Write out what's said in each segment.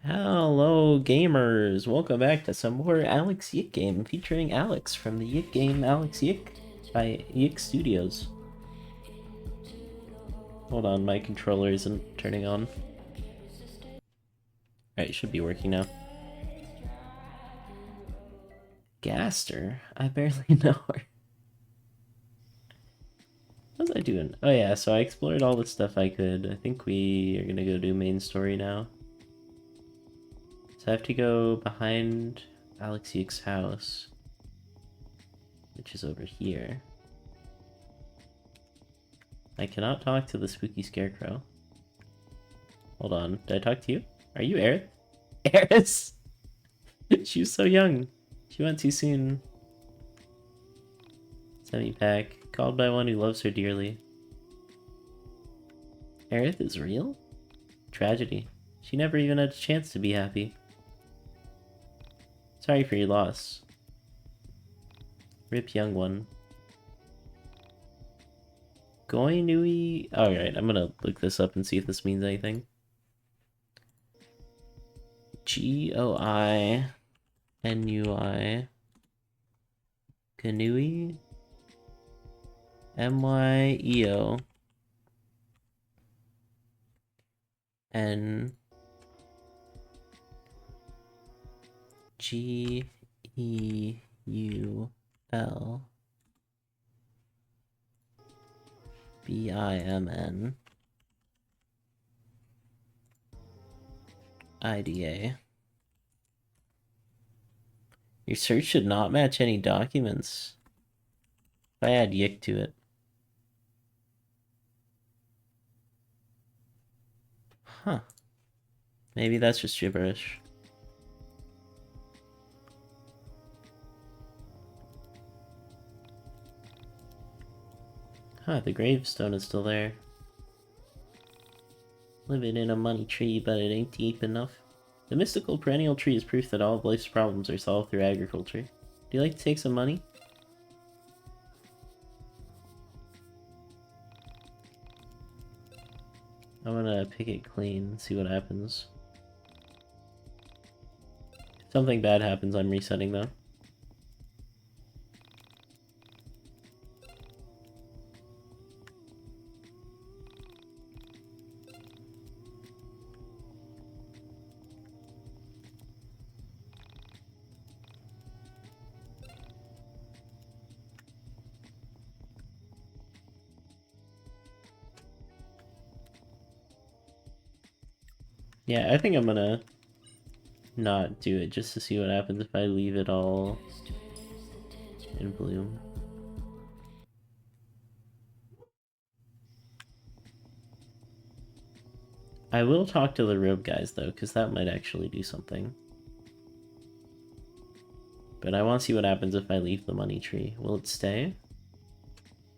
Hello, gamers! Welcome back to some more Alex Yiik game featuring Alex from the Yiik game Alex Yiik by Yiik Studios. Hold on, my controller isn't turning on. Alright, should be working now. Gaster? I barely know her. What was I doing? Oh yeah, so I explored all the stuff I could. I think we are gonna go do main story now. So I have to go behind Alex Yiik's house, which is over here. I cannot talk to the spooky scarecrow. Hold on, did I talk to you? Are you Aerith? Eris! She was so young. She went too soon. Semi-pack. Called by one who loves her dearly. Aerith is real? Tragedy. She never even had a chance to be happy. Sorry for your loss. Rip young one. Goinui... Alright, I'm gonna look this up and see if this means anything. Goinui. Kanui? Myeo. N Geul Bimn IDA. Your search should not match any documents. If I add Yiik to it. Huh. Maybe that's just gibberish. Huh, the gravestone is still there. Living in a money tree, but it ain't deep enough. The mystical perennial tree is proof that all of life's problems are solved through agriculture. Do you like to take some money? I'm gonna pick it clean, see what happens. If something bad happens, I'm resetting though. Yeah, I think I'm gonna not do it just to see what happens if I leave it all in bloom. I will talk to the robe guys though, because that might actually do something. But I want to see what happens if I leave the money tree. Will it stay?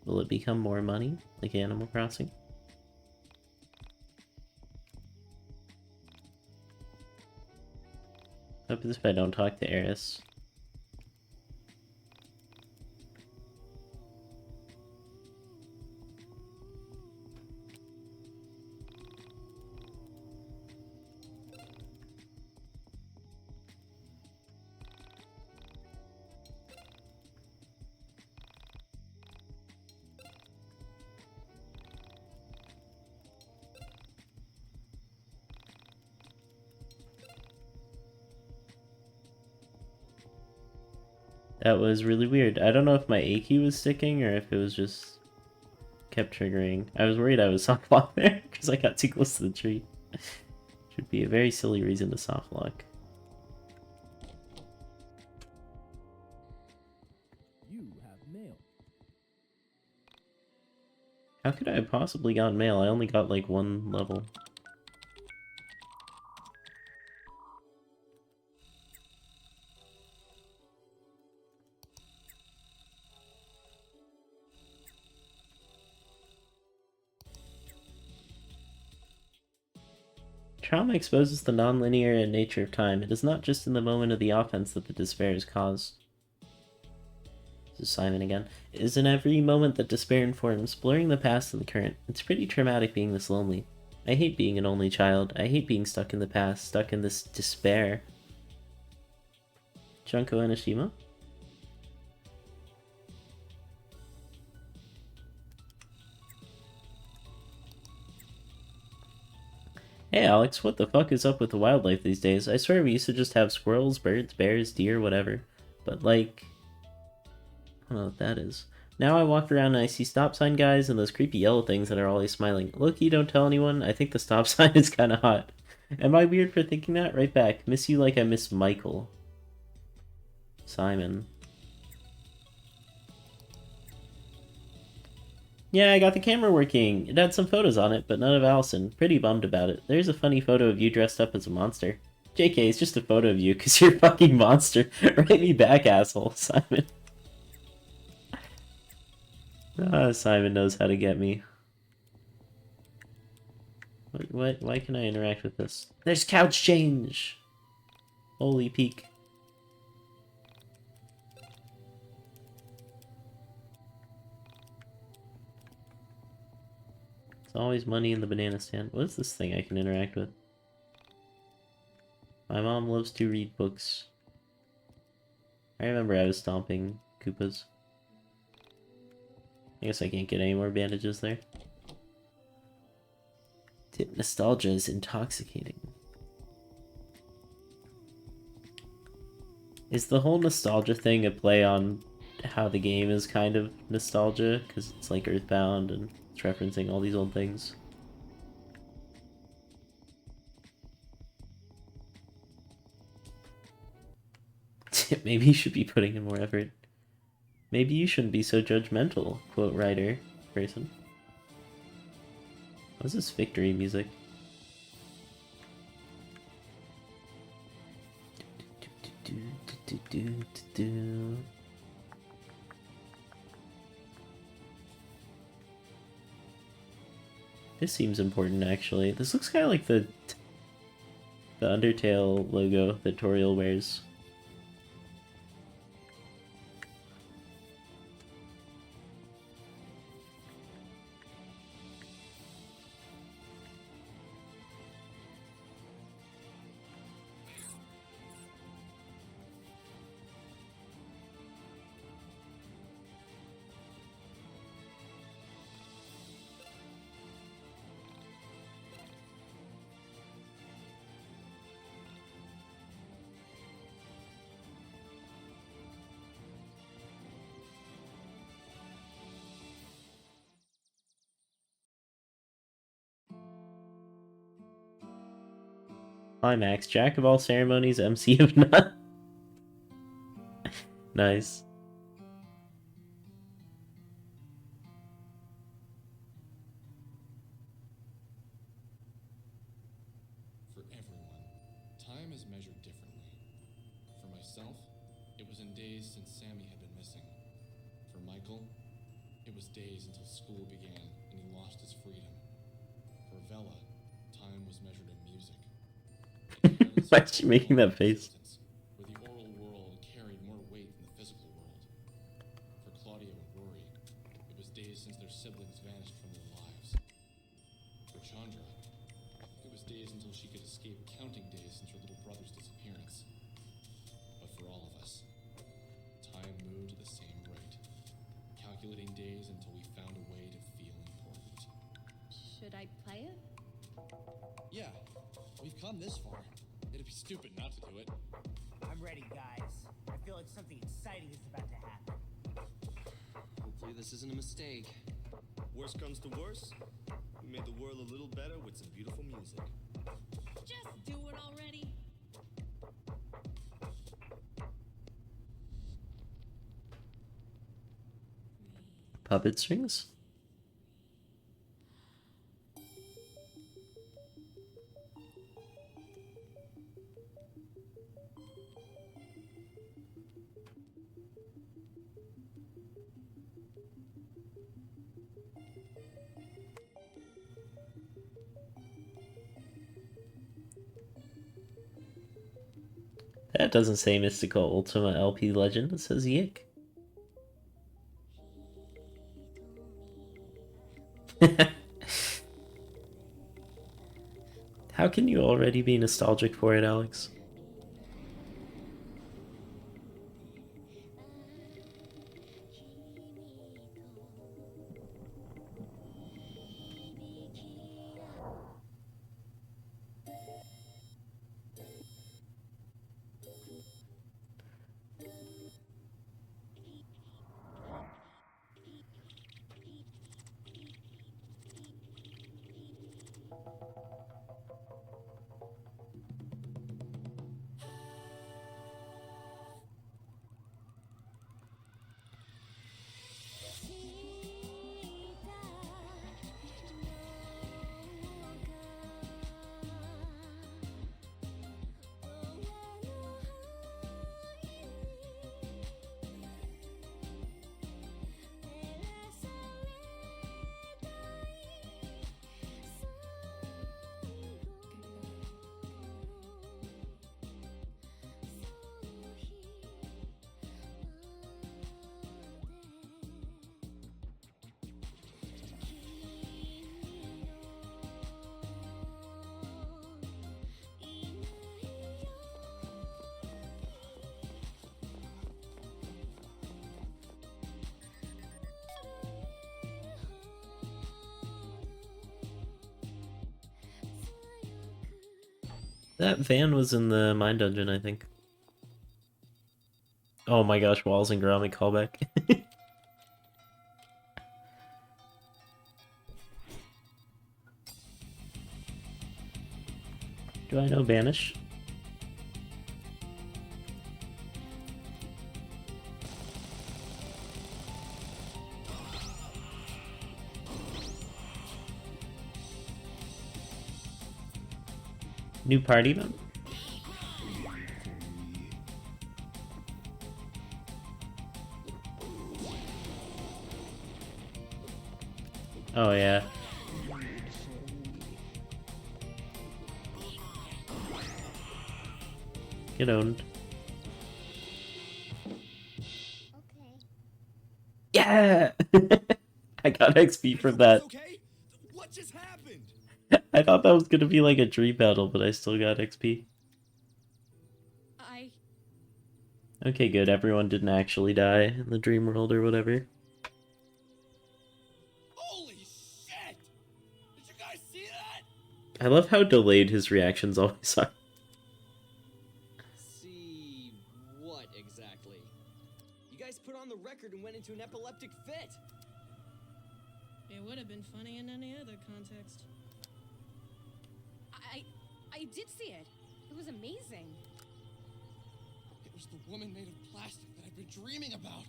Will it become more money, like Animal Crossing? What happens if I don't talk to Eris? That was really weird. I don't know if my A key was sticking or if it was just kept triggering. I was worried I was soft locked there because I got too close to the tree. Should be a very silly reason to soft lock. You have mail. How could I have possibly gotten mail? I only got like one level. Trauma exposes the non-linear nature of time. It is not just in the moment of the offense that the despair is caused. This is Simon again. It is in every moment that despair informs, blurring the past and the current. It's pretty traumatic being this lonely. I hate being an only child. I hate being stuck in the past, stuck in this despair. Junko Enoshima? Hey Alex, what the fuck is up with the wildlife these days? I swear we used to just have squirrels, birds, bears, deer, whatever. But like... I don't know what that is. Now I walk around and I see stop sign guys and those creepy yellow things that are always smiling. Look, don't tell anyone. I think the stop sign is kinda hot. Am I weird for thinking that? Right back. Miss you like I miss Michael. Simon. Yeah, I got the camera working. It had some photos on it, but none of Allison. Pretty bummed about it. There's a funny photo of you dressed up as a monster. JK, it's just a photo of you, because you're a fucking monster. Write me back, asshole. Simon. Simon knows how to get me. What? Why can I interact with this? There's couch change! Holy peak. There's always money in the banana stand. What is this thing I can interact with? My mom loves to read books. I remember I was stomping Koopas. I guess I can't get any more bandages there. Tip nostalgia is intoxicating. Is the whole nostalgia thing a play on how the game is kind of nostalgia? Because it's like Earthbound and it's referencing all these old things. Maybe you should be putting in more effort. Maybe you shouldn't be so judgmental, quote writer person. What's this victory music? This seems important, actually. This looks kind of like the Undertale logo that Toriel wears. Climax, Jack of all ceremonies, MC of none. Nice. For everyone, time is measured differently. For myself, it was in days since Sammy had been missing. For Michael, it was days until school began and he lost his freedom. For Vela, time was measured in music. Why is she making that face? Where the oral world carried more weight than the physical world. For Claudio and Rory, it was days since their siblings vanished from their lives. For Chandra, it was days until she could escape counting days since her little brother's disappearance. But for all of us, time moved at the same rate, calculating days until we found a way to feel important. Should I play it? Yeah, we've come this far. It'd be stupid not to do it. I'm ready, guys. I feel like something exciting is about to happen. Hopefully this isn't a mistake. Worst comes to worst, we made the world a little better with some beautiful music. Just do it already. Puppet strings? That doesn't say Mystical Ultima LP Legend, it says Yiik. How can you already be nostalgic for it, Alex? That van was in the mine dungeon, I think. Oh my gosh, Walls and Gromit callback. Do I know Banish? New party mode? Oh yeah. Get owned. Okay. Yeah! I got XP from that. Okay? What just happened? I thought that was gonna be like a dream battle, but I still got XP. I Okay, good. Everyone didn't actually die in the dream world or whatever. Holy shit! Did you guys see that? I love how delayed his reactions always are. See what exactly? You guys put on the record and went into an epileptic fit. It would have been funny in any other context. I did see it. It was amazing. It was the woman made of plastic that I've been dreaming about.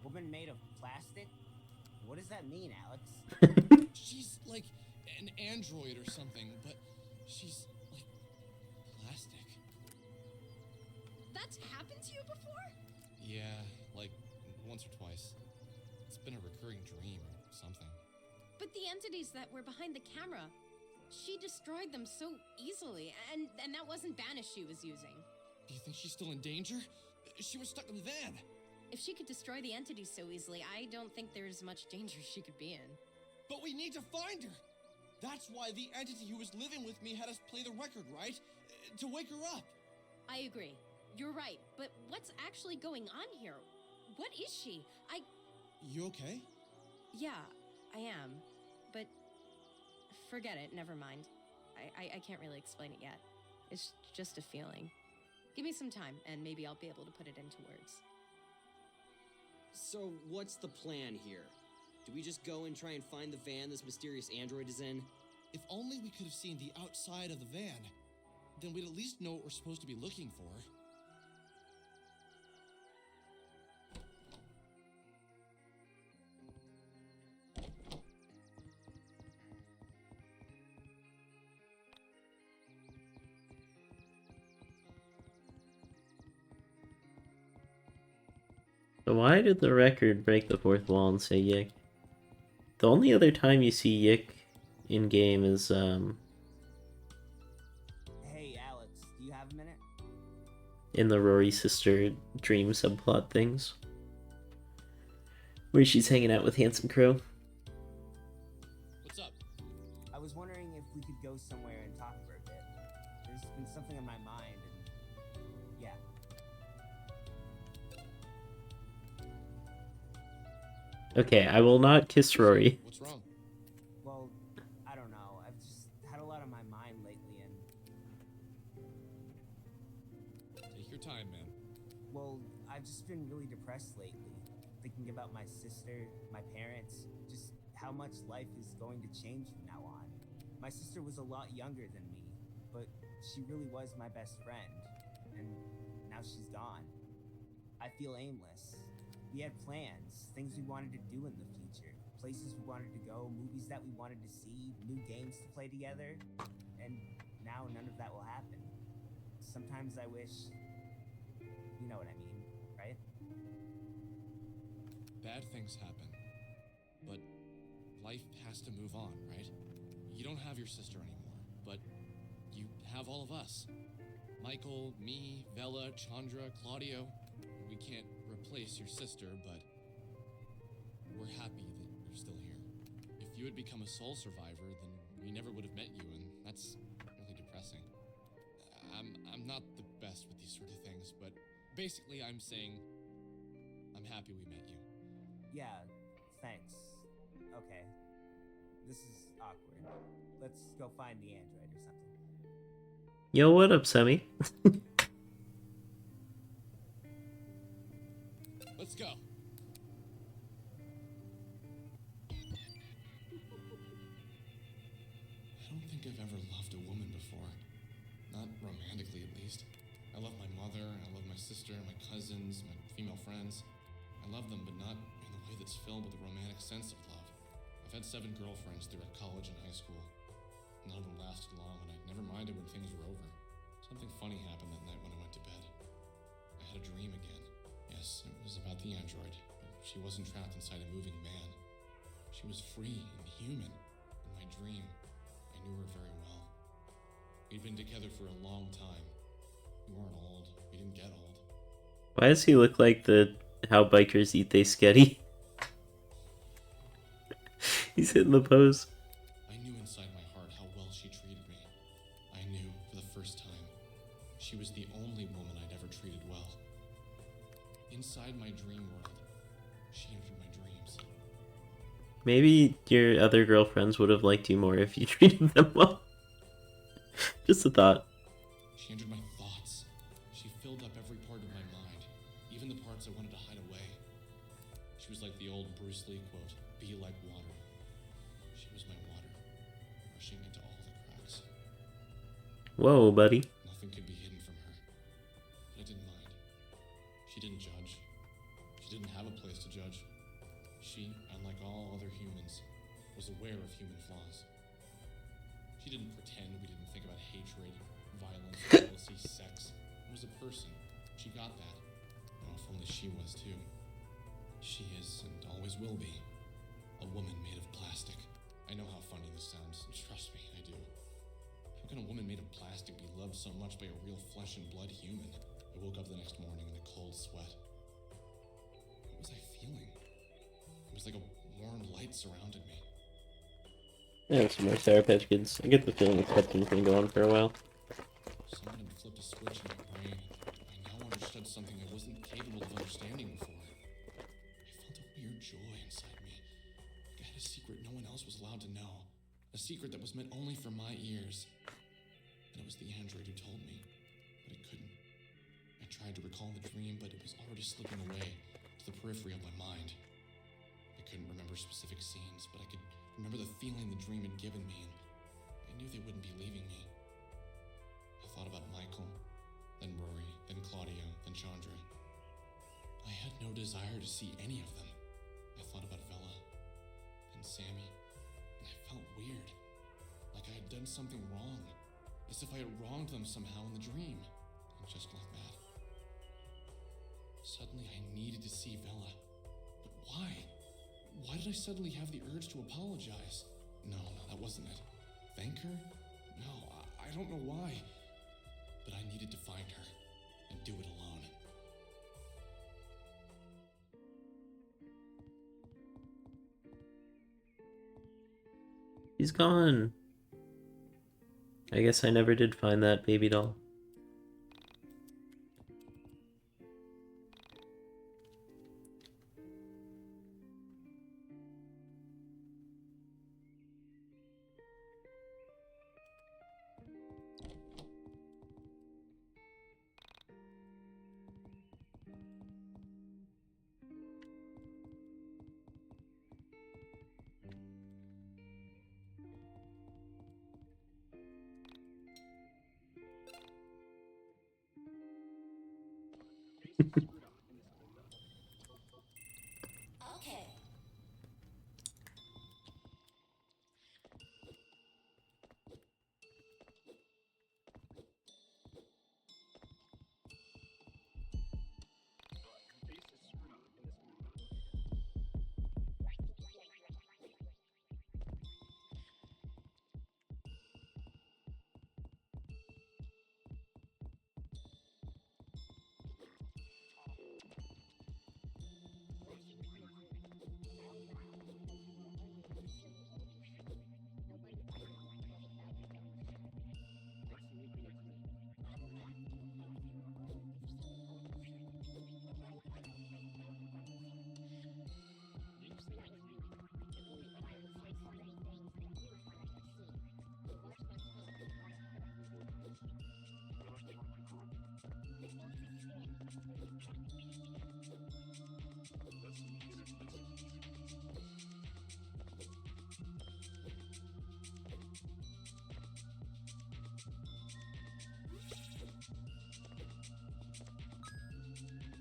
Woman made of plastic? What does that mean, Alex? She's like an android or something, but she's like plastic. That's happened to you before? Yeah, like once or twice. It's been a recurring dream or something. But the entities that were behind the camera, she destroyed them so easily, and that wasn't Banish she was using. Do you think she's still in danger? She was stuck in the van. If she could destroy the entities so easily, I don't think there's much danger she could be in. But we need to find her. That's why the entity who was living with me had us play the record, right? To wake her up. I agree. You're right, but what's actually going on here? What is she? You okay? Yeah, I am. But forget it, never mind. I can't really explain it yet. It's just a feeling. Give me some time, and maybe I'll be able to put it into words. So, what's the plan here? Do we just go and try and find the van this mysterious android is in? If only we could have seen the outside of the van. Then we'd at least know what we're supposed to be looking for. So why did the record break the fourth wall and say Yick? The only other time you see Yick in game is Hey, Alex, do you have a minute? in the Rory sister dream subplot things, where she's hanging out with Handsome Crow. What's up? I was wondering if we could somewhere and talk for a bit. There's been something on my mind, and yeah. Okay, I will not kiss Rory. What's wrong? Well, I don't know. I've just had a lot on my mind lately, and Take your time, man. well, I've just been really depressed lately, thinking about my sister, my parents, just how much life is going to change from now on. My sister was a lot younger than me, but she really was my best friend, and now she's gone. I feel aimless. We had plans, things we wanted to do in the future, places we wanted to go, movies that we wanted to see, new games to play together, and now none of that will happen. Sometimes I wish. You know what I mean, right? Bad things happen. But life has to move on, right? You don't have your sister anymore, but you have all of us. Michael, me, Vela, Chandra, Claudio. We can't replace your sister, but we're happy that you're still here. If you had become a soul survivor, then we never would have met you, and that's really depressing. I'm not the best with these sort of things, but basically I'm saying I'm happy we met you. Yeah, thanks. Okay. This is awkward. Let's go find the android or something. Yo, what up, Semi? Let's go. I don't think I've ever loved a woman before. Not romantically, at least. I love my mother, I love my sister, my cousins, my female friends. I love them, but not in the way that's filled with a romantic sense of love. I've had 7 girlfriends throughout college and high school. None of them lasted long, and I never minded when things were over. Something funny happened that night when I went to bed. I had a dream again. Yes, it was about the android. She wasn't trapped inside a moving man. She was free and human. In my dream, I knew her very well. We'd been together for a long time. We weren't old. We didn't get old. Why does he look like the How Bikers Eat They Sketty? He's hitting the pose. I knew inside my heart how well she treated me. I knew, for the first time, she was the only woman I'd ever treated well. Inside my dream world, she entered my dreams. Maybe your other girlfriends would have liked you more if you treated them well. Just a thought. She entered my thoughts. She filled up every part of my mind, even the parts I wanted to hide away. She was like the old Bruce Lee quote, "Be like water." She was my water, rushing into all the cracks. Whoa, buddy. Nothing could be hidden from her. But I didn't mind. She didn't judge. She didn't have a place to judge. She, unlike all other humans, was aware of human flaws. She didn't pretend we didn't think about hatred, violence, jealousy, sex. It was a person. She got that. Oh, if only she was too. She is, and always will be, a woman made of plastic. I know how funny this sounds. Trust me, I do. How can a woman made of plastic be loved so much by a real flesh and blood human? I woke up the next morning in a cold sweat. What was I feeling? It was like a warm light surrounded me. Yeah, some more Sour Patch Kids. I get the feeling it's been going on for a while. Someone had flipped a switch in my brain. I now understood something I wasn't capable of understanding before. I felt a weird joy inside me. Like I had a secret no one else was allowed to know. A secret that was meant only for my ears. And it was the android who told me. But it couldn't. I tried to recall the dream, but it was already slipping away to the periphery of my mind. I couldn't remember specific scenes, but I could remember the feeling the dream had given me, and I knew they wouldn't be leaving me. I thought about Michael, then Rory, then Claudio, then Chandra. I had no desire to see any of them. I thought about Vela, then Sammy, and I felt weird, like I had done something wrong, as if I had wronged them somehow in the dream. And just like that, suddenly I needed to see Vela. But why? Why did I suddenly have the urge to apologize? No, that wasn't it. Thank her? No, I don't know why. But I needed to find her and do it alone. He's gone. I guess I never did find that baby doll. Okay.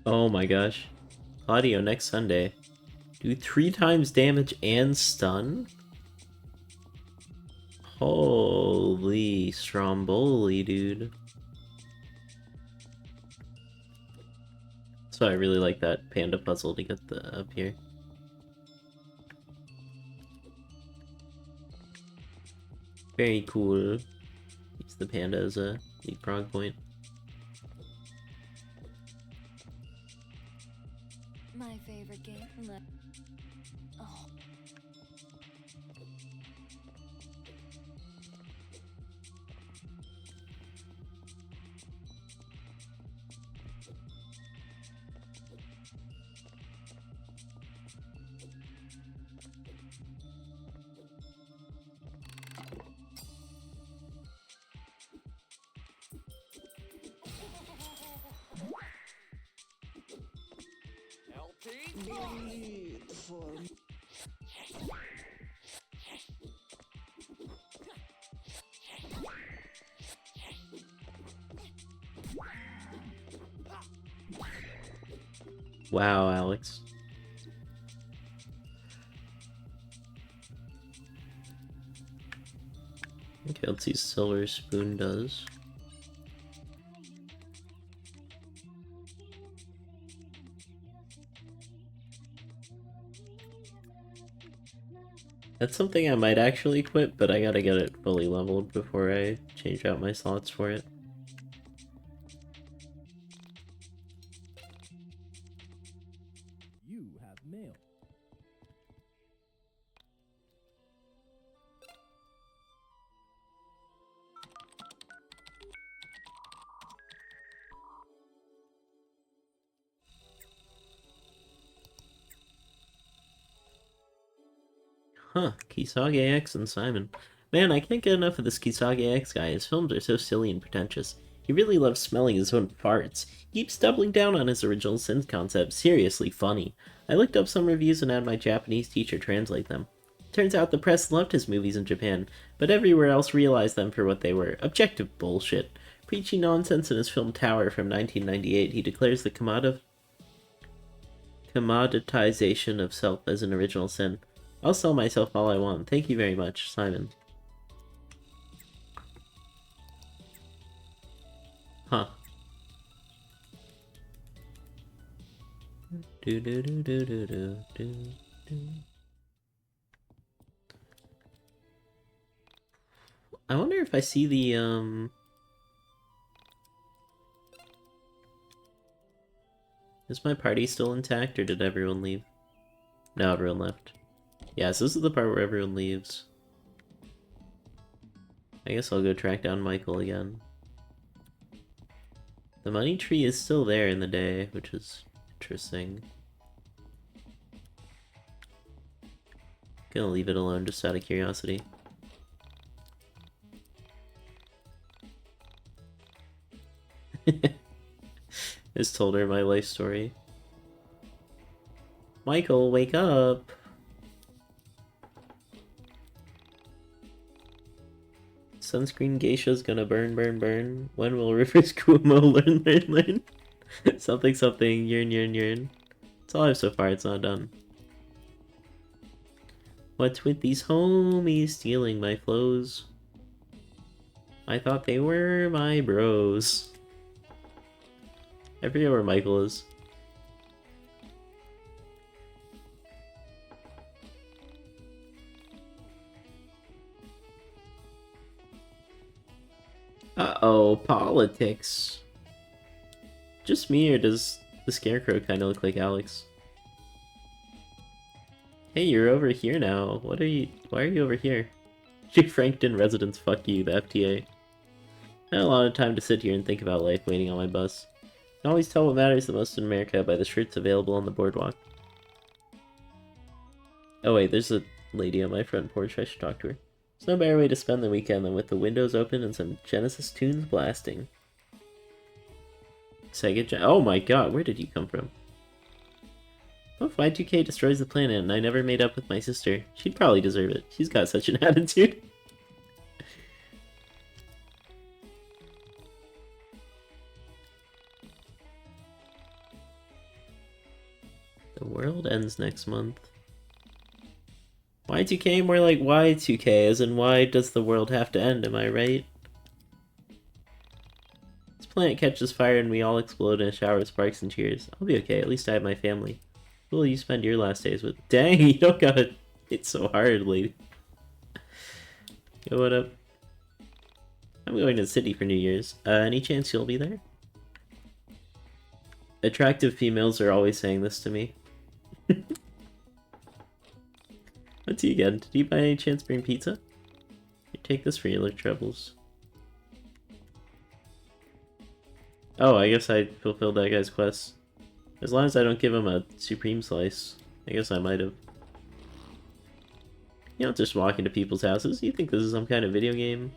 Oh my gosh. Claudio next Sunday. Do 3 times damage and stun? Holy Stromboli, dude. So I really like that panda puzzle to get the up here. Very cool. Use the panda as a leapfrog point. My favorite game. Oh. Wow, Alex. Okay, let's see Silver Spoon does. That's something I might actually equip, but I gotta get it fully leveled before I change out my slots for it. You have mail. Huh, Kisage X and Simon. Man, I can't get enough of this Kisage X guy. His films are so silly and pretentious. He really loves smelling his own farts. He keeps doubling down on his original sin concept. Seriously funny. I looked up some reviews and had my Japanese teacher translate them. Turns out the press loved his movies in Japan, but everywhere else realized them for what they were. Objective bullshit. Preaching nonsense in his film Tower from 1998, he declares the commoditization of self as an original sin. I'll sell myself all I want. Thank you very much, Simon. Huh. Do do do do do do do do. I wonder if I see the Is my party still intact or did everyone leave? No, everyone left. Yes, this is the part where everyone leaves. I guess I'll go track down Michael again. The money tree is still there in the day, which is interesting. Gonna leave it alone just out of curiosity. Just told her my life story. Michael, wake up! Sunscreen geisha's gonna burn, burn, burn. When will Rivers Kumo learn, learn, learn? Something, something, yearn, yearn, yearn. That's all I have so far, it's not done. What's with these homies stealing my flows? I thought they were my bros. I forget where Michael is. Uh-oh, politics. Just me, or does the Scarecrow kind of look like Alex? Hey, you're over here now. Why are you over here? Chick Frankton residents, fuck you, the FTA. I had a lot of time to sit here and think about life waiting on my bus. I can always tell what matters the most in America by the shirts available on the boardwalk. Oh wait, there's a lady on my front porch, I should talk to her. There's no better way to spend the weekend than with the windows open and some Genesis tunes blasting. Oh my god, where did you come from? What if Y2K destroys the planet and I never made up with my sister? She'd probably deserve it. She's got such an attitude. The world ends next month. Y2K, more like Y2K, as in why does the world have to end, am I right? This planet catches fire and we all explode in a shower of sparks and cheers. I'll be okay, at least I have my family. Who will you spend your last days with? Dang, you don't gotta... It's so hard, lady. Yo, what up? I'm going to the city for New Year's. Any chance you'll be there? Attractive females are always saying this to me. What's he again? Did you by any chance bring pizza? Here, take this for your life troubles. Oh, I guess I fulfilled that guy's quest. As long as I don't give him a supreme slice. I guess I might have. You don't just walk into people's houses. You think this is some kind of video game?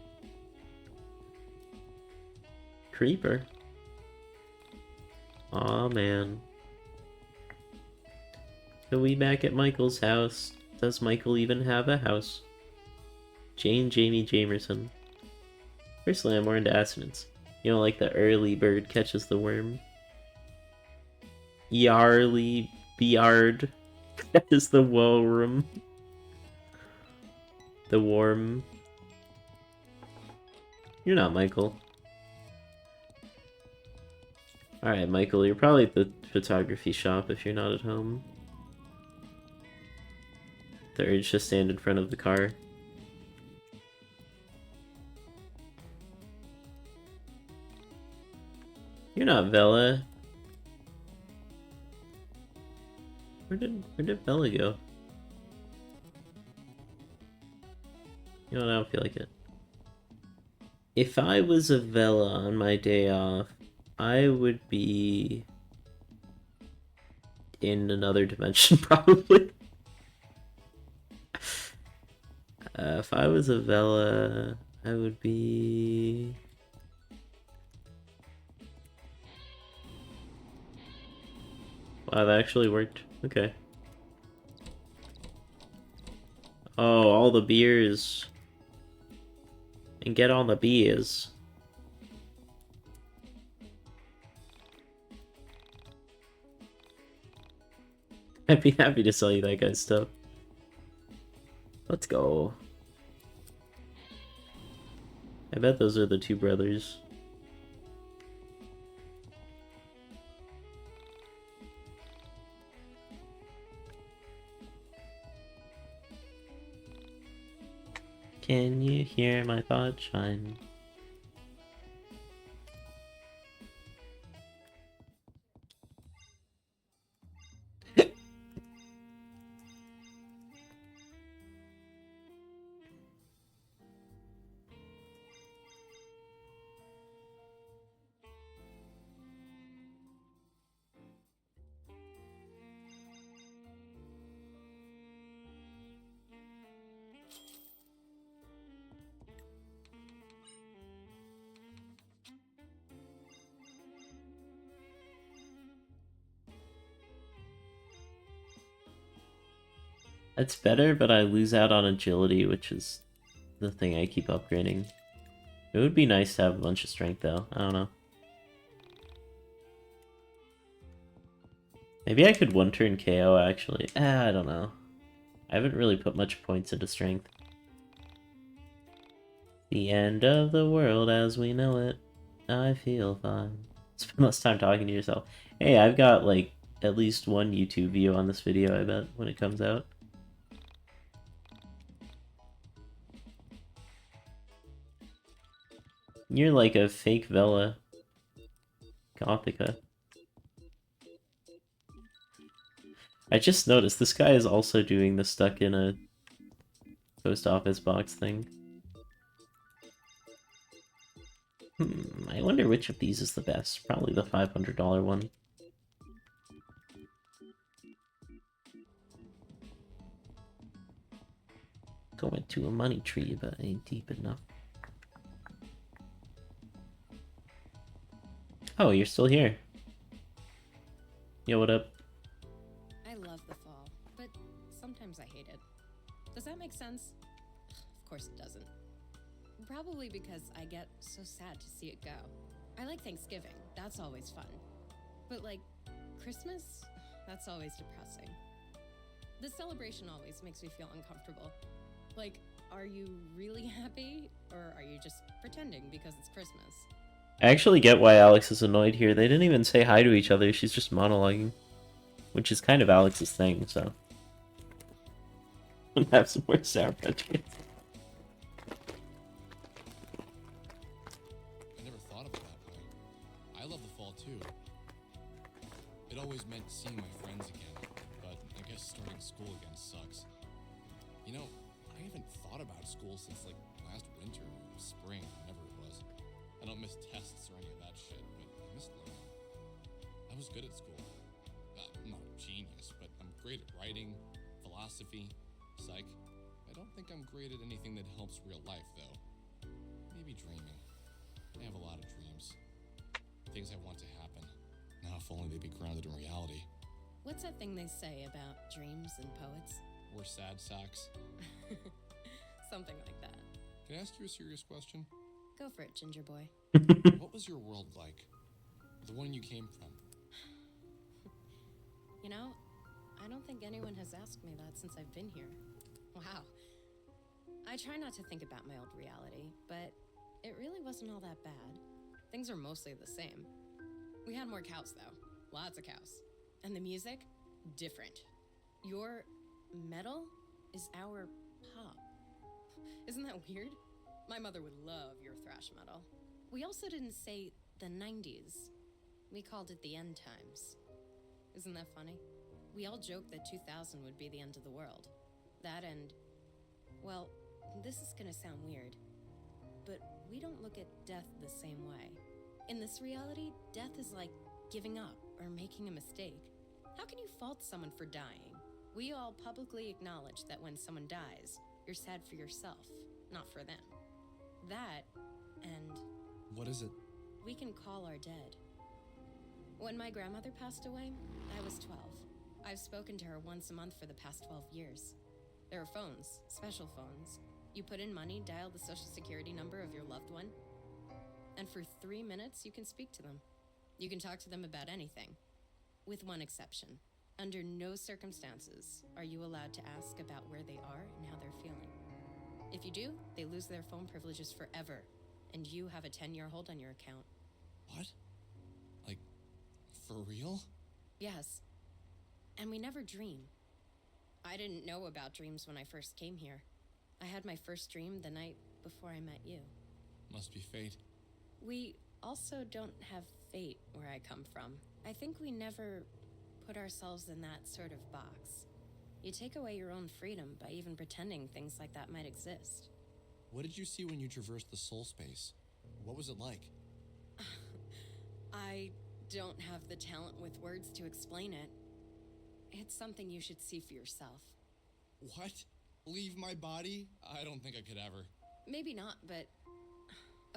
Creeper. Aw, man. So we back at Michael's house. Does Michael even have a house? Jane Jamie Jamerson. Personally, I'm more into assonance. You know, like the early bird catches the worm. Yarly Beard catches the worm. The worm. You're not Michael. Alright, Michael, you're probably at the photography shop if you're not at home. The urge to stand in front of the car. You're not Vela. Where did Bella go? You know, I don't feel like it. If I was a Vela on my day off, I would be in another dimension, probably. If I was a Vela, I would be... Wow, that actually worked. Okay. Oh, all the beers. And get on the beers. I'd be happy to sell you that guy's stuff. Let's go. I bet those are the two brothers. Can you hear my thoughts shine? That's better, but I lose out on agility, which is the thing I keep upgrading. It would be nice to have a bunch of strength, though. I don't know. Maybe I could one-turn KO, actually. I don't know. I haven't really put much points into strength. The end of the world as we know it. I feel fine. Spend less time talking to yourself. Hey, I've got, like, at least one YouTube view on this video, I bet, when it comes out. You're like a fake Vela Gothica. I just noticed this guy is also doing the stuck in a post office box thing. I wonder which of these is the best. Probably the $500 one. Going to a money tree, but ain't deep enough. Oh, you're still here. Yo, what up? I love the fall, but sometimes I hate it. Does that make sense? Of course it doesn't. Probably because I get so sad to see it go. I like Thanksgiving, that's always fun. But like, Christmas? That's always depressing. The celebration always makes me feel uncomfortable. Like, are you really happy? Or are you just pretending because it's Christmas? I actually get why Alex is annoyed here. They didn't even say hi to each other, she's just monologuing. Which is kind of Alex's thing, so. Have some more Sour Patch Kids. I never thought of it that way. I love the fall too. It always meant seeing my friends again, but I guess starting school again sucks. You know, I haven't thought about school since like last winter or spring, whenever it was. I don't miss tests or any of that shit, but I miss learning. I was good at school. I'm not a genius, but I'm great at writing, philosophy, psych. I don't think I'm great at anything that helps real life, though. Maybe dreaming. I have a lot of dreams. Things I want to happen. Now, if only they'd be grounded in reality. What's that thing they say about dreams and poets? We're sad sacks. Something like that. Can I ask you a serious question? Go for it, Ginger Boy. What was your world like? The one you came from? You know, I don't think anyone has asked me that since I've been here. Wow. I try not to think about my old reality, but it really wasn't all that bad. Things are mostly the same. We had more cows, though. Lots of cows. And the music? Different. Your metal is our pop. Isn't that weird? My mother would love your thrash metal. We also didn't say the 90s. We called it the end times. Isn't that funny? We all joked that 2000 would be the end of the world. That and, well, this is gonna sound weird, but we don't look at death the same way. In this reality, death is like giving up or making a mistake. How can you fault someone for dying? We all publicly acknowledge that when someone dies, you're sad for yourself, not for them. That, and What is it? we can call our dead. When my grandmother passed away, I was 12. I've spoken to her once a month for the past 12 years. There are phones, special phones. You put in money, dial the social security number of your loved one, and for 3 minutes you can speak to them. You can talk to them about anything, with one exception. Under no circumstances are you allowed to ask about where they are and how they're feeling. If you do, they lose their phone privileges forever, and you have a 10-year hold on your account. What? Like, for real? Yes. And we never dream. I didn't know about dreams when I first came here. I had my first dream the night before I met you. Must be fate. We also don't have fate where I come from. I think we never put ourselves in that sort of box. You take away your own freedom by even pretending things like that might exist. What did you see when you traversed the soul space? What was it like? I don't have the talent with words to explain it. It's something you should see for yourself. What? Leave my body? I don't think I could ever. Maybe not, but...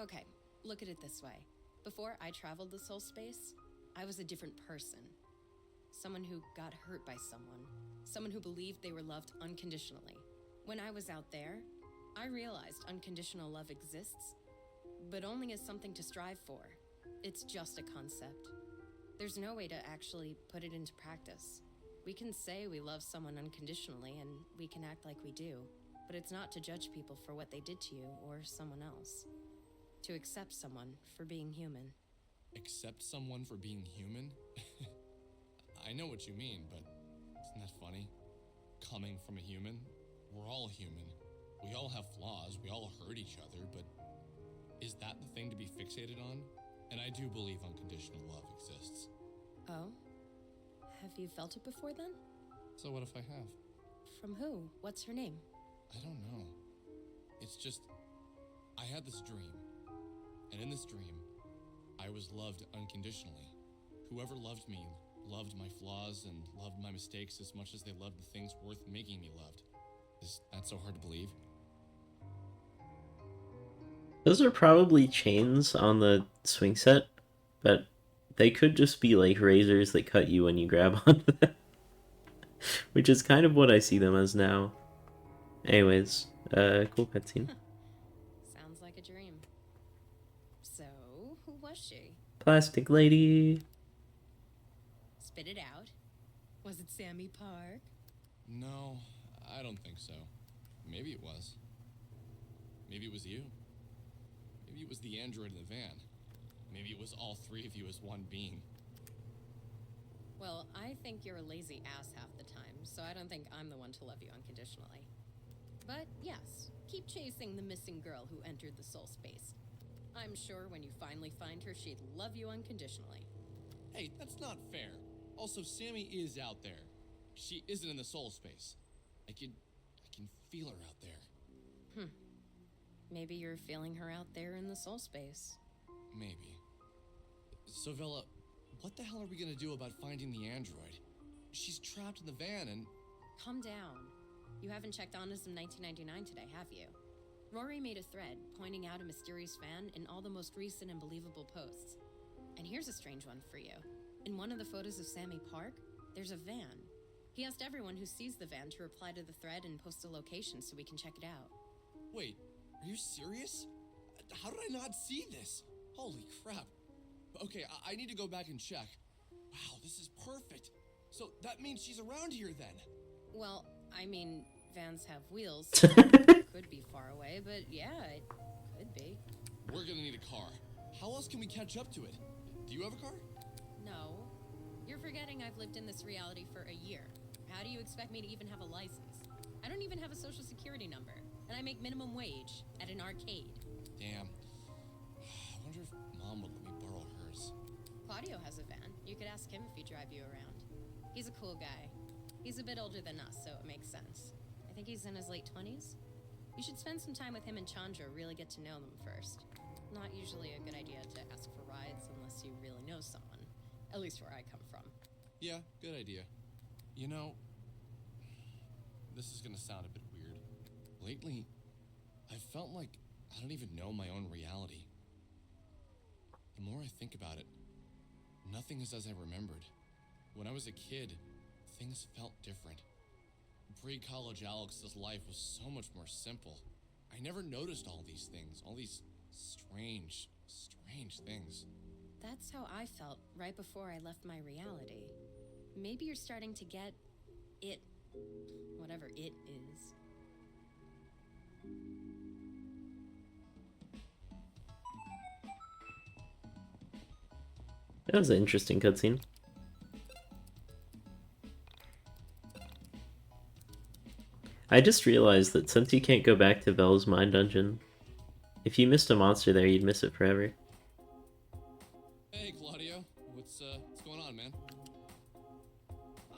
Okay, look at it this way. Before I traveled the soul space, I was a different person. Someone who got hurt by someone. Someone who believed they were loved unconditionally. When I was out there, I realized unconditional love exists, but only as something to strive for. It's just a concept. There's no way to actually put it into practice. We can say we love someone unconditionally and we can act like we do, but it's not to judge people for what they did to you or someone else. To accept someone for being human. Accept someone for being human? I know what you mean, but isn't that funny? Coming from a human? We're all human. We all have flaws, we all hurt each other, but is that the thing to be fixated on? And I do believe unconditional love exists. Oh? Have you felt it before then? So what if I have? From who? What's her name? I don't know. It's just, I had this dream. And in this dream, I was loved unconditionally. Whoever loved me loved my flaws and loved my mistakes as much as they loved the things worth making me loved. Is that so hard to believe? Those are probably chains on the swing set, but they could just be like razors that cut you when you grab onto them. Which is kind of what I see them as now. Anyways, cool cutscene. Sounds like a dream. So, who was she? Plastic lady. Spit it out. Was it Sammy Park? No, I don't think so. Maybe it was. Maybe it was you. Maybe it was the android in the van. Maybe it was all three of you as one being. Well, I think you're a lazy ass half the time, so I don't think I'm the one to love you unconditionally. But yes, keep chasing the missing girl who entered the soul space. I'm sure when you finally find her, she'd love you unconditionally. Hey, that's not fair. Also, Sammy is out there. She isn't in the soul space. I can feel her out there. Maybe you're feeling her out there in the soul space. Maybe. So, Vella, what the hell are we gonna do about finding the android? She's trapped in the van and... Calm down. You haven't checked Honest in 1999 today, have you? Rory made a thread pointing out a mysterious fan in all the most recent and believable posts. And here's a strange one for you. In one of the photos of Sammy Park, there's a van. He asked everyone who sees the van to reply to the thread and post a location so we can check it out. Wait, are you serious? How did I not see this? Holy crap. Okay, I need to go back and check. Wow, this is perfect. So that means she's around here then. Well, I mean, vans have wheels, so it could be far away, but yeah, it could be. We're gonna need a car. How else can we catch up to it? Do you have a car? No. You're forgetting I've lived in this reality for a year. How do you expect me to even have a license? I don't even have a social security number, and I make minimum wage at an arcade. Damn. I wonder if Mom would let me borrow hers. Claudio has a van. You could ask him if he'd drive you around. He's a cool guy. He's a bit older than us, so it makes sense. I think he's in his late 20s. You should spend some time with him and Chandra, really get to know them first. Not usually a good idea to ask for rides unless you really know someone. At least where I come from. Yeah, good idea. You know, this is gonna sound a bit weird. Lately, I've felt like I don't even know my own reality. The more I think about it, nothing is as I remembered. When I was a kid, things felt different. Pre-college Alex's life was so much more simple. I never noticed all these things, all these strange things. That's how I felt right before I left my reality. Maybe you're starting to get it, whatever it is. That was an interesting cutscene. I just realized that since you can't go back to Vel's mine dungeon, if you missed a monster there, you'd miss it forever. Hey, Claudio. What's going on, man?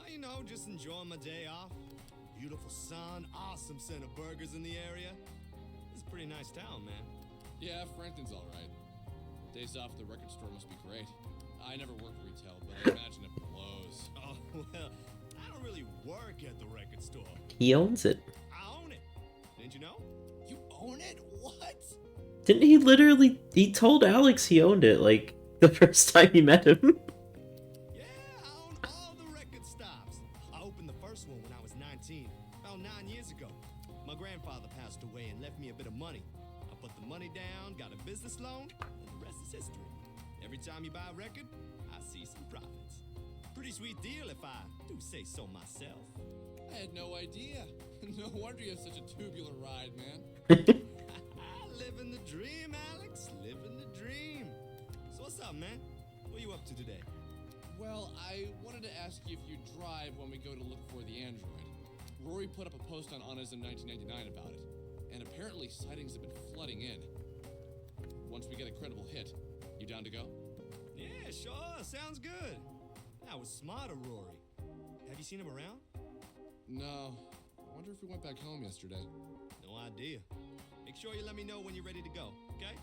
You know, just enjoying my day off. Beautiful sun, awesome scent of burgers in the area. It's a pretty nice town, man. Yeah, Franklin's all right. Days off at the record store must be great. I never worked retail, but I imagine it blows. Oh, well, I don't really work at the record store. He owns it. I own it. Didn't you know? You own it? What? Didn't he literally... He told Alex he owned it, like, the first time he met him. Yeah, I own all the record Every time you buy a record, I see some profits. Pretty sweet deal if I do say so myself. I had no idea. No wonder you have such a tubular ride, man. Living the dream, Alex. Living the dream. So what's up, man? What are you up to today? Well, I wanted to ask you if you drive when we go to look for the android. Rory put up a post on Honest in 1999 about it, and apparently sightings have been flooding in. Once we get a credible hit, you down to go? Yeah, sure. Sounds good. That was smart of Rory. Have you seen him around? No. I wonder if we went back home yesterday. No idea. Make sure you let me know when you're ready to go, okay?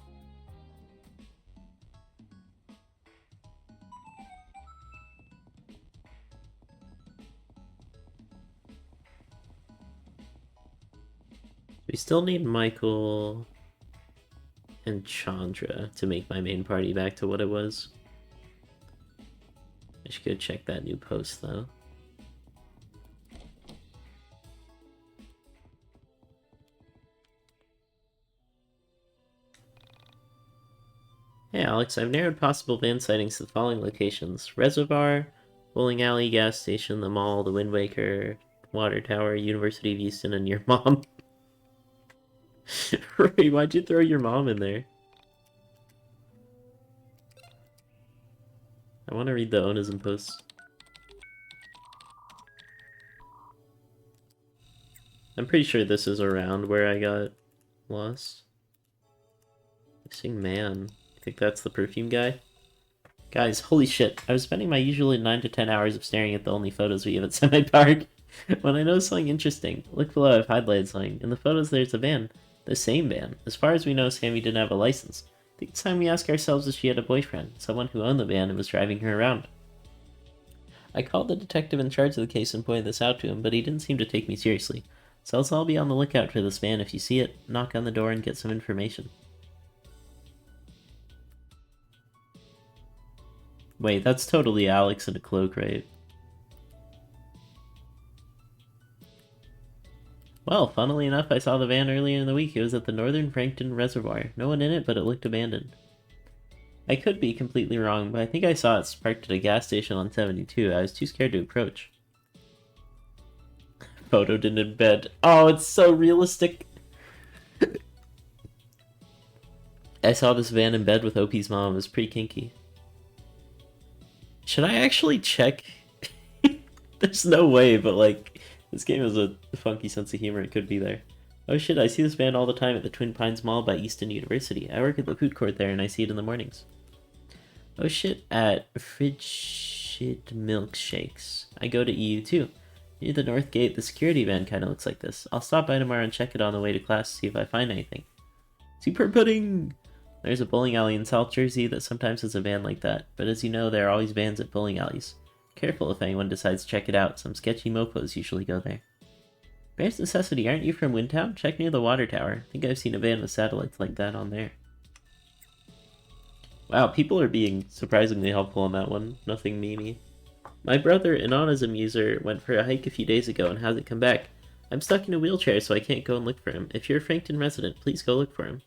We still need Michael and Chandra to make my main party back to what it was. I should go check that new post though. Hey Alex, I've narrowed possible van sightings to the following locations: Reservoir, Bowling Alley, gas station, the mall, the Wind Waker, Water Tower, University of Houston, and your mom. Rory, why'd you throw your mom in there? I want to read the Onism posts. I'm pretty sure this is around where I got lost. Missing man. I think that's the perfume guy. Guys, holy shit. I was spending my usually 9 to 10 hours of staring at the only photos we have at Semi Park when I noticed something interesting. Look below, I've highlighted something. In the photos there's a van. The same van. As far as we know, Sammy didn't have a license. I think it's time we ask ourselves if she had a boyfriend, someone who owned the van and was driving her around. I called the detective in charge of the case and pointed this out to him, but he didn't seem to take me seriously. So let's all be on the lookout for this van. If you see it, knock on the door and get some information. Wait, that's totally Alex in a cloak, right? Well, funnily enough, I saw the van earlier in the week. It was at the Northern Frankton Reservoir. No one in it, but it looked abandoned. I could be completely wrong, but I think I saw it parked at a gas station on 72. I was too scared to approach. Photo didn't embed. Oh, it's so realistic. I saw this van in bed with OP's mom. It was pretty kinky. Should I actually check? There's no way, but like, this game has a funky sense of humor. It could be there. Oh shit, I see this van all the time at the Twin Pines Mall by Easton University. I work at the food court there and I see it in the mornings. Oh shit, at Frigid Milkshakes. I go to EU too. Near the north gate, the security van kind of looks like this. I'll stop by tomorrow and check it on the way to class to see if I find anything. Super pudding! There's a bowling alley in South Jersey that sometimes has a van like that, but as you know, there are always vans at bowling alleys. Careful if anyone decides to check it out. Some sketchy mofos usually go there. Bear's Necessity, aren't you from Windtown? Check near the water tower. I think I've seen a van with satellites like that on there. Wow, people are being surprisingly helpful on that one. Nothing memey. My brother, an autism user, went for a hike a few days ago and hasn't come back. I'm stuck in a wheelchair, so I can't go and look for him. If you're a Frankton resident, please go look for him.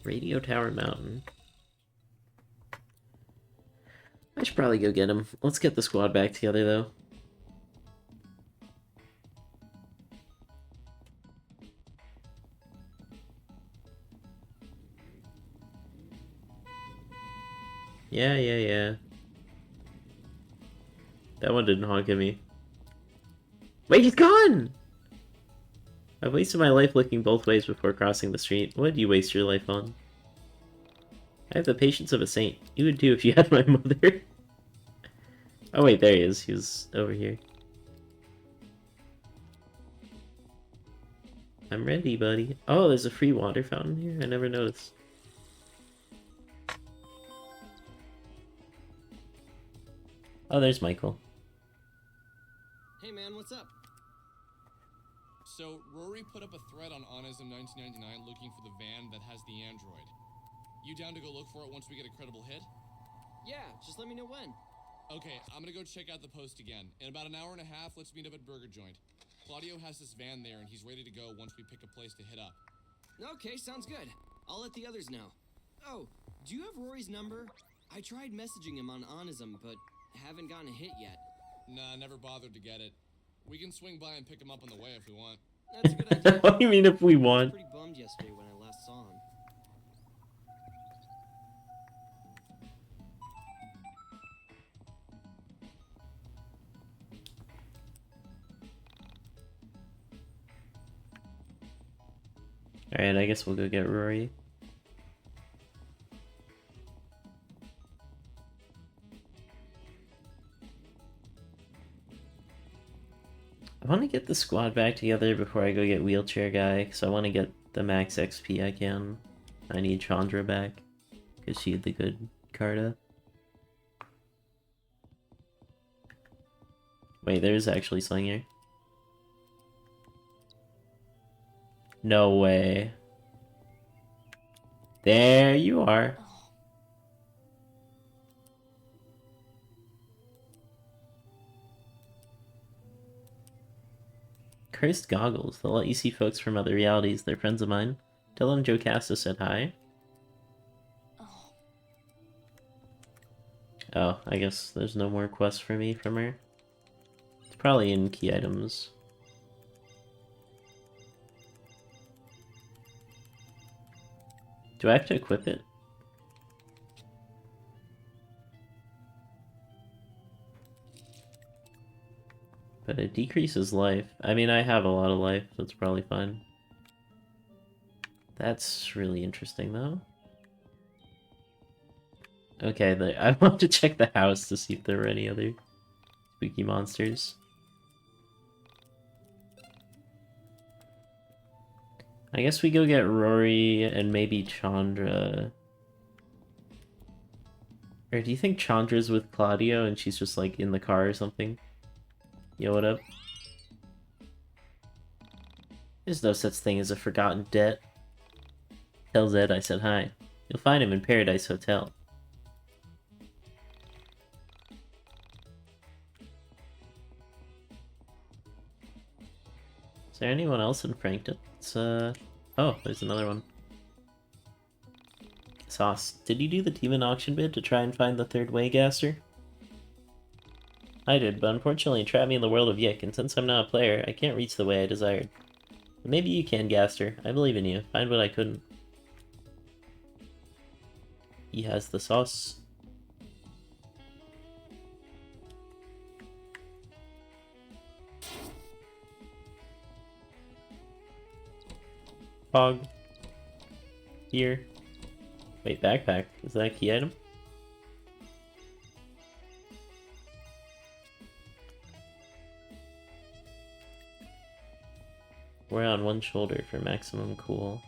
Radio Tower Mountain. I should probably go get him. Let's get the squad back together, though. Yeah. That one didn't honk at me. Wait, he's gone! I've wasted my life looking both ways before crossing the street. What did you waste your life on? I have the patience of a saint. You would too if you had my mother. Oh wait, there he is. He was over here. I'm ready, buddy. Oh, there's a free water fountain here? I never noticed. Oh, there's Michael. Hey man, what's up? So, Rory put up a thread on Honest in 1999 looking for the van that has the android. You down to go look for it once we get a credible hit? Yeah, just let me know when. Okay, I'm gonna go check out the post again. In about an hour and a half, let's meet up at Burger Joint. Claudio has this van there and he's ready to go once we pick a place to hit up. Okay, sounds good. I'll let the others know. Oh, do you have Rory's number? I tried messaging him on Onism, but haven't gotten a hit yet. Nah, never bothered to get it. We can swing by and pick him up on the way if we want. That's a good idea. What do you mean if we I was want? pretty bummed yesterday when I last saw him. Alright, I guess we'll go get Rory. I want to get the squad back together before I go get Wheelchair Guy, because I want to get the max XP I can. I need Chandra back, because she had the good Carta. Wait, there's actually Slinger. No way. There you are. Cursed goggles. They'll let you see folks from other realities. They're friends of mine. Tell them Jocasta said hi. Oh, I guess there's no more quests for me from her. It's probably in key items. Do I have to equip it? But it decreases life. I mean, I have a lot of life, so it's probably fine. That's really interesting, though. Okay, I want to check the house to see if there were any other spooky monsters. I guess we go get Rory and maybe Chandra. Or do you think Chandra's with Claudio and she's just like in the car or something? Yo, what up? There's no such thing as a forgotten debt. Tell Zed I said hi. You'll find him in Paradise Hotel. Is there anyone else in Frankton? It's, oh, there's another one. Sauce, did you do the demon auction bid to try and find the third way, Gaster? I did, but unfortunately it trapped me in the world of Yiik, and since I'm not a player, I can't reach the way I desired. But maybe you can, Gaster. I believe in you. Find what I couldn't. He has the sauce. Fog. Here. Wait, backpack. Is that a key item? We're on one shoulder for maximum cool.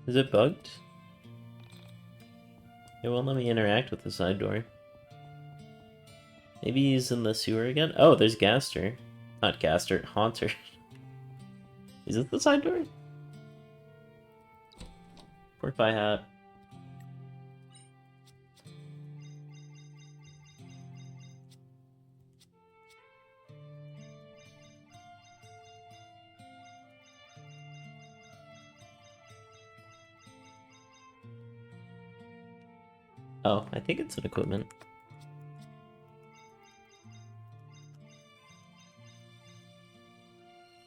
Is it bugged? It won't let me interact with the side door. Maybe he's in the sewer again? Oh, there's Gaster. Not Gaster, Haunter. Is it the side door? Pork pie hat. Oh, I think it's an equipment.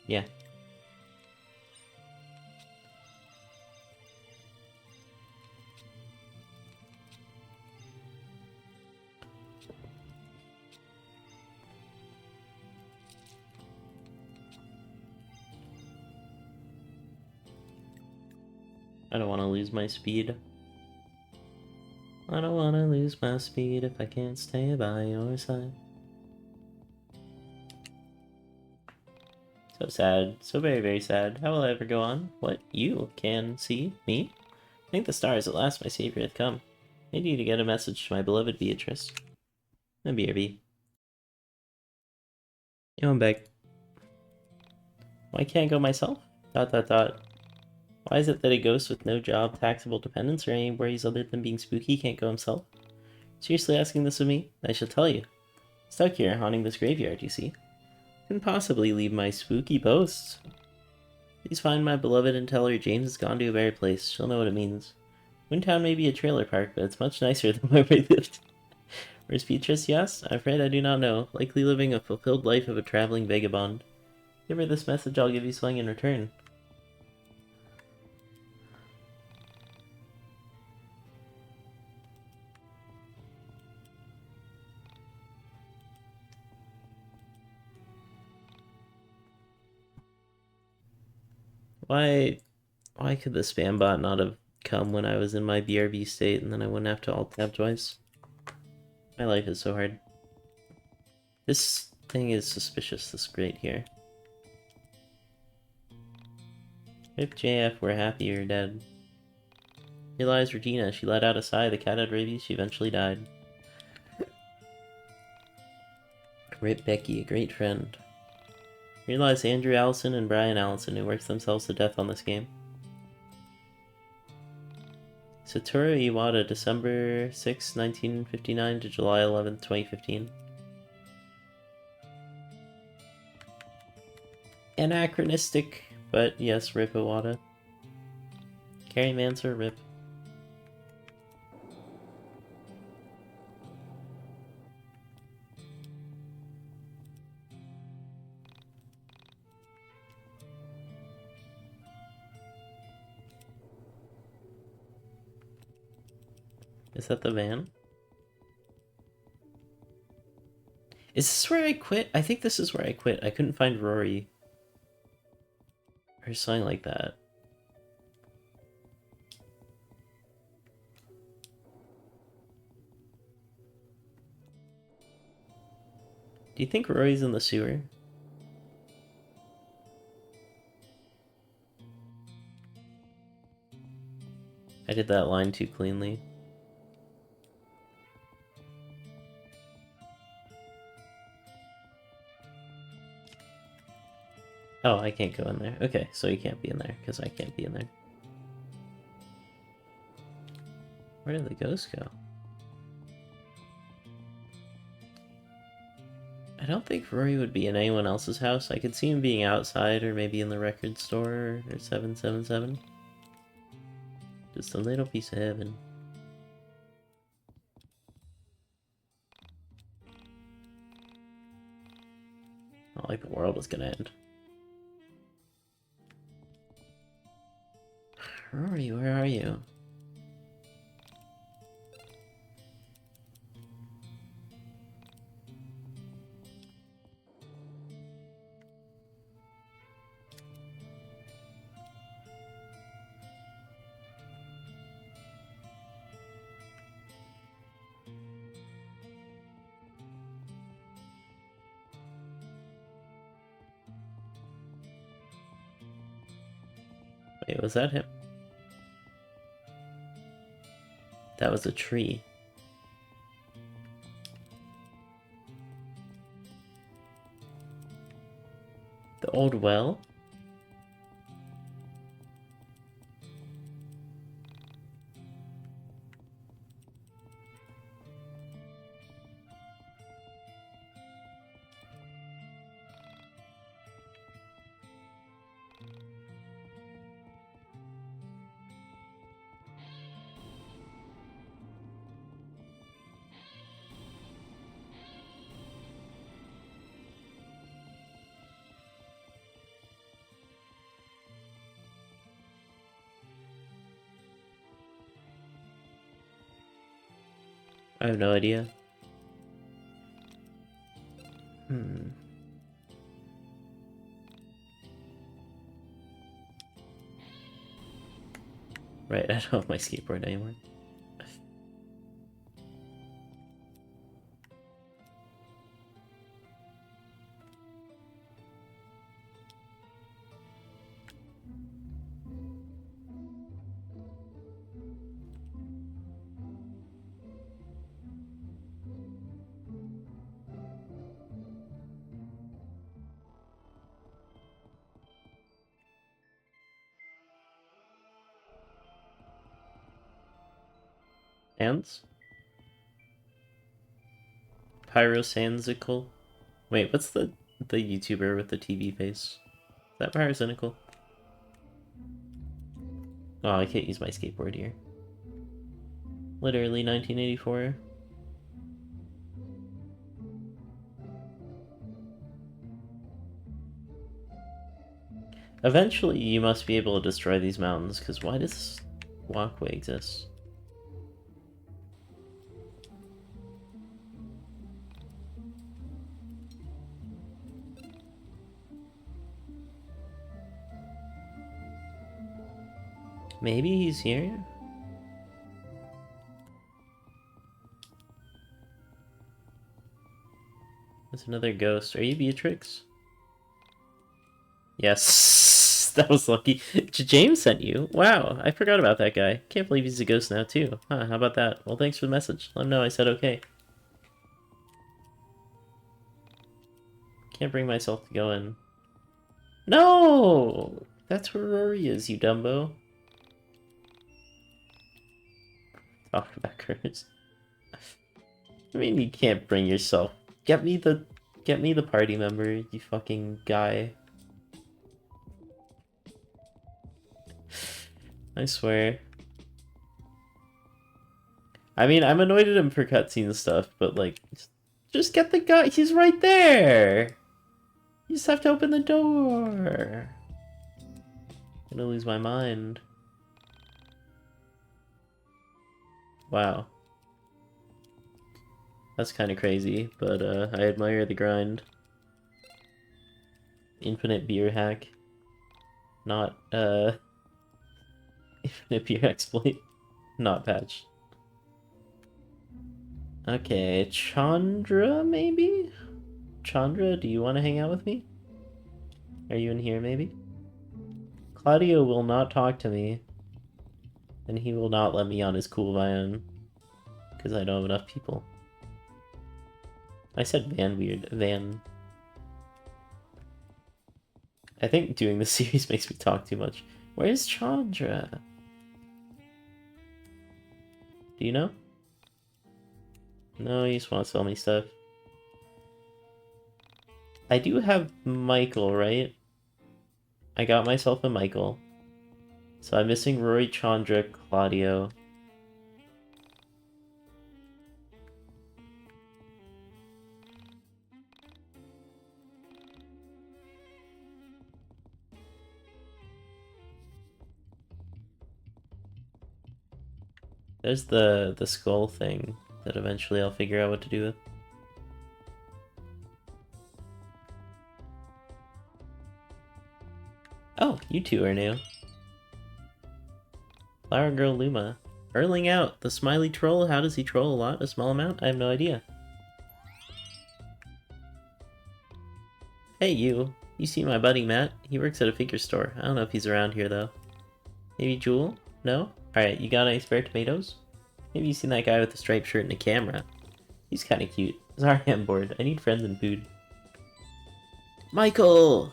Yeah. I don't want to lose my speed. I don't want to lose my speed if I can't stay by your side. So sad. So very, very sad. How will I ever go on? What? You can see me? Thank the stars, at last my savior hath come. I need to get a message to my beloved Beatrice. A BRB. Yo, I'm back. Why can't I go myself? ... Why is it that a ghost with no job, taxable dependents, or any worries other than being spooky can't go himself? Seriously asking this of me? I shall tell you. Stuck here, haunting this graveyard, you see. Couldn't possibly leave my spooky posts. Please find my beloved and tell her James has gone to a better place. She'll know what it means. Windtown may be a trailer park, but it's much nicer than where we lived. Where's Beatrice, yes? I'm afraid I do not know. Likely living a fulfilled life of a traveling vagabond. Give her this message, I'll give you something in return. Why could the spam bot not have come when I was in my BRB state and then I wouldn't have to alt tab twice? My life is so hard. This thing is suspicious, this grate here. If JF were happy or dead. Here lies Regina. She let out a sigh. The cat had rabies. She eventually died. Rip Becky, a great friend. Here lies Andrew Allison and Brian Allison, who worked themselves to death on this game. Satoru Iwata, December 6, 1959 to July 11, 2015. Anachronistic, but yes, Rip Iwata. Carrie Manser, Rip. Is that the van? Is this where I quit? I think this is where I quit. I couldn't find Rory. Or something like that. Do you think Rory's in the sewer? I did that line too cleanly. Oh, I can't go in there. Okay, so you can't be in there, because I can't be in there. Where did the ghost go? I don't think Rory would be in anyone else's house. I could see him being outside, or maybe in the record store, or 777. Just a little piece of heaven. Not like the world was gonna end. Rory, where are you? Wait, was that him? That was a tree. The old well? I have no idea. Hmm. Right, I don't have my skateboard anymore. Hands? Pyrosansical? Wait, what's the YouTuber with the TV face? Is that Pyrocynical? Oh, I can't use my skateboard here. Literally 1984. Eventually, you must be able to destroy these mountains, because why does this walkway exist? Maybe he's here? There's another ghost. Are you Beatrix? Yes, that was lucky. James sent you? Wow, I forgot about that guy. Can't believe he's a ghost now, too. Huh, how about that? Well, thanks for the message. Let him know I said okay. Can't bring myself to go in. No! That's where Rory is, you dumbo. Talk about curse. I mean, you can't bring yourself. Get me the party member, you fucking guy. I swear. I mean, I'm annoyed at him for cutscene stuff, but like, just get the guy. He's right there. You just have to open the door. I'm gonna lose my mind. Wow. That's kind of crazy, but I admire the grind. Infinite beer hack. Not, infinite beer exploit. Not patch. Okay, Chandra, maybe? Chandra, do you want to hang out with me? Are you in here, maybe? Claudio will not talk to me. And he will not let me on his cool van. Because I don't have enough people. I said van weird. Van. I think doing this series makes me talk too much. Where's Chandra? Do you know? No, you just want to sell me stuff. I do have Michael, right? I got myself a Michael. So I'm missing Rory, Chandra, Claudio. There's the skull thing that eventually I'll figure out what to do with. Oh, you two are new. Flower Girl Luma. Hurling out. The smiley troll. How does he troll a lot? A small amount? I have no idea. Hey, you. You see my buddy Matt? He works at a figure store. I don't know if he's around here, though. Maybe Jewel? No? Alright, you got any spare tomatoes? Maybe you seen that guy with the striped shirt and a camera. He's kinda cute. Sorry, I'm bored. I need friends and food. Michael!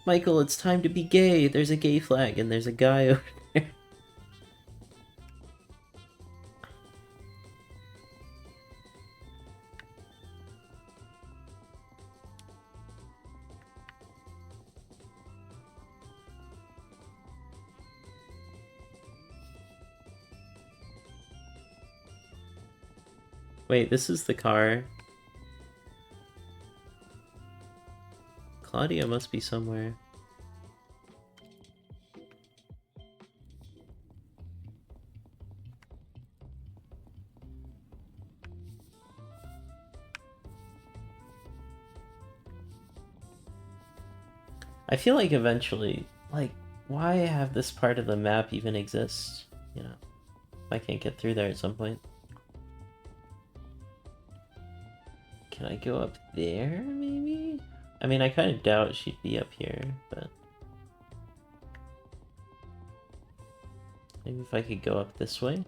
Michael, it's time to be gay. There's a gay flag and there's a guy over there. Wait, this is the car. Claudia must be somewhere. I feel like eventually, like, why have this part of the map even exist? You know, if I can't get through there at some point. Can I go up there, maybe? I mean, I kind of doubt she'd be up here, but... maybe if I could go up this way?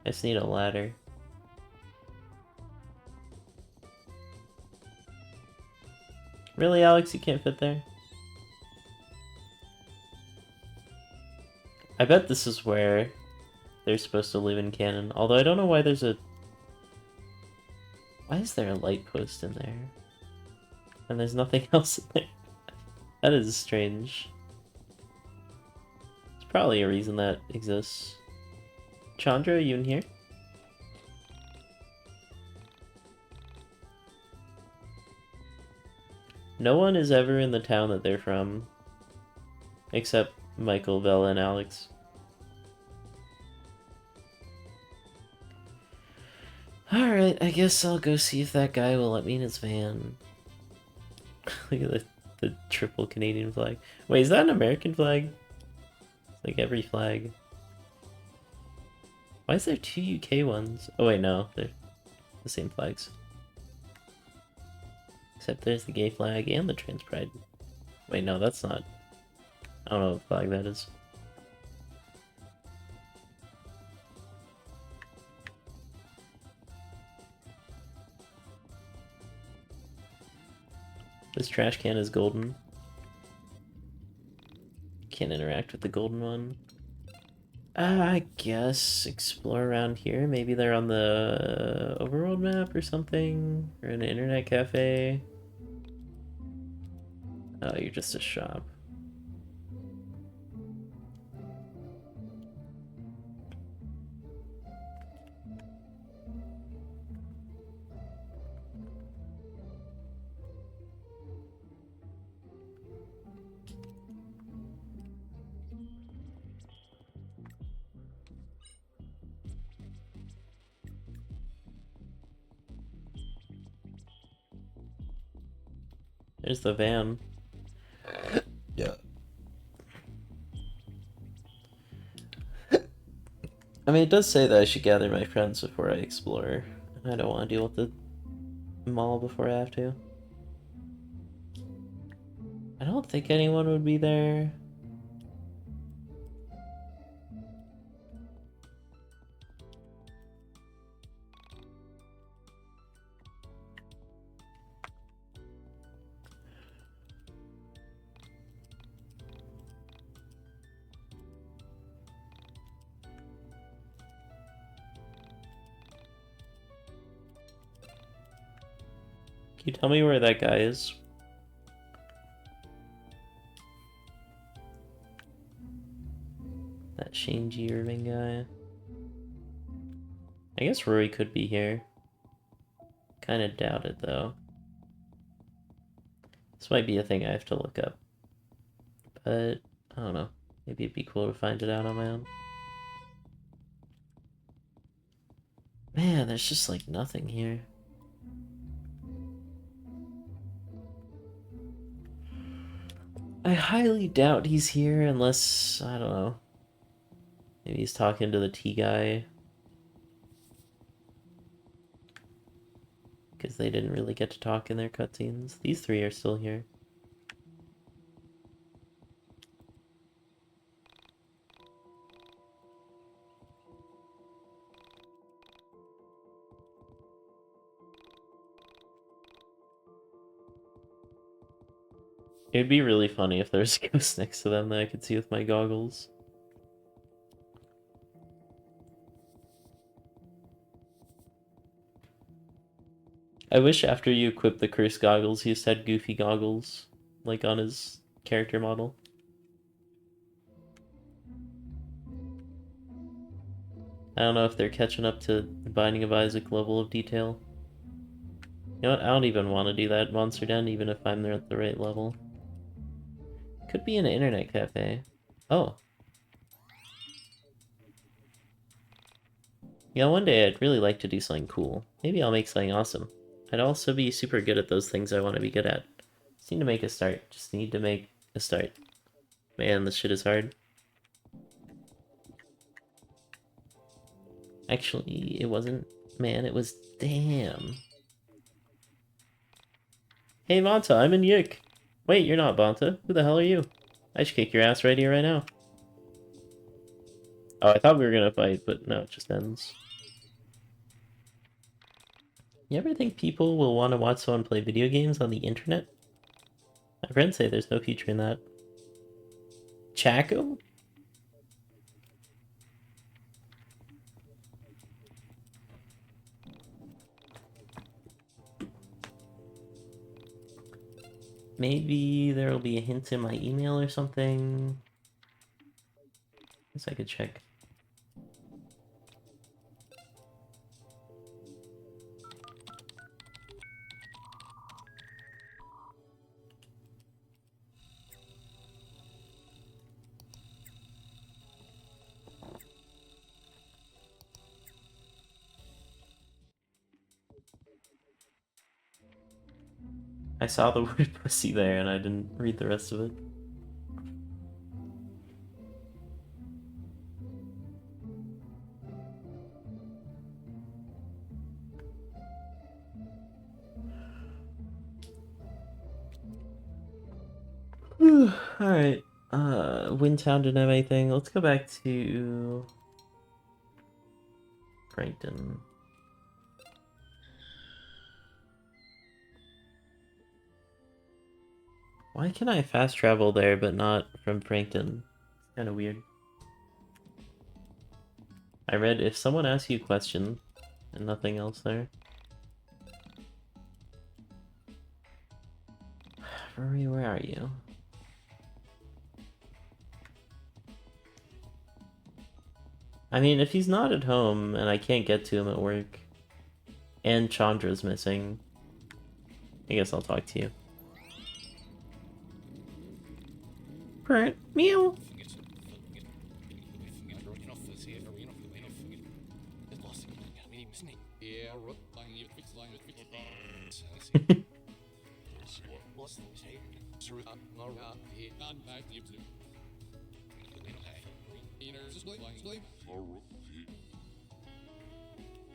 I just need a ladder. Really, Alex? You can't fit there? I bet this is where they're supposed to live in canon. Although I don't know why there's a... why is there a light post in there? And there's nothing else in there. That is strange. There's probably a reason that exists. Chandra, are you in here? No one is ever in the town that they're from. Except Michael, Bella, and Alex. Alright, I guess I'll go see if that guy will let me in his van. Look at the triple Canadian flag. Wait, is that an American flag? It's like every flag. Why is there 2 UK ones? Oh wait, no, they're the same flags. Except there's the gay flag and the trans pride. Wait, no, that's not... I don't know what flag that is. This trash can is golden. Can't interact with the golden one. I guess explore around here. Maybe they're on the overworld map or something? Or in an internet cafe? Oh, you're just a shop. There's the van. Yeah. I mean, it does say that I should gather my friends before I explore. I don't want to deal with the mall before I have to. I don't think anyone would be there. Can you tell me where that guy is? That Shane G. Irving guy. I guess Rory could be here. Kinda doubt it though. This might be a thing I have to look up. But, I don't know. Maybe it'd be cool to find it out on my own. Man, there's just like nothing here. I highly doubt he's here unless, I don't know. Maybe he's talking to the T guy. Because they didn't really get to talk in their cutscenes. These 3 are still here. It'd be really funny if there's a ghost next to them that I could see with my goggles. I wish after you equip the cursed goggles, he just had goofy goggles, like on his character model. I don't know if they're catching up to Binding of Isaac level of detail. You know what, I don't even want to do that Monster Den, even if I'm there at the right level. Could be an internet cafe. Oh. Yeah, one day I'd really like to do something cool. Maybe I'll make something awesome. I'd also be super good at those things I want to be good at. Just need to make a start. Just need to make a start. Man, this shit is hard. Actually, it wasn't. Man, it was. Damn. Hey, Vanta, I'm in Yiik. Wait, you're not Vanta. Who the hell are you? I should kick your ass right here, right now. Oh, I thought we were gonna fight, but no, it just ends. You ever think people will want to watch someone play video games on the internet? My friends say there's no future in that. Chaco? Maybe there'll be a hint in my email or something. Guess I could check. I saw the word pussy there and I didn't read the rest of it. Alright. Windtown didn't have anything. Let's go back to Frankton. Why can I fast travel there but not from Frankton? It's kind of weird. I read if someone asks you a question and nothing else there. Rory, where are you? I mean, if he's not at home and I can't get to him at work, and Chandra's missing, I guess I'll talk to you. Alright, meow.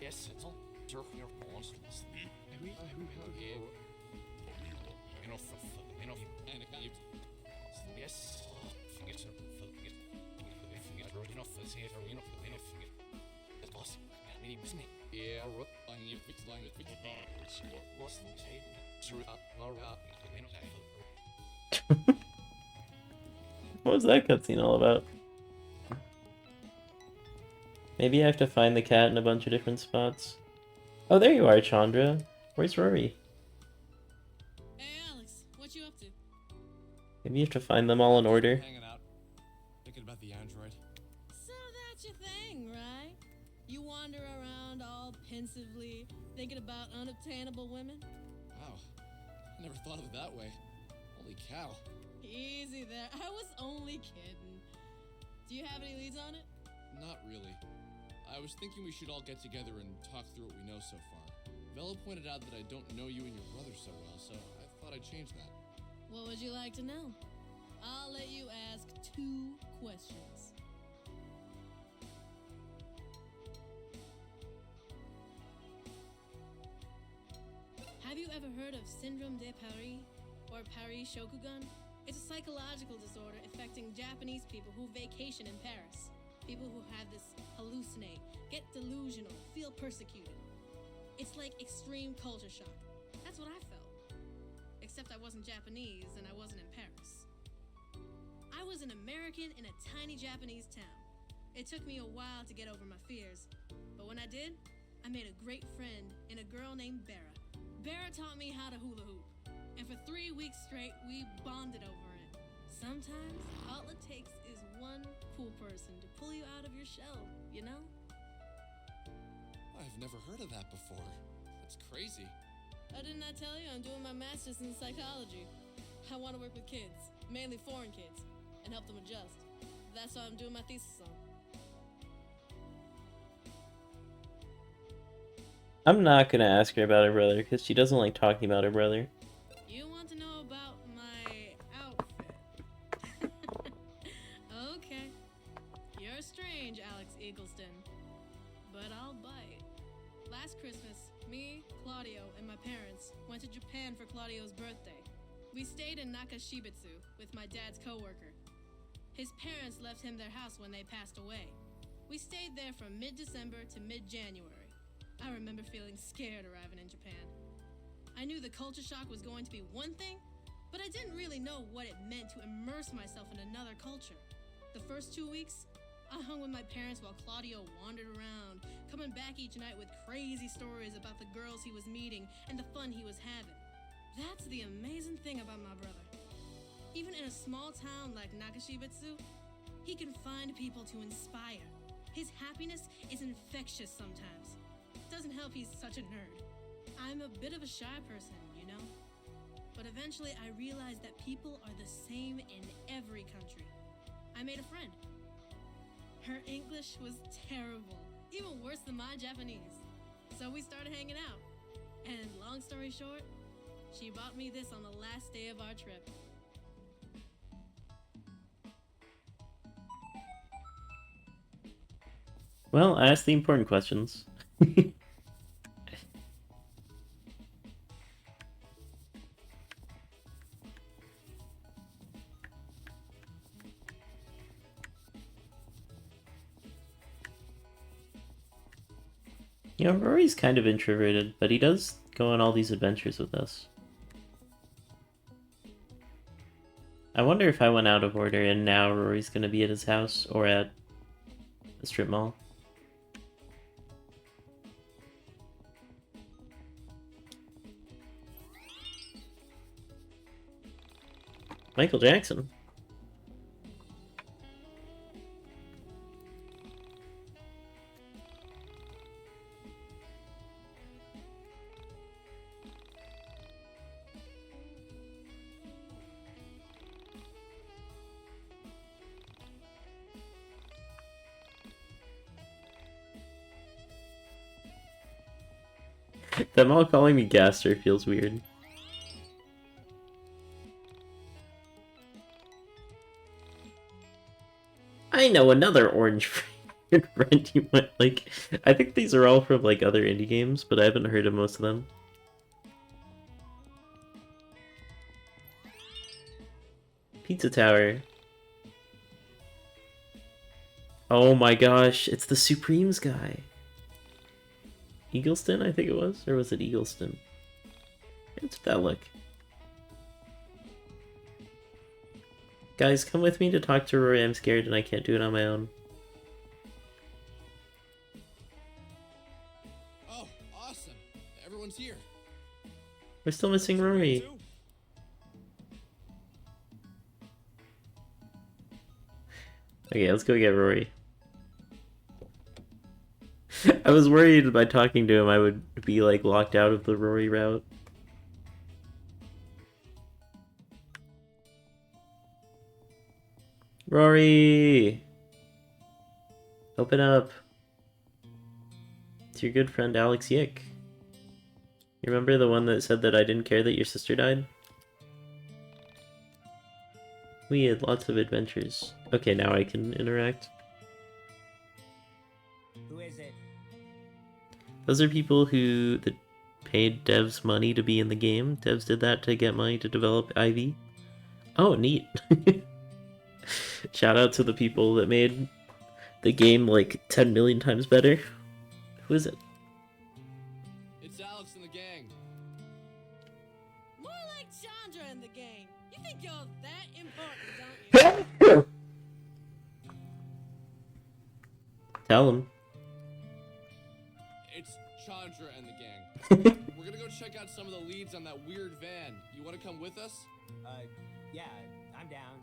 Yes, it's all surfing your balls. Yes. What was that cutscene all about? Maybe I have to find the cat in a bunch of different spots. Oh, there you are, Chandra. Where's Rory? Hey, Alex, what you up to? Maybe you have to find them all in order. Hanging out, thinking about the android. So that's your thing, right? You wander around all pensively, thinking about unobtainable women? Wow, I never thought of it that way. Holy cow. Easy there. I was only kidding. Do you have any leads on it? Not really. I was thinking we should all get together and talk through what we know so far. Vela pointed out that I don't know you and your brother so well, so I thought I'd change that. What would you like to know? I'll let you ask 2 questions. Have you ever heard of Syndrome de Paris or Paris Shokugan? It's a psychological disorder affecting Japanese people who vacation in Paris. People who have this hallucinate, get delusional, feel persecuted. It's like extreme culture shock. That's what I felt. Except I wasn't Japanese and I wasn't in Paris. I was an American in a tiny Japanese town. It took me a while to get over my fears, but when I did, I made a great friend in a girl named Bera. Bera taught me how to hula hoop, and for 3 weeks straight, we bonded over it. Sometimes, all it takes is one cool person to pull you out of your shell, you know? I've never heard of that before. That's crazy. Oh, didn't I tell you I'm doing my master's in psychology? I want to work with kids, mainly foreign kids, and help them adjust. That's what I'm doing my thesis on. I'm not gonna ask her about her brother, because she doesn't like talking about her brother. You want to know about my outfit? my parents, went to Japan for Claudio's birthday. We stayed in Nakashibetsu with my dad's coworker. His parents left him their house when they passed away. We stayed there from mid-December to mid-January. I remember feeling scared arriving in Japan. I knew the culture shock was going to be one thing, but I didn't really know what it meant to immerse myself in another culture. The first 2 weeks, I hung with my parents while Claudio wandered around, coming back each night with crazy stories about the girls he was meeting and the fun he was having. That's the amazing thing about my brother. Even in a small town like Nakashibetsu, he can find people to inspire. His happiness is infectious sometimes. Doesn't help he's such a nerd. I'm a bit of a shy person, you know? But eventually I realized that people are the same in every country. I made a friend. Her English was terrible, even worse than my Japanese. So we started hanging out. And long story short, she bought me this on the last day of our trip. Well, I asked the important questions. You know, Rory's kind of introverted, but he does go on all these adventures with us. I wonder if I went out of order and now Rory's gonna be at his house or at the strip mall. Michael Jackson. Them all calling me Gaster feels weird. I know another orange friend you might like. I think these are all from like other indie games, but I haven't heard of most of them. Pizza Tower. Oh my gosh, it's the Supremes guy. Eagleston, I think it was? Or was it Eagleston? It's that look. Guys, come with me to talk to Rory. I'm scared and I can't do it on my own. Oh, awesome. Everyone's here. We're still missing Rory. Too? Okay, let's go get Rory. I was worried by talking to him I would be like locked out of the Rory route. Rory! Open up. It's your good friend Alex Yick. You remember the one that said that I didn't care that your sister died? We had lots of adventures. Okay, now I can interact. Who is it? Those are people who paid devs money to be in the game. Devs did that to get money to develop IV. Oh, neat. Shout out to the people that made the game like 10 million times better. Who is it? It's Alex and the gang. More like Chandra and the gang. You think you're that important, don't you? Tell him. It's Chandra and the gang. We're gonna go check out some of the leads on that weird van. You wanna come with us? Yeah, I'm down.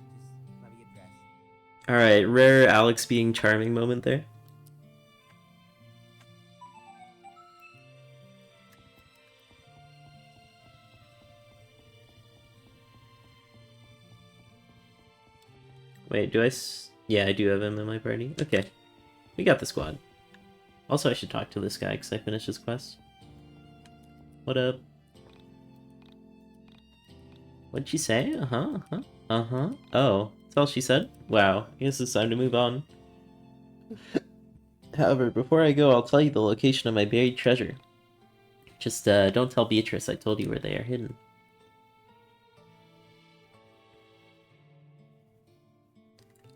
Just let me get dressed. Alright, rare Alex being charming moment there. Wait, yeah, I do have him in my party. Okay. We got the squad. Also, I should talk to this guy because I finished his quest. What up? What'd she say? Uh-huh, uh-huh, uh-huh. Oh, that's all she said? Wow, I guess it's time to move on. However, before I go, I'll tell you the location of my buried treasure. Just don't tell Beatrice I told you where they are hidden.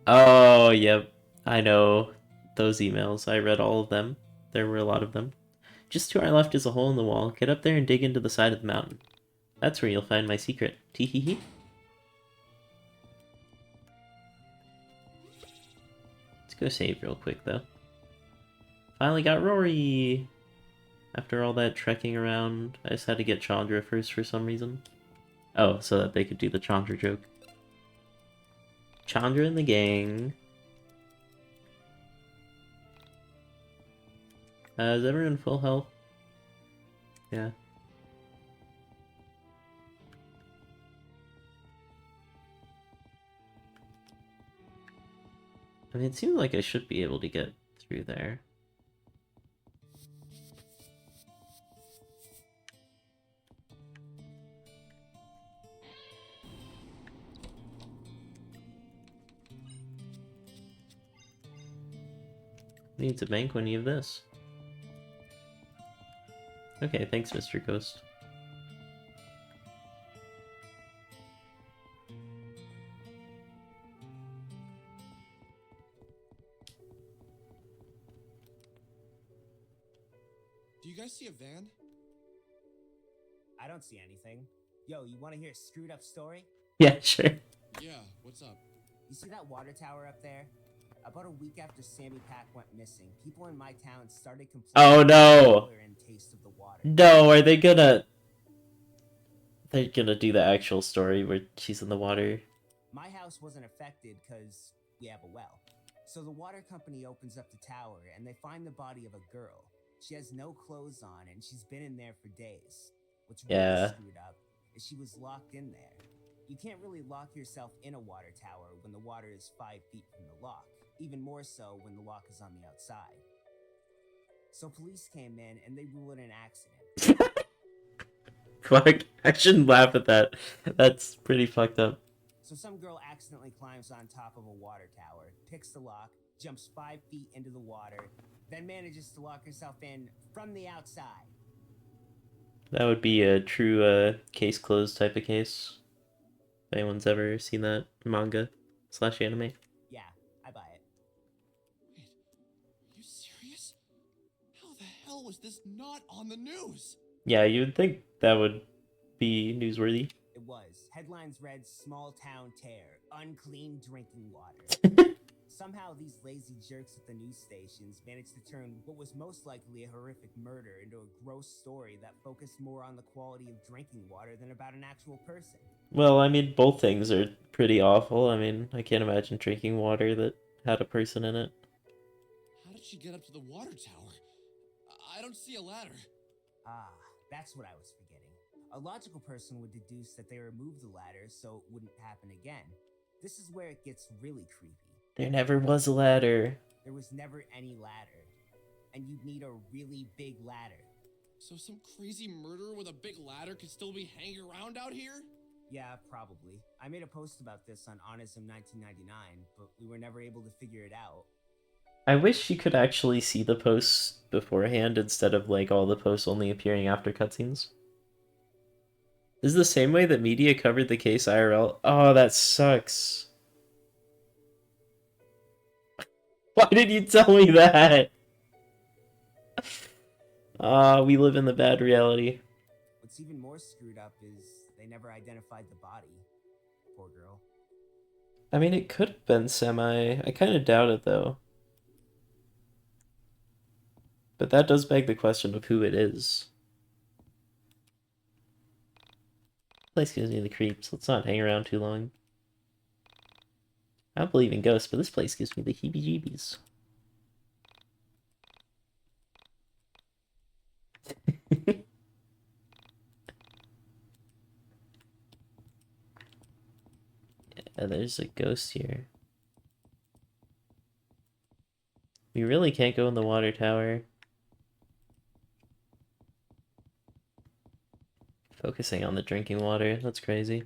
Oh, yep. I know those emails. I read all of them. There were a lot of them. Just to our left is a hole in the wall. Get up there and dig into the side of the mountain. That's where you'll find my secret. Tee-hee-hee. Let's go save real quick, though. Finally got Rory! After all that trekking around, I just had to get Chandra first for some reason. Oh, so that they could do the Chandra joke. Chandra and the gang. Is everyone full health? Yeah. I mean, it seems like I should be able to get through there. Needs a bank when you have this. Okay, thanks, Mr. Ghost. Do you guys see a van? I don't see anything. Yo, you want to hear a screwed up story? Yeah, sure. Yeah, what's up? You see that water tower up there? About a week after Sammy Pack went missing, people in my town started complaining Oh, no. about the color and taste of the water. No, are they gonna... They're gonna do the actual story where she's in the water? My house wasn't affected because we have a well. So the water company opens up the tower and they find the body of a girl. She has no clothes on and she's been in there for days. What's really Yeah. screwed up is she was locked in there. You can't really lock yourself in a water tower when the water is 5 feet from the lock. Even more so when the lock is on the outside. So police came in and they ruled it an accident. Fuck, I shouldn't laugh at that. That's pretty fucked up. So some girl accidentally climbs on top of a water tower, picks the lock, jumps 5 feet into the water, then manages to lock herself in from the outside. That would be a true case closed type of case. If anyone's ever seen that manga / anime. Yeah, I buy it. Wait, are you serious? How the hell was this not on the news? Yeah, you would think that would be newsworthy. It was. Headlines read, "Small town tear, unclean drinking water." Somehow these lazy jerks at the news stations managed to turn what was most likely a horrific murder into a gross story that focused more on the quality of drinking water than about an actual person. Well, I mean, both things are pretty awful. I mean, I can't imagine drinking water that had a person in it. How did she get up to the water tower? I don't see a ladder. Ah, that's what I was forgetting. A logical person would deduce that they removed the ladder so it wouldn't happen again. This is where it gets really creepy. There never was a ladder. There was never any ladder. And you'd need a really big ladder. So some crazy murderer with a big ladder could still be hanging around out here? Yeah, probably. I made a post about this on Honism 1999, but we were never able to figure it out. I wish you could actually see the posts beforehand instead of like all the posts only appearing after cutscenes. This is the same way that media covered the case IRL. Oh, that sucks. Why did you tell me that? We live in the bad reality. What's even more screwed up is they never identified the body. Poor girl. I mean, it could have been Semi. I kind of doubt it, though. But that does beg the question of who it is. This place gives me the creeps. Let's not hang around too long. I don't believe in ghosts, but this place gives me the heebie-jeebies. Yeah, there's a ghost here. We really can't go in the water tower. Focusing on the drinking water, that's crazy.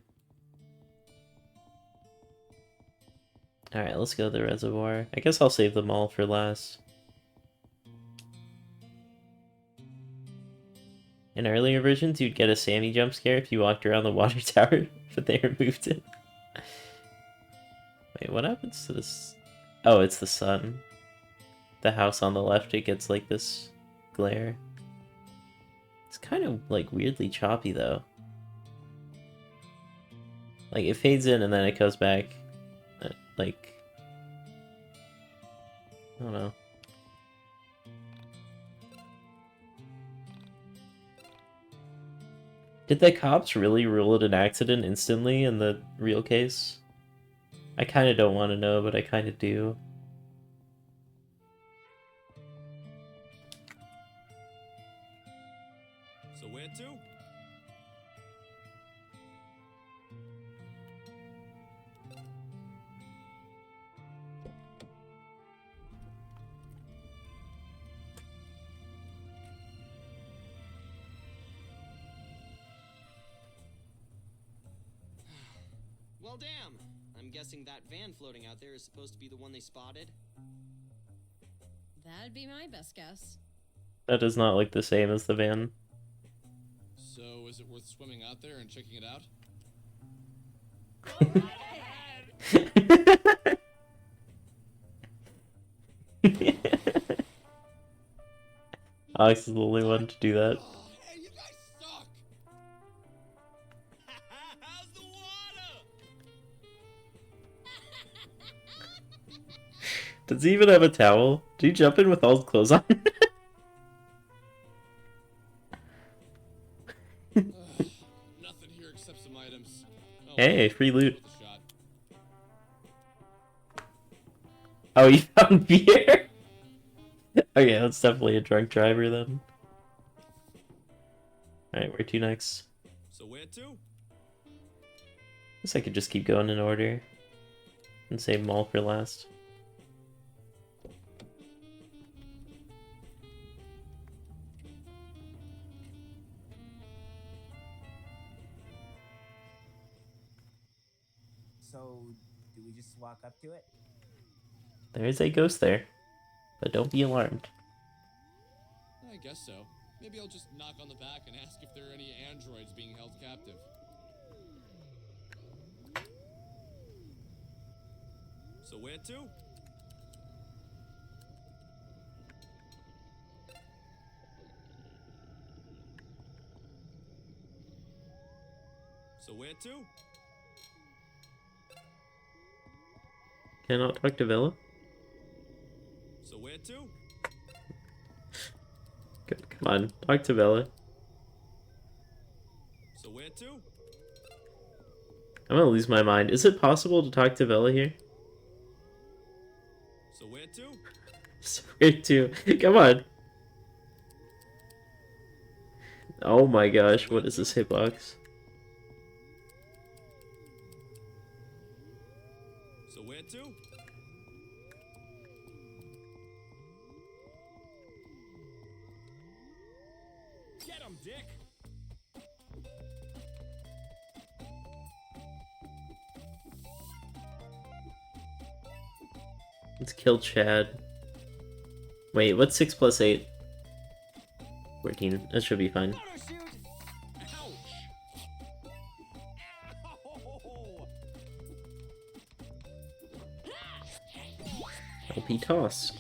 Alright, let's go to the reservoir. I guess I'll save them all for last. In earlier versions, you'd get a Sammy jump scare if you walked around the water tower, but they removed it. Wait, what happens to this? Oh, it's the sun. The house on the left, it gets like this glare. It's kind of like weirdly choppy though. Like it fades in and then it goes back. Like, I don't know. Did the cops really rule it an accident instantly in the real case? I kind of don't want to know, but I kind of do. So where to? Well, damn. I'm guessing that van floating out there is supposed to be the one they spotted. That'd be my best guess. That is not like the same as the van. So, is it worth swimming out there and checking it out? Alex is the only one to do that. Oh, hey, you guys suck! How's the water? Does he even have a towel? Did he jump in with all his clothes on? Nothing here except some items. Oh, Hey, free loot. worth a shot. Oh, you found beer? Okay, that's definitely a drunk driver then. Alright, where to next? So where to? Guess I could just keep going in order. And save mall for last. So, do we just walk up to it? There is a ghost there. But don't be alarmed. I guess so. Maybe I'll just knock on the back and ask if there are any androids being held captive. So where to? So where to? Cannot talk to Villa? So where to? Come on, talk to Villa. So where to? I'm gonna lose my mind. Is it possible to talk to Villa here? So where to? Where to? Come on. Oh my gosh, what is this hitbox? So where to? Get him, Dick! Let's kill Chad. Wait, what's 6 plus 8? 14. That should be fine. Ouch! Ow! LP toss.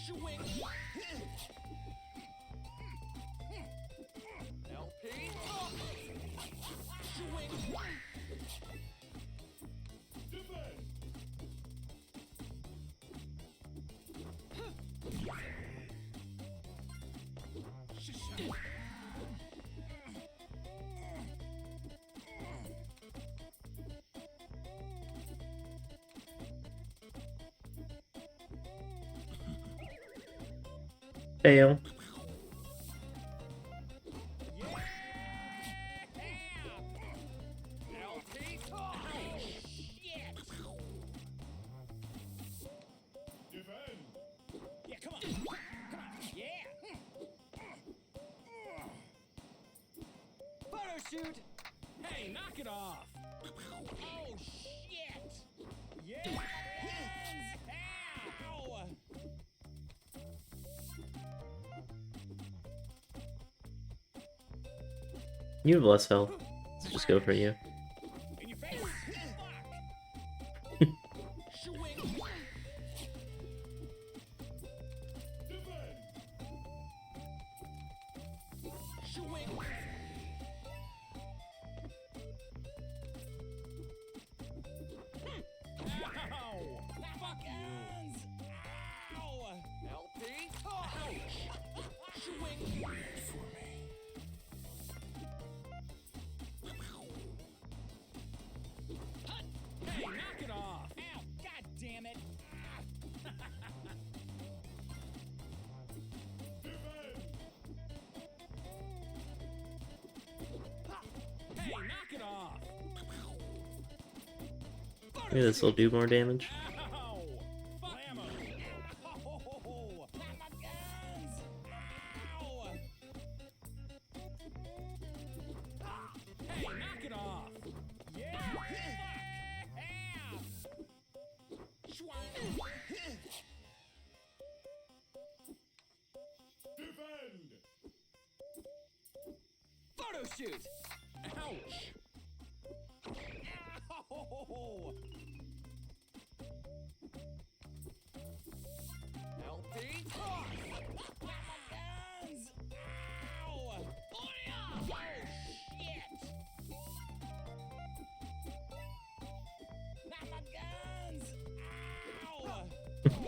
Fail. Yeah, come on! Come on! Yeah! Photo shoot! Hey, knock it off! Oh, shit! Yeah! Ow! You have less health. Let's just go for you. In your face. Hey, knock it off! Ow! God damn it! Hey, knock it off! Maybe this will do more damage. Ow! Blammo! Ow! Not my guns! Ow! Hey, knock it off! Yeah! Fuck! Ow! Defend! Photo shoot! Ouch! Ow! LP? Not my guns! Ow! Oh, shit! Not my guns! Ow! Ow,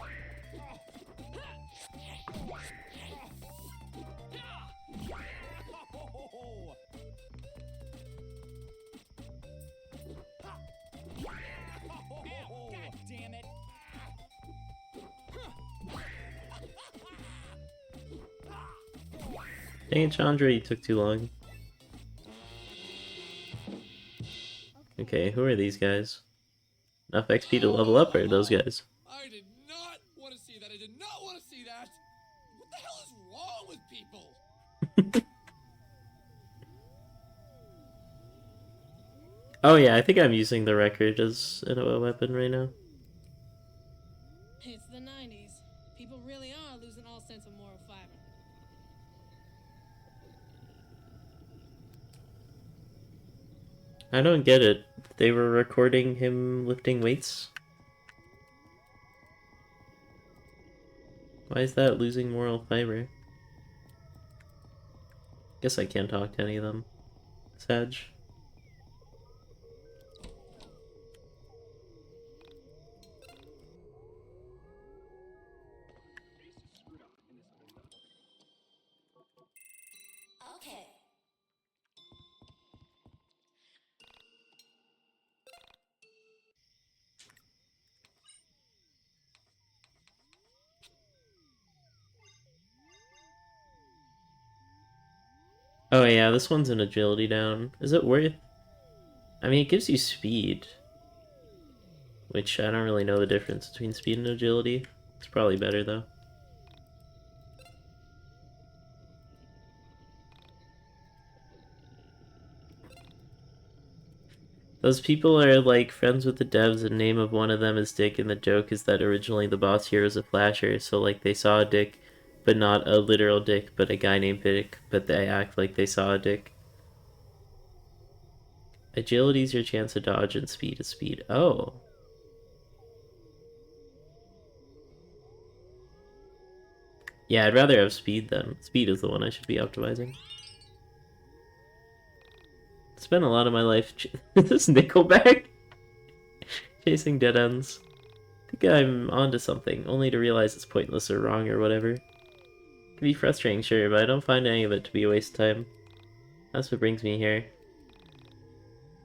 God damn it! Dang it, Chandra, you took too long. Okay, who are these guys? Enough XP to level up, or those guys? I did not want to see that. I did not want to see that. What the hell is wrong with people? Oh yeah, I think I'm using the record as a weapon right now. It's the 90s. People really are losing all sense of moral fiber. I don't get it. They were recording him lifting weights? Why is that losing moral fiber? Guess I can't talk to any of them. Sag. Okay. Oh yeah, this one's an agility down. Is it worth? I mean, it gives you speed. Which I don't really know the difference between speed and agility. It's probably better though. Those people are like friends with the devs and name of one of them is Dick, and the joke is that originally the boss here was a flasher, so like they saw a dick, but not a literal dick, but a guy named Dick, but they act like they saw a dick. Agility's your chance to dodge and speed is speed. Oh. Yeah, I'd rather have speed then. Speed is the one I should be optimizing. Spent a lot of my life is this Nickelback? Chasing dead ends. I think I'm onto something, only to realize it's pointless or wrong or whatever. It can be frustrating, sure, but I don't find any of it to be a waste of time. That's what brings me here.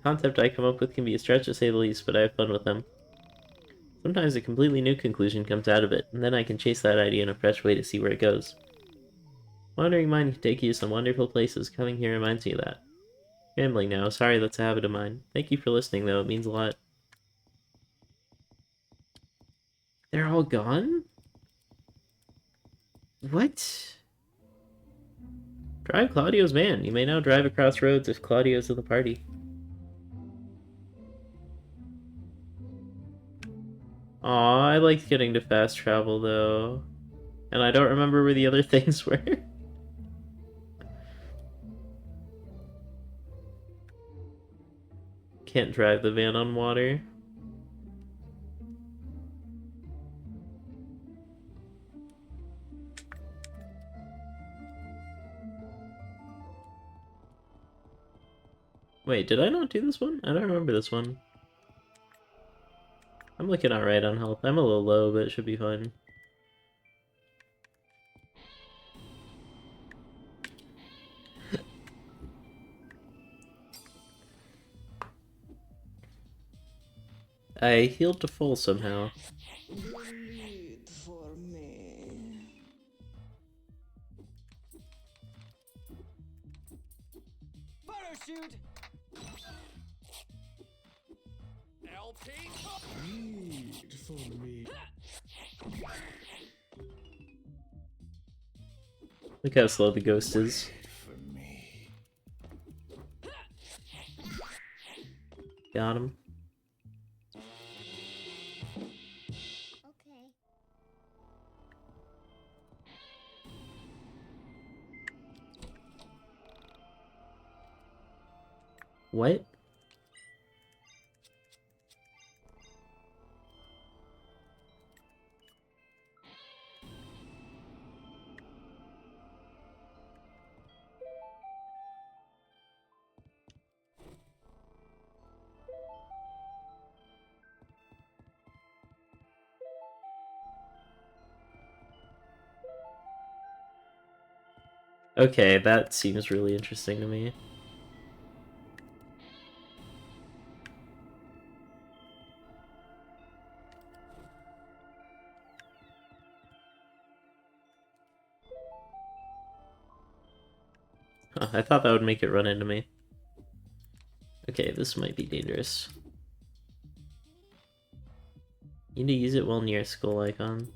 Concept I come up with can be a stretch to say the least, but I have fun with them. Sometimes a completely new conclusion comes out of it, and then I can chase that idea in a fresh way to see where it goes. Wandering mind can take you to some wonderful places. Coming here reminds me of that. Rambling now. Sorry, that's a habit of mine. Thank you for listening, though. It means a lot. They're all gone? What? Drive Claudio's van. You may now drive across roads if Claudio's in the party. Aw, I liked getting to fast travel, though. And I don't remember where the other things were. Can't drive the van on water. Wait, did I not do this one? I don't remember this one. I'm looking alright on health. I'm a little low, but it should be fine. I healed to full somehow. Lead for me. Parachute! LP. Lead for me. Look how slow the ghost is. For me. Got him. Okay. What? Okay, that seems really interesting to me. Huh, I thought that would make it run into me. Okay, this might be dangerous. You need to use it while near a skull icon.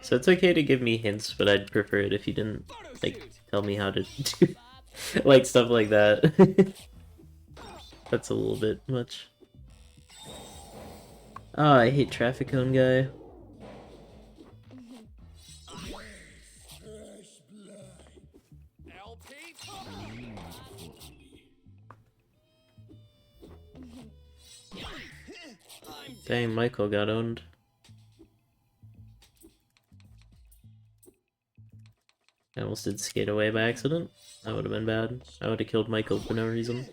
So it's okay to give me hints, but I'd prefer it if you didn't, like, tell me how to do, like, stuff like that. That's a little bit much. Oh, I hate traffic cone guy. LP. Dang, Michael got owned. I almost did skate away by accident. That would have been bad. I would have killed Michael for no reason.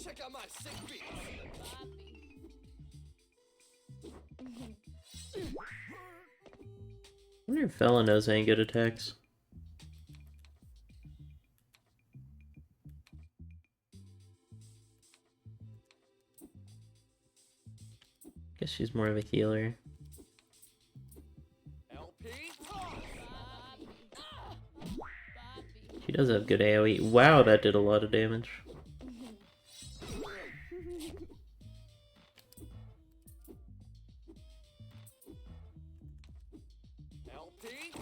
Check out my sick beat. I wonder if Fella knows any good attacks. Guess she's more of a healer. LP. She does have good AoE. Wow, that did a lot of damage. LP.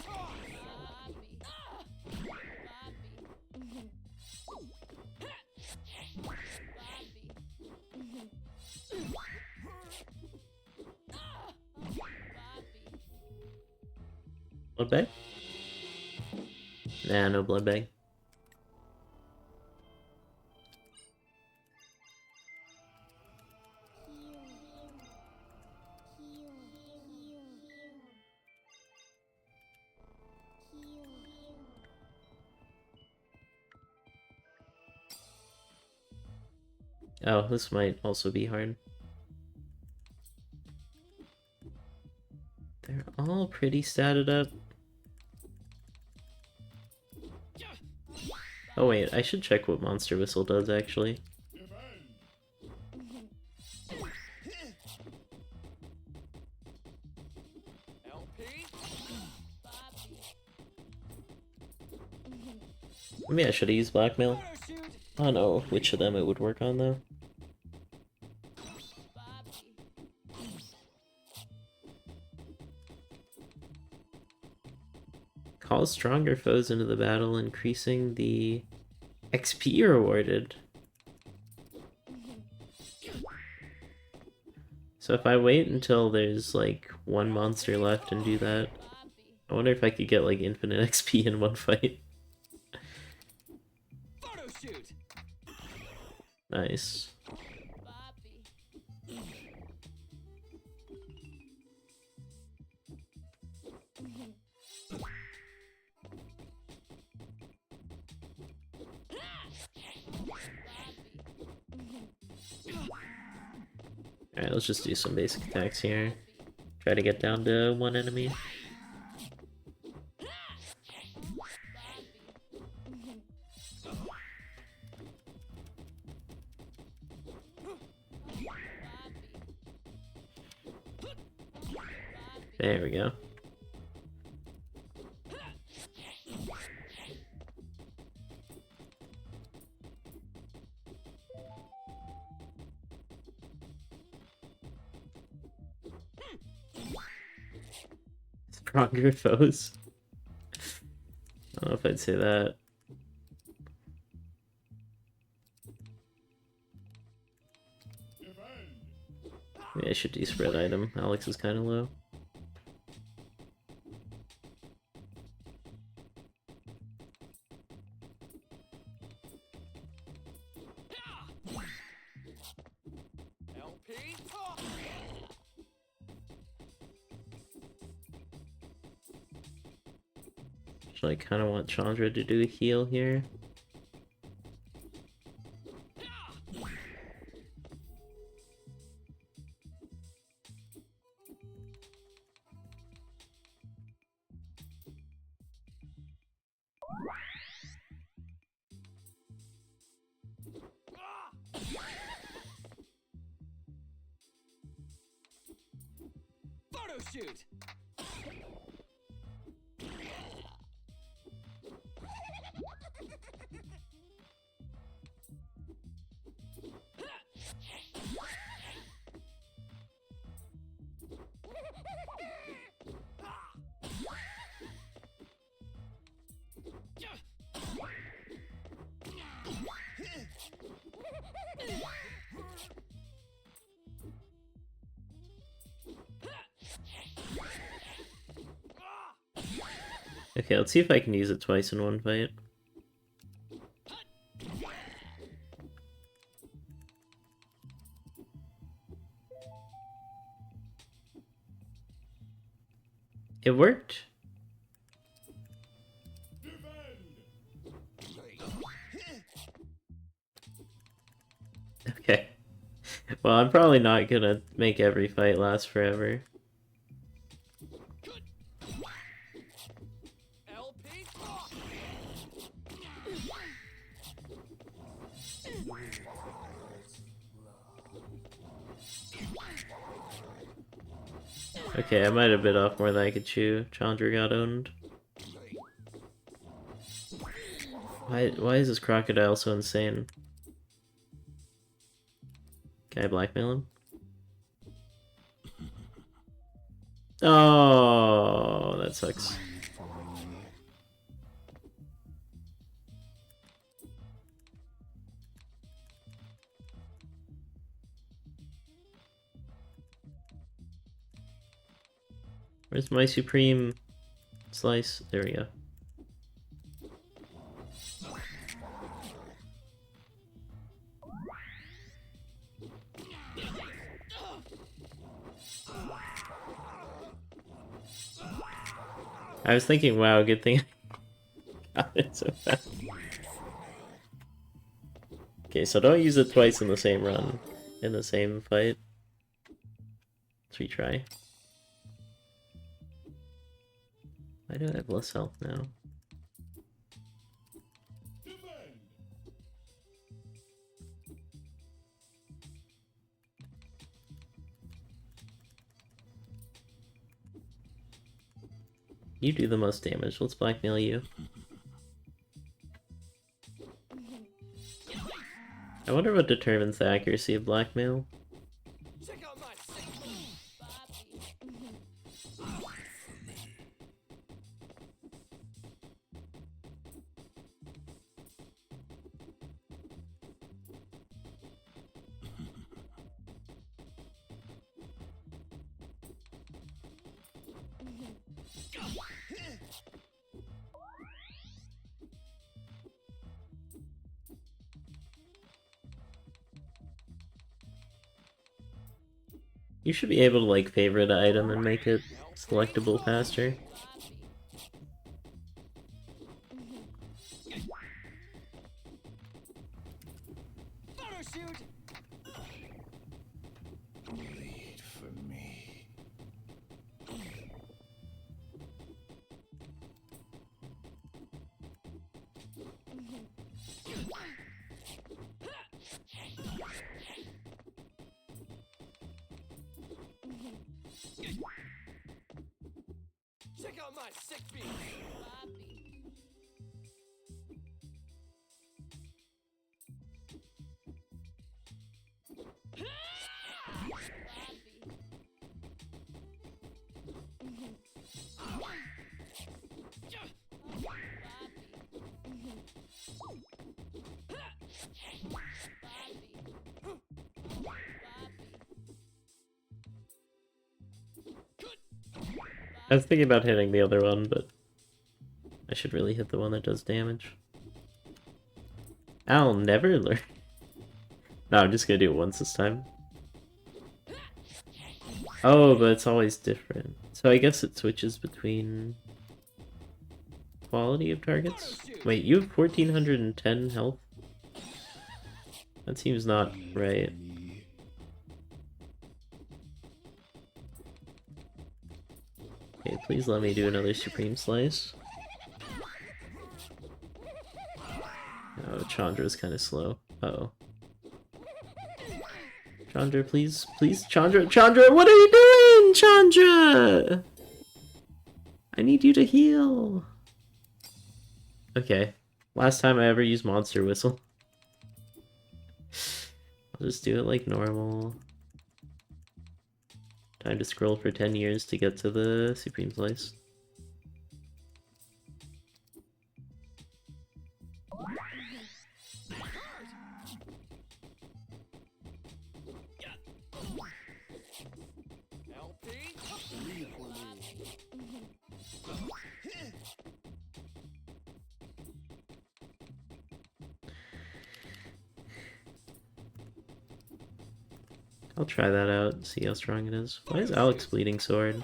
Blood bag? Nah, no blood bag. Oh, this might also be hard. They're all pretty statted up. Oh wait, I should check what Monster Whistle does actually. LP. Maybe I should have used Blackmail. I don't know which of them it would work on though. Calls stronger foes into the battle, increasing the XP rewarded. So if I wait until there's like one monster left and do that, I wonder if I could get like infinite XP in one fight. Photo shoot. Nice. Alright, let's just do some basic attacks here. Try to get down to one enemy. There we go. Stronger foes. I don't know if I'd say that. Maybe I should do spread item. Alex is kind of low. Actually, I kind of want Chandra to do a heal here. Photo shoot. Okay, let's see if I can use it twice in one fight. It worked. Okay. Well, I'm probably not gonna make every fight last forever. Okay, I might have bit off more than I could chew. Chandra got owned. Why is this crocodile so insane? Can I blackmail him? Oh, that sucks. Where's my supreme slice? There we go. I was thinking, wow, good thing I got it so fast. Okay, so don't use it twice in the same run, in the same fight. Let's retry. Why do I have less health now? You do the most damage. Let's blackmail you. I wonder what determines the accuracy of blackmail. Check out my You should be able to like favorite an item and make it selectable faster. Photo shoot! Bleed for me. Check out my sick beat! I was thinking about hitting the other one, but I should really hit the one that does damage. I'll never learn. No, I'm just gonna do it once this time. Oh, but it's always different. So I guess it switches between quality of targets? Wait, you have 1410 health? That seems not right. Okay, please let me do another Supreme Slice. Oh, Chandra's kind of slow. Uh-oh. Chandra, please, please, Chandra, Chandra, what are you doing, Chandra? I need you to heal. Okay, last time I ever used Monster Whistle. I'll just do it like normal. Time to scroll for 10 years to get to the Supreme Slice. I'll try that out, see how strong it is. Why is Alex bleeding so hard?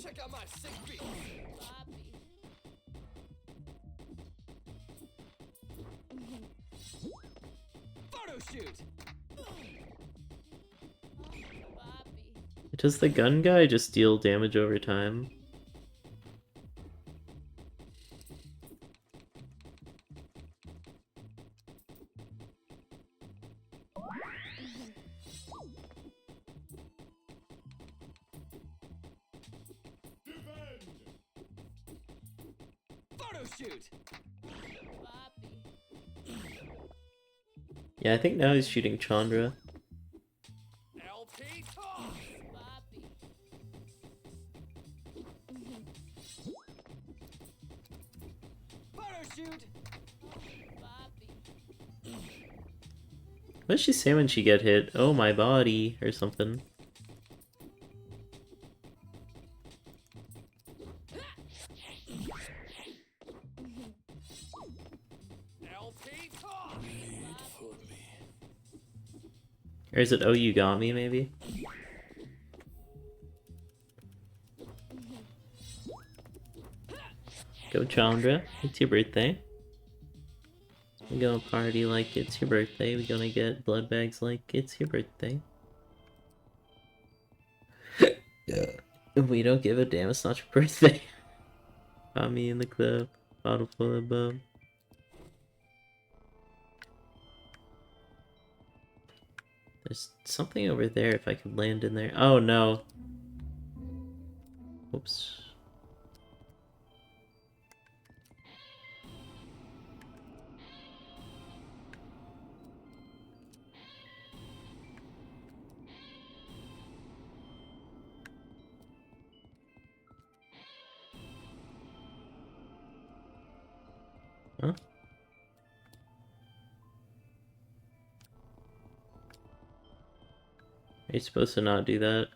Check out my sick beat! Photo shoot! Does the gun guy just deal damage over time? Photo shoot! Yeah, I think now he's shooting Chandra. LP toss! Photo shoot! What does she say when she get hit? Oh, my body, or something. LP toss! Bleed for me. Or is it, oh, you got me, maybe? Go, Chandra. It's your birthday. We gonna party like it's your birthday. We gonna get blood bags like it's your birthday. Yeah. We don't give a damn, it's not your birthday. Got me in the club. Bottle full of bub. There's something over there if I could land in there. Oh no. Oops. Huh? Are you supposed to not do that?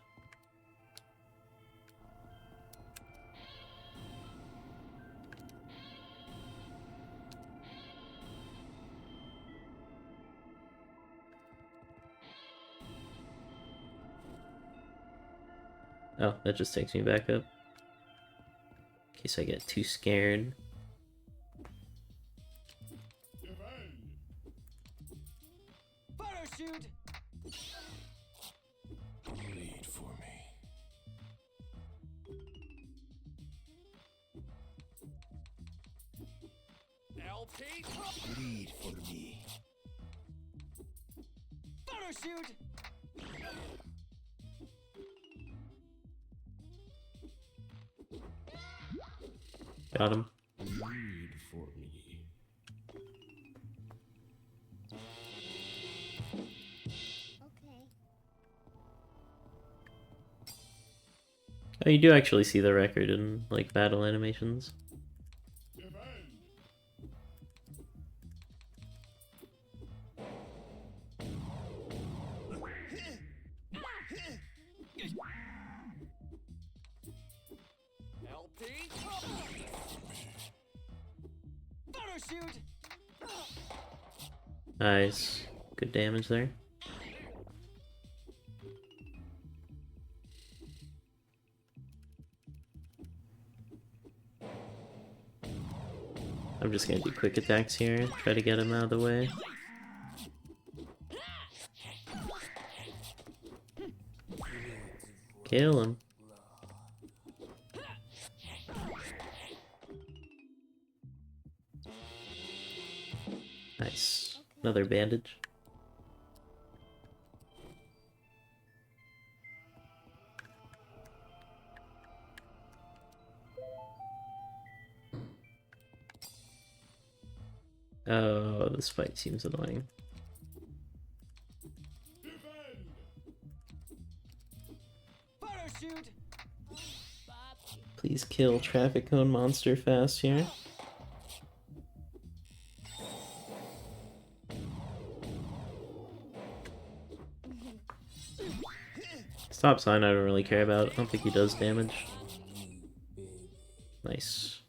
Oh, that just takes me back up. In case I get too scared. Parachute! Bleed for me. LP. Bleed for me. Parachute! Got him. Bleed for me. Okay. Oh, you do actually see the record in, like, battle animations. LP. Parachute! Nice. Good damage there. I'm just gonna do quick attacks here, try to get him out of the way. Kill him. Nice. Another bandage. Oh, this fight seems annoying. Parachute! Please kill traffic cone monster fast here. Stop sign I don't really care about. I don't think he does damage. Nice.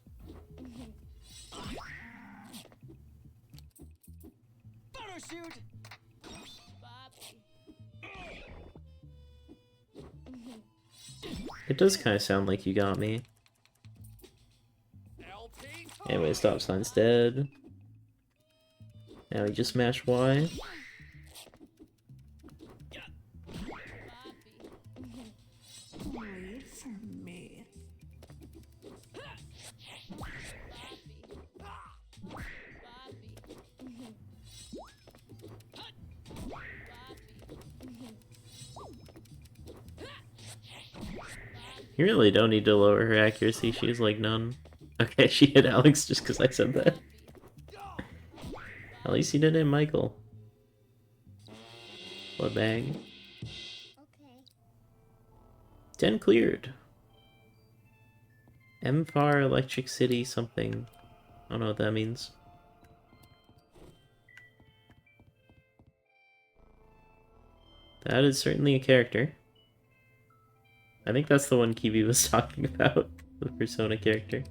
Parachute! It does kind of sound like you got me. LP. Anyway, stop sign's dead. Now we just mash Y. Bleed for me. You really don't need to lower her accuracy, she's like none. Okay, she hit Alex just because I said that. At least he didn't hit Michael. Blood bag. Okay. 10 cleared. MFAR Electric City something. I don't know what that means. That is certainly a character. I think that's the one Kiwi was talking about. The Persona character.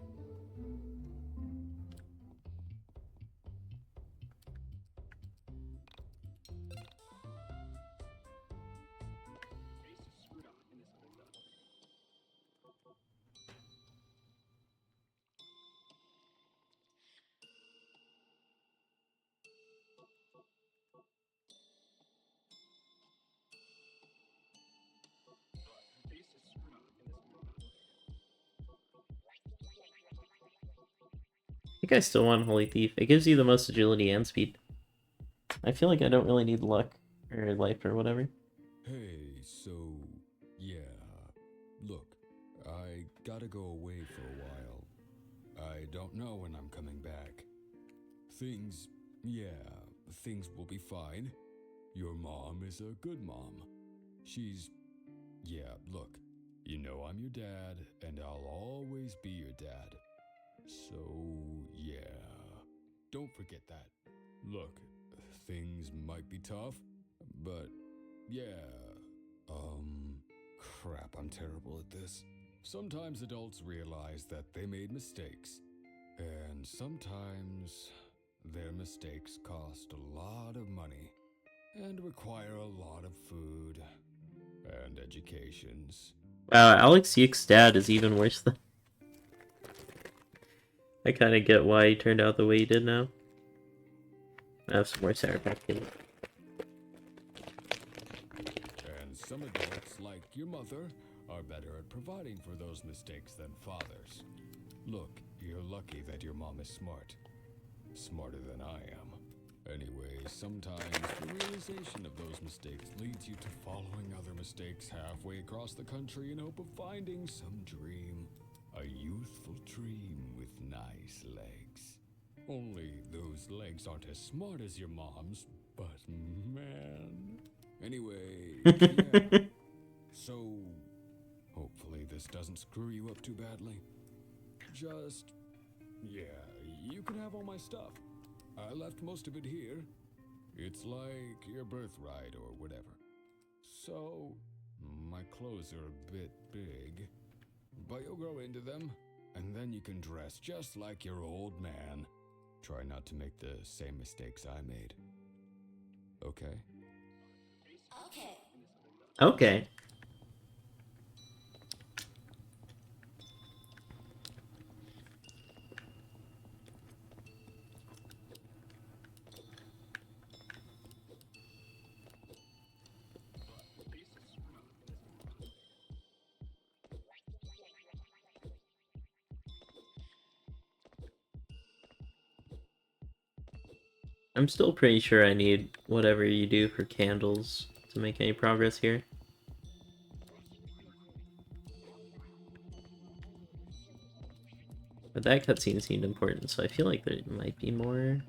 I think I still want Holy Thief. It gives you the most agility and speed. I feel like I don't really need luck or life or whatever. Hey, so, yeah. Look, I gotta go away for a while. I don't know when I'm coming back. Things will be fine. Your mom is a good mom. Look, you know I'm your dad, and I'll always be your dad. So, yeah, don't forget that. Look, things might be tough, but yeah, crap, I'm terrible at this. Sometimes adults realize that they made mistakes, and sometimes their mistakes cost a lot of money and require a lot of food and educations. Wow, Alex Yiik's dad is even worse than... I kind of get why he turned out the way he did now. I have some more Sour Patch Kids. And some adults, like your mother, are better at providing for those mistakes than fathers. Look, you're lucky that your mom is smart. Smarter than I am. Anyway, sometimes the realization of those mistakes leads you to following other mistakes halfway across the country in hope of finding some dream. A youthful dream with nice legs. Only those legs aren't as smart as your mom's, but man. Anyway, yeah. So, hopefully this doesn't screw you up too badly. Just, yeah, you can have all my stuff. I left most of it here. It's like your birthright or whatever. So, my clothes are a bit big, but you'll grow into them, and then you can dress just like your old man. Try not to make the same mistakes I made. Okay? Okay. Okay. I'm still pretty sure I need whatever you do for candles to make any progress here. But that cutscene seemed important, so I feel like there might be more.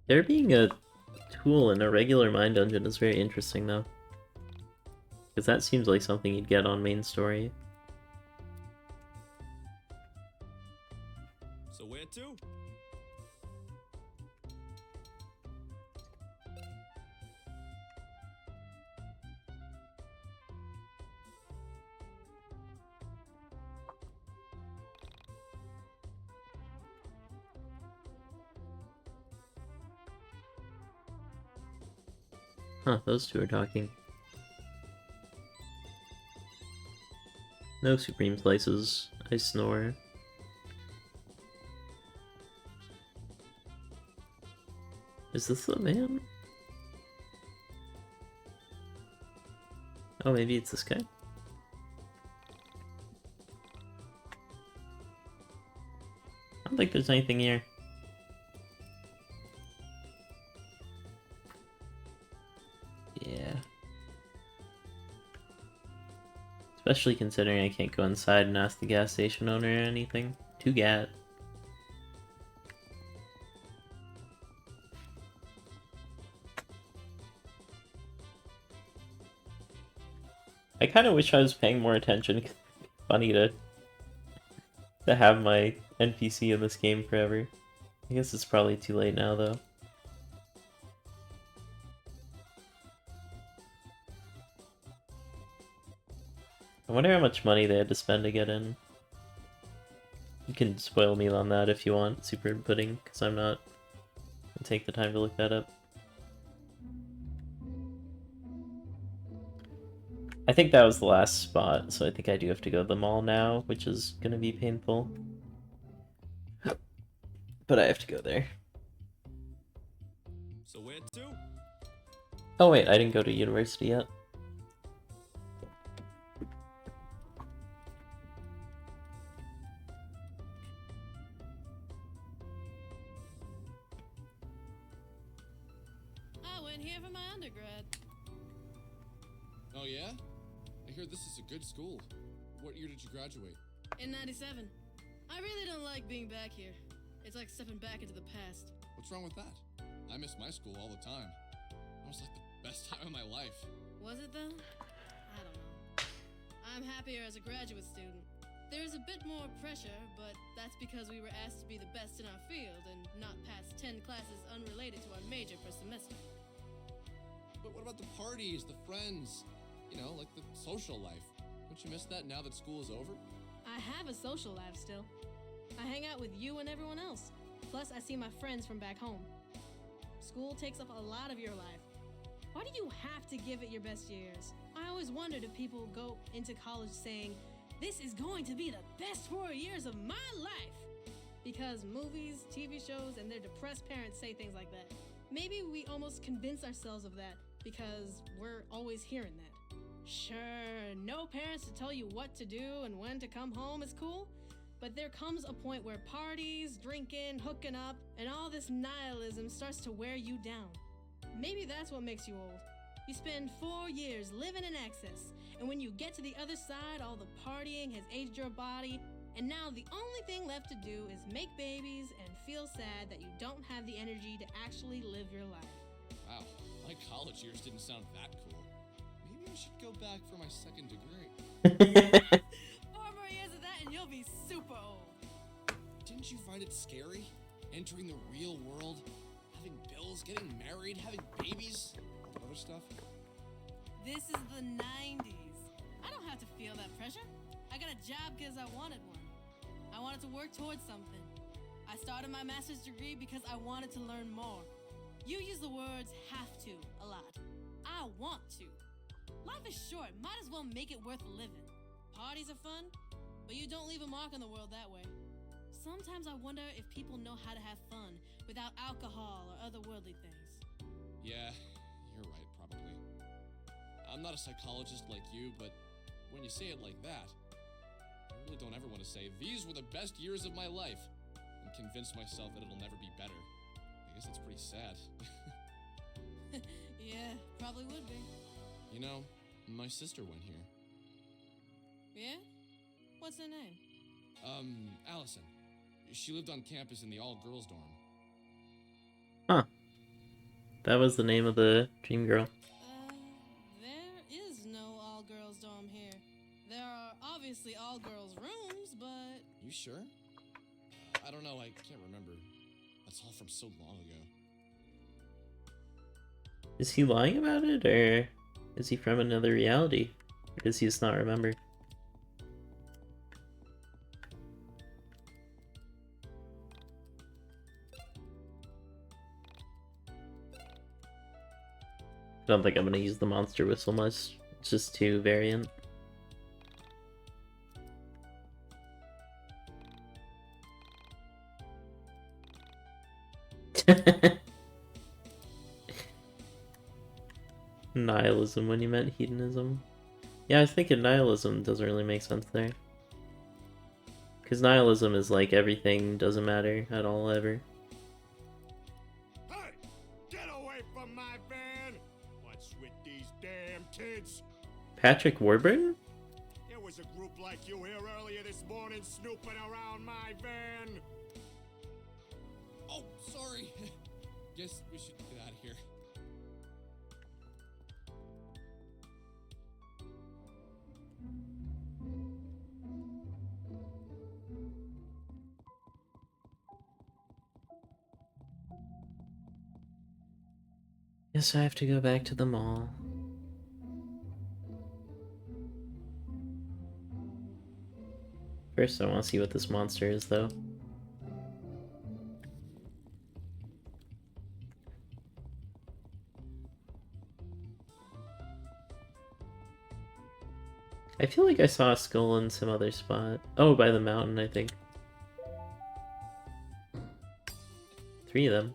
There being a tool in a regular mine dungeon is very interesting, though. Because that seems like something you'd get on main story. So where to? Huh, those two are talking. No supreme slices. I snore. Is this the man? Oh, maybe it's this guy? I don't think there's anything here. Yeah. Especially considering I can't go inside and ask the gas station owner or anything. To get. I kind of wish I was paying more attention. It's funny to have my NPC in this game forever. I guess it's probably too late now, though. I wonder how much money they had to spend to get in. You can spoil me on that if you want, super inputting, because I'm not gonna take the time to look that up. I think that was the last spot, so I think I do have to go to the mall now, which is gonna be painful. But I have to go there. So where to? Oh wait, I didn't go to university yet. I went here for my undergrad. Oh yeah? I hear this is a good school. What year did you graduate? In 97. I really don't like being back here. It's like stepping back into the past. What's wrong with that? I miss my school all the time. It was like the best time of my life. Was it though? I don't know. I'm happier as a graduate student. There's a bit more pressure, but that's because we were asked to be the best in our field and not pass 10 classes unrelated to our major per semester. But what about the parties, the friends? You know, like the social life. Don't you miss that now that school is over? I have a social life still. I hang out with you and everyone else. Plus, I see my friends from back home. School takes up a lot of your life. Why do you have to give it your best years? I always wondered if people go into college saying, "This is going to be the best 4 years of my life." Because movies, TV shows, and their depressed parents say things like that. Maybe we almost convince ourselves of that because we're always hearing that. Sure, no parents to tell you what to do and when to come home is cool, but there comes a point where parties, drinking, hooking up, and all this nihilism starts to wear you down. Maybe that's what makes you old. You spend 4 years living in excess, and when you get to the other side, all the partying has aged your body, and now the only thing left to do is make babies and feel sad that you don't have the energy to actually live your life. Wow, my college years didn't sound that cool. Maybe I should go back for my second degree. 4 more years of that and you'll be super old. Didn't you find it scary? Entering the real world? Having bills, getting married, having babies? All that other stuff? This is the 90s. I don't have to feel that pressure. I got a job because I wanted one. I wanted to work towards something. I started my master's degree because I wanted to learn more. You use the words have to a lot. I want to. Life is short, might as well make it worth living. Parties are fun, but you don't leave a mark on the world that way. Sometimes I wonder if people know how to have fun without alcohol or other worldly things. Yeah, you're right, probably. I'm not a psychologist like you, but when you say it like that, I really don't ever want to say, these were the best years of my life, and convince myself that it'll never be better. I guess that's pretty sad. Yeah, probably would be. You know, my sister went here. Yeah? What's her name? Allison. She lived on campus in the all-girls dorm. Huh. That was the name of the dream girl. There is no all-girls dorm here. There are obviously all-girls rooms, but... You sure? I don't know, I can't remember. That's all from so long ago. Is he lying about it, or is he from another reality? Or does he just not remember? I don't think I'm gonna use the monster whistle much. It's just too variant. Nihilism when you meant hedonism. Yeah, I was thinking nihilism doesn't really make sense there. Because nihilism is like everything doesn't matter at all ever. Hey! Get away from my van! What's with these damn kids? Patrick Warburton? There was a group like you here earlier this morning snooping around my van. Oh, sorry. Guess we should get out of here. Guess I have to go back to the mall. First, I want to see what this monster is, though. I feel like I saw a skull in some other spot. Oh, by the mountain, I think. 3 of them.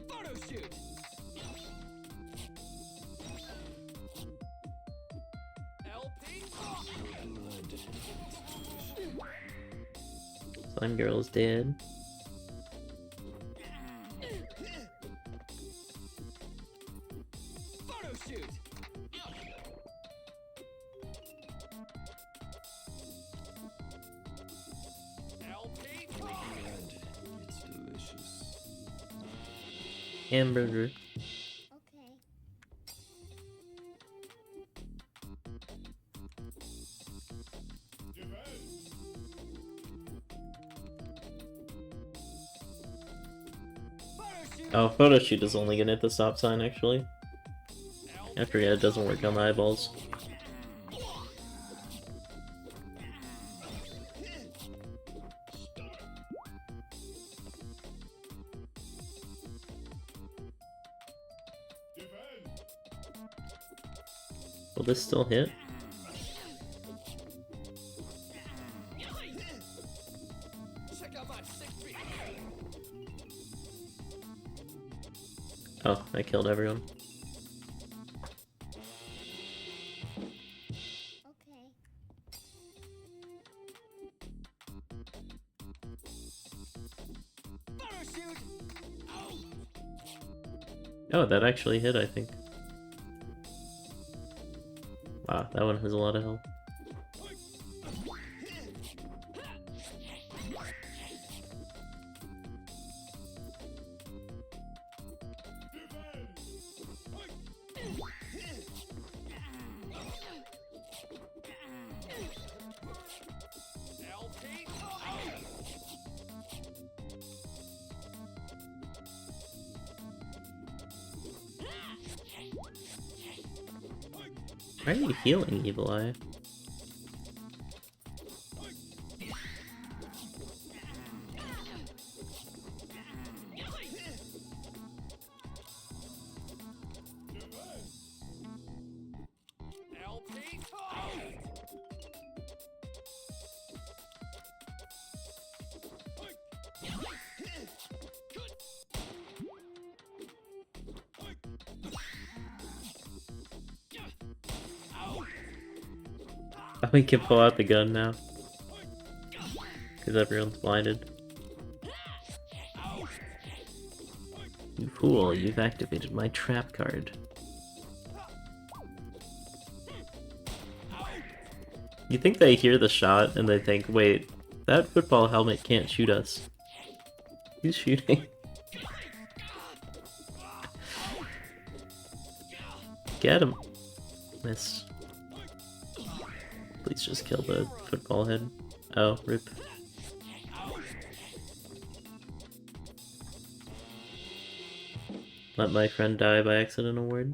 Photo shoot! LP? Slime Girl is dead. Photo shoot. And it's delicious. Hamburger. Okay. Oh, photo shoot is only gonna hit the stop sign actually. I forget it doesn't work on the eyeballs. Will this still hit? Check out my sick beat. Oh, I killed everyone. Okay. Parachute. Oh, that actually hit, I think. Wow, that one has a lot of health. Why are you healing, Evil Eye? We can pull out the gun now. Because everyone's blinded. You fool, you've activated my trap card. You think they hear the shot and they think, wait, that football helmet can't shoot us. Who's shooting? Get him. Miss. Please just kill the football head. Oh, rip. Let my friend die by accident award.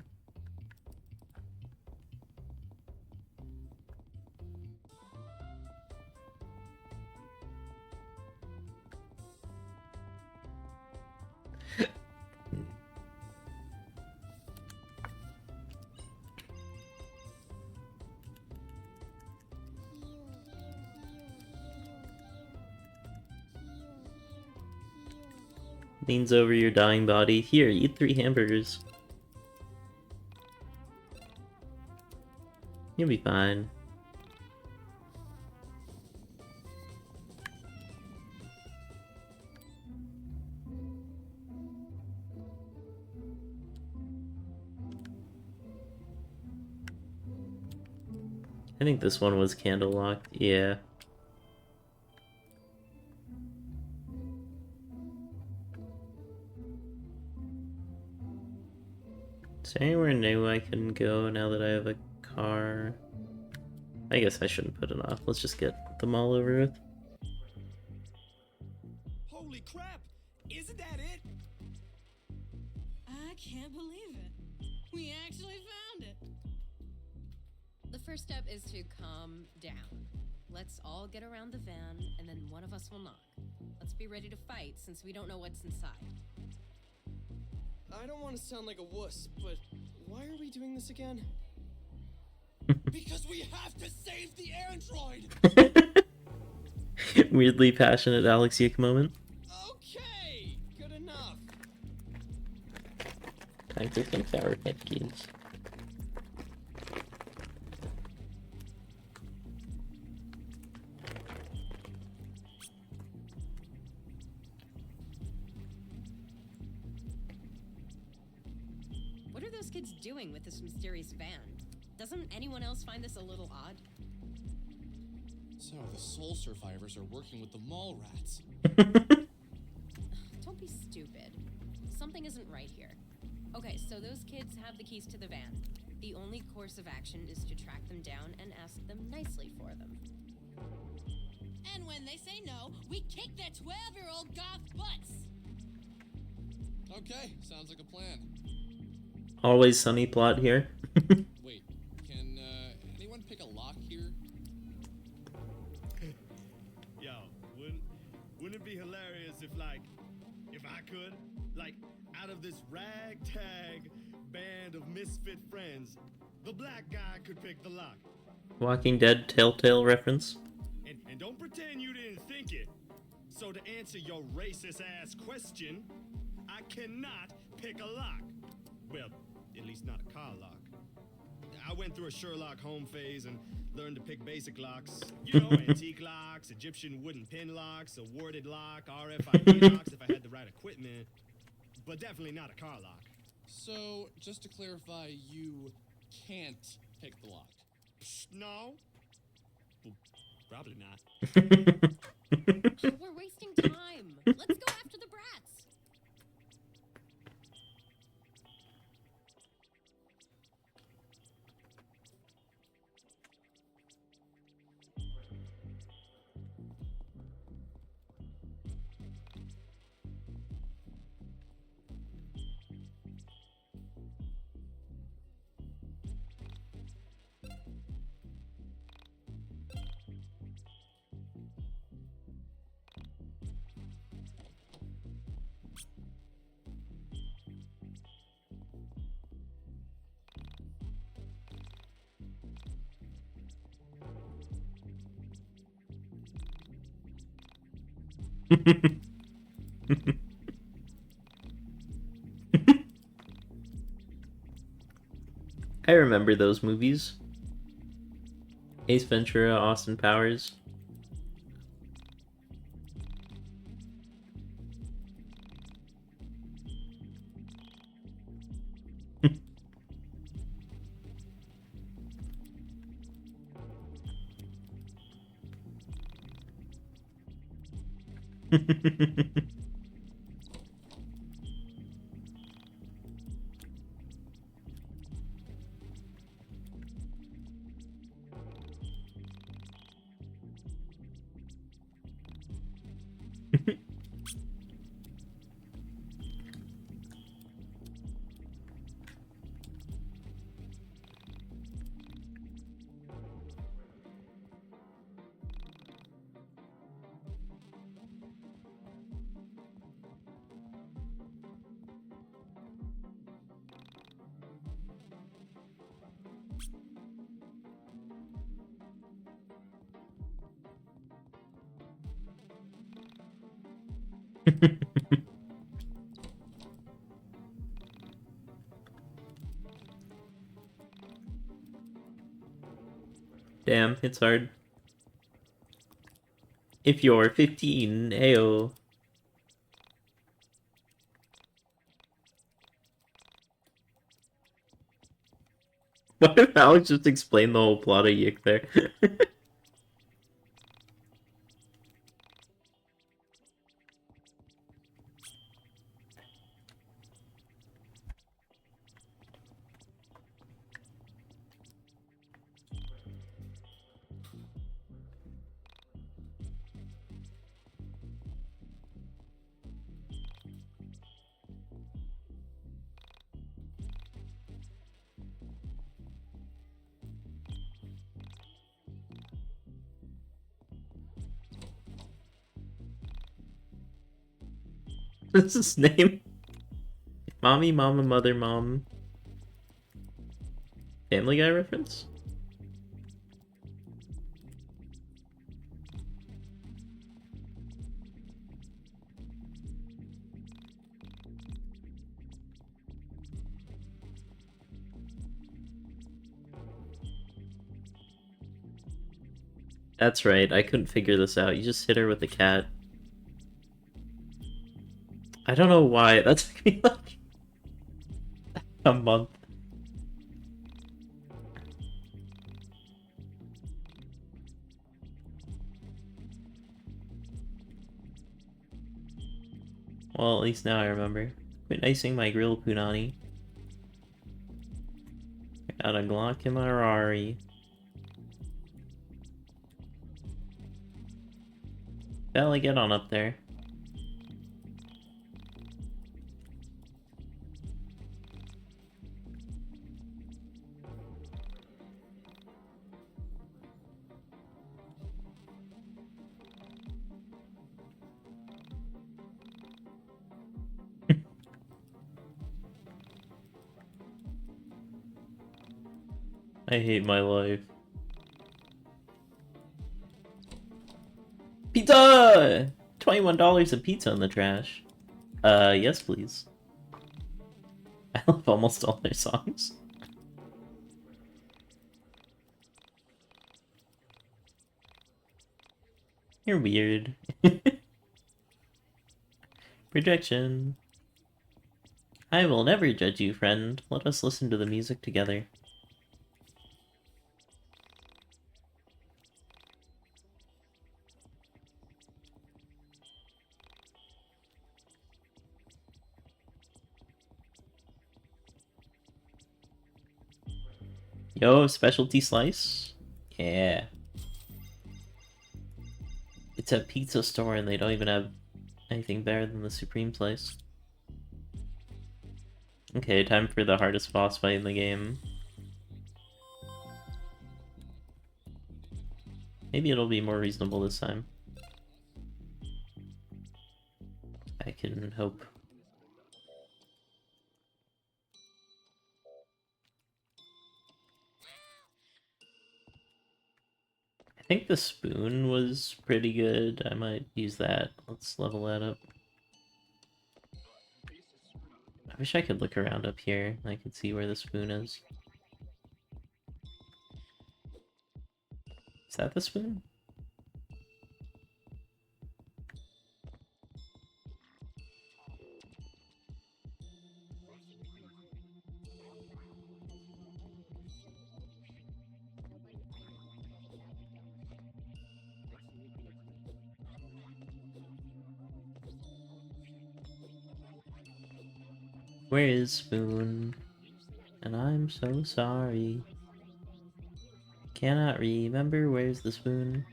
Leans over your dying body. Here, eat 3 hamburgers. You'll be fine. I think this one was candle locked. Yeah. Is there anywhere new I can go now that I have a car? I guess I shouldn't put it off. Let's just get them all over with. Holy crap! Isn't that it? I can't believe it. We actually found it. The first step is to calm down. Let's all get around the van, and then one of us will knock. Let's be ready to fight, since we don't know what's inside. I don't want to sound like a wuss, but why are we doing this again? Because we have to save the android! Weirdly passionate Alex Yiik moment. Okay, good enough. Time for some sour cookies. What are those kids doing doing with this mysterious van? Doesn't anyone else find this a little odd? So the soul survivors are working with the mall rats. Don't be stupid. Something isn't right here. Okay, so those kids have the keys to the van. The only course of action is to track them down and ask them nicely for them. And when they say no, we kick their 12-year-old goth butts! Okay, sounds like a plan. Always sunny plot here. Wait, can anyone pick a lock here? Yo, wouldn't it be hilarious if I could? Like, out of this ragtag band of misfit friends, the black guy could pick the lock. Walking Dead Telltale reference. And don't pretend you didn't think it. So to answer your racist ass question, I cannot pick a lock. Well, at least not a car lock. I went through a Sherlock Holmes phase and learned to pick basic locks. You know, antique locks, Egyptian wooden pin locks, a worded lock, RFID locks if I had the right equipment. But definitely not a car lock. So, just to clarify, you can't pick the lock. No? Well, probably not. We're wasting time. Let's go after the brats. I remember those movies. Ace Ventura, Austin Powers. Damn, it's hard. If you're 15, ayo. What if Alex just explained the whole plot of Yiik there? What's his name? Mommy, Mama, Mother, Mom. Family Guy reference? That's right, I couldn't figure this out. You just hit her with a cat. I don't know why. That took me like a month. Well, at least now I remember. Quit icing my grill, Punani. Got a Glock in my Rari. Bella, get on up there. I hate my life. Pizza! $21 of pizza in the trash. Yes please. I love almost all their songs. You're weird. Projection. I will never judge you, friend. Let us listen to the music together. Yo, specialty slice? Yeah. It's a pizza store and they don't even have anything better than the supreme slice. Okay, time for the hardest boss fight in the game. Maybe it'll be more reasonable this time. I can hope. I think the spoon was pretty good. I might use that. Let's level that up. I wish I could look around up here. I could see where the spoon is. Is that the spoon? Where is spoon? And I'm so sorry. Cannot remember where's the spoon.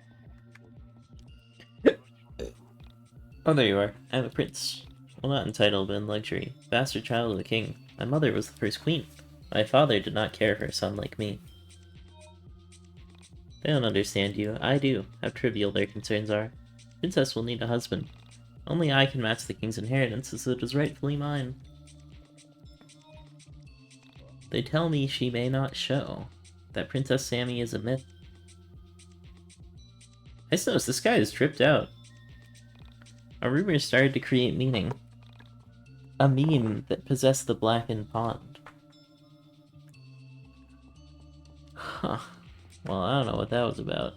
Oh, there you are. I'm a prince. Well, not entitled, but in luxury. Bastard child of the king. My mother was the first queen. My father did not care for a son like me. They don't understand you. I do. How trivial their concerns are. Princess will need a husband. Only I can match the king's inheritance as it is rightfully mine. They tell me she may not show. That Princess Sammy is a myth. I just noticed this guy is tripped out. A rumor started to create meaning. A meme that possessed the blackened pond. Huh. Well, I don't know what that was about.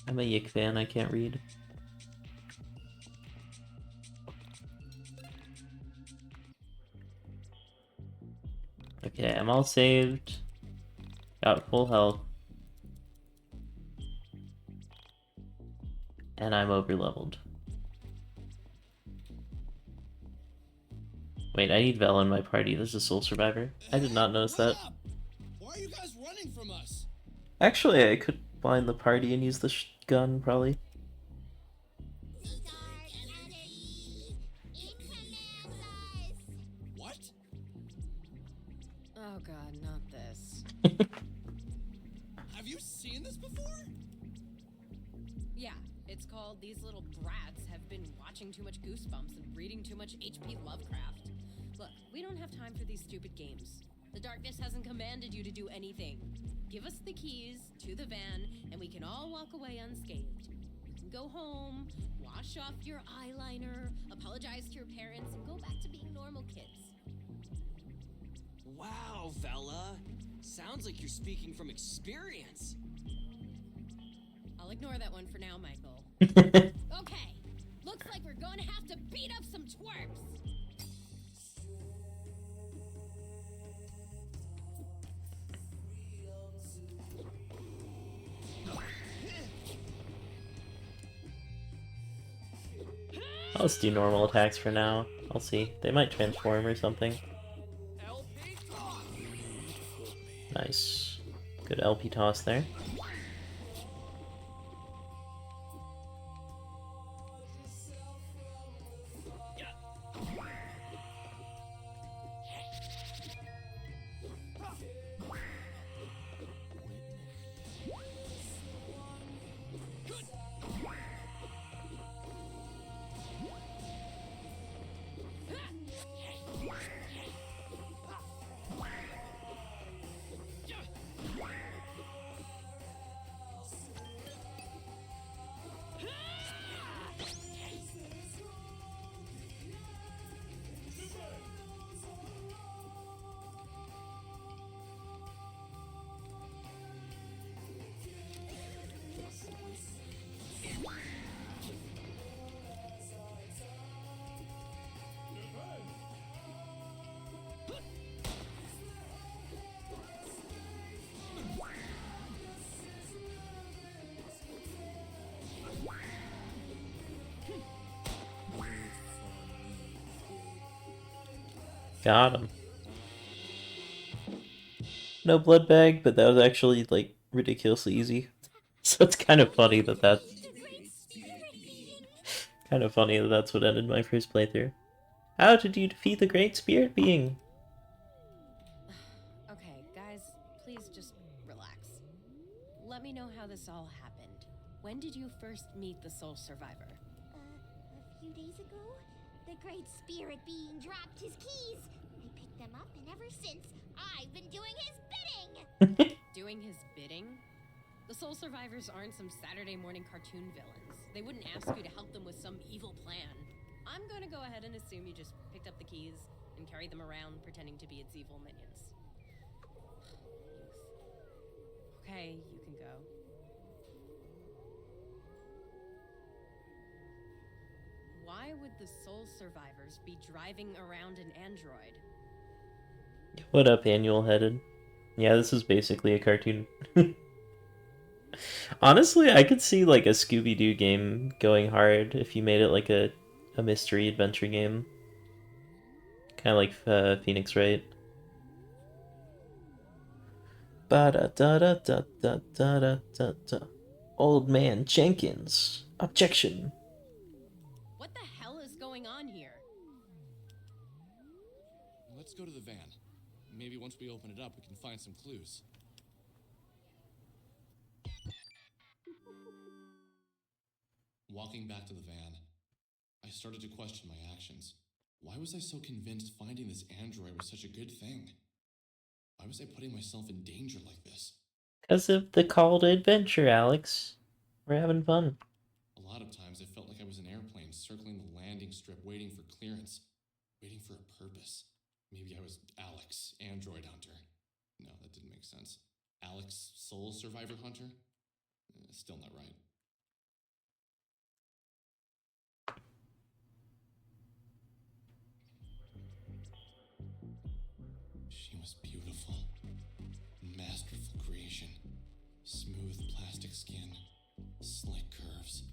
I'm a Yiik fan, I can't read. Okay, I'm all saved. Got full health. And I'm overleveled. Wait, I need Vel in my party. There's a soul survivor. I did not notice that. Why are you guys running from us? Actually, I could blind the party and use the gun, probably. What? Oh god, not this. Have you seen this before? Yeah, it's called These Little Brats Have Been Watching Too Much Goosebumps and Reading Too Much H.P. Lovecraft. Look, we don't have time for these stupid games. The darkness hasn't commanded you to do anything. Give us the keys to the van, and we can all walk away unscathed. You can go home, wash off your eyeliner, apologize to your parents, and go back to being normal kids. Wow, Vella. Sounds like you're speaking from experience. I'll ignore that one for now, Michael. Okay, looks like we're going to have to beat up some twerps. I'll just do normal attacks for now. I'll see. They might transform or something. Nice. Good LP toss there. Got him. No blood bag, but that was actually, like, ridiculously easy. So it's kind of funny that that's... kind of funny that that's what ended my first playthrough. How did you defeat the Great Spirit Being? Okay, guys, please just relax. Let me know how this all happened. When did you first meet the Soul Survivor? A few days ago, the Great Spirit Being dropped his keys. I picked them up, and ever since, I've been doing his bidding! Doing his bidding? The Soul Survivors aren't some Saturday morning cartoon villains. They wouldn't ask you to help them with some evil plan. I'm gonna go ahead and assume you just picked up the keys and carried them around pretending to be its evil minions. Okay, you can go. Why would the Soul Survivors be driving around an android? What up, Annual Headed? Yeah, this is basically a cartoon. Honestly, I could see like a Scooby-Doo game going hard if you made it like a mystery adventure game. Kind of like Phoenix Wright. Ba-da-da-da-da-da-da-da-da. Old Man Jenkins. Objection. What the hell is going on here? Let's go to the van. Maybe once we open it up, we can find some clues. Walking back to the van, I started to question my actions. Why was I so convinced finding this android was such a good thing? Why was I putting myself in danger like this? Because of the call to adventure, Alex. We're having fun. A lot of times I felt like I was an airplane circling the landing strip waiting for clearance, waiting for a purpose. Maybe I was Alex, Android Hunter. No, that didn't make sense. Alex, Soul Survivor Hunter? Still not right. She was beautiful. Masterful creation. Smooth plastic skin, slick curves,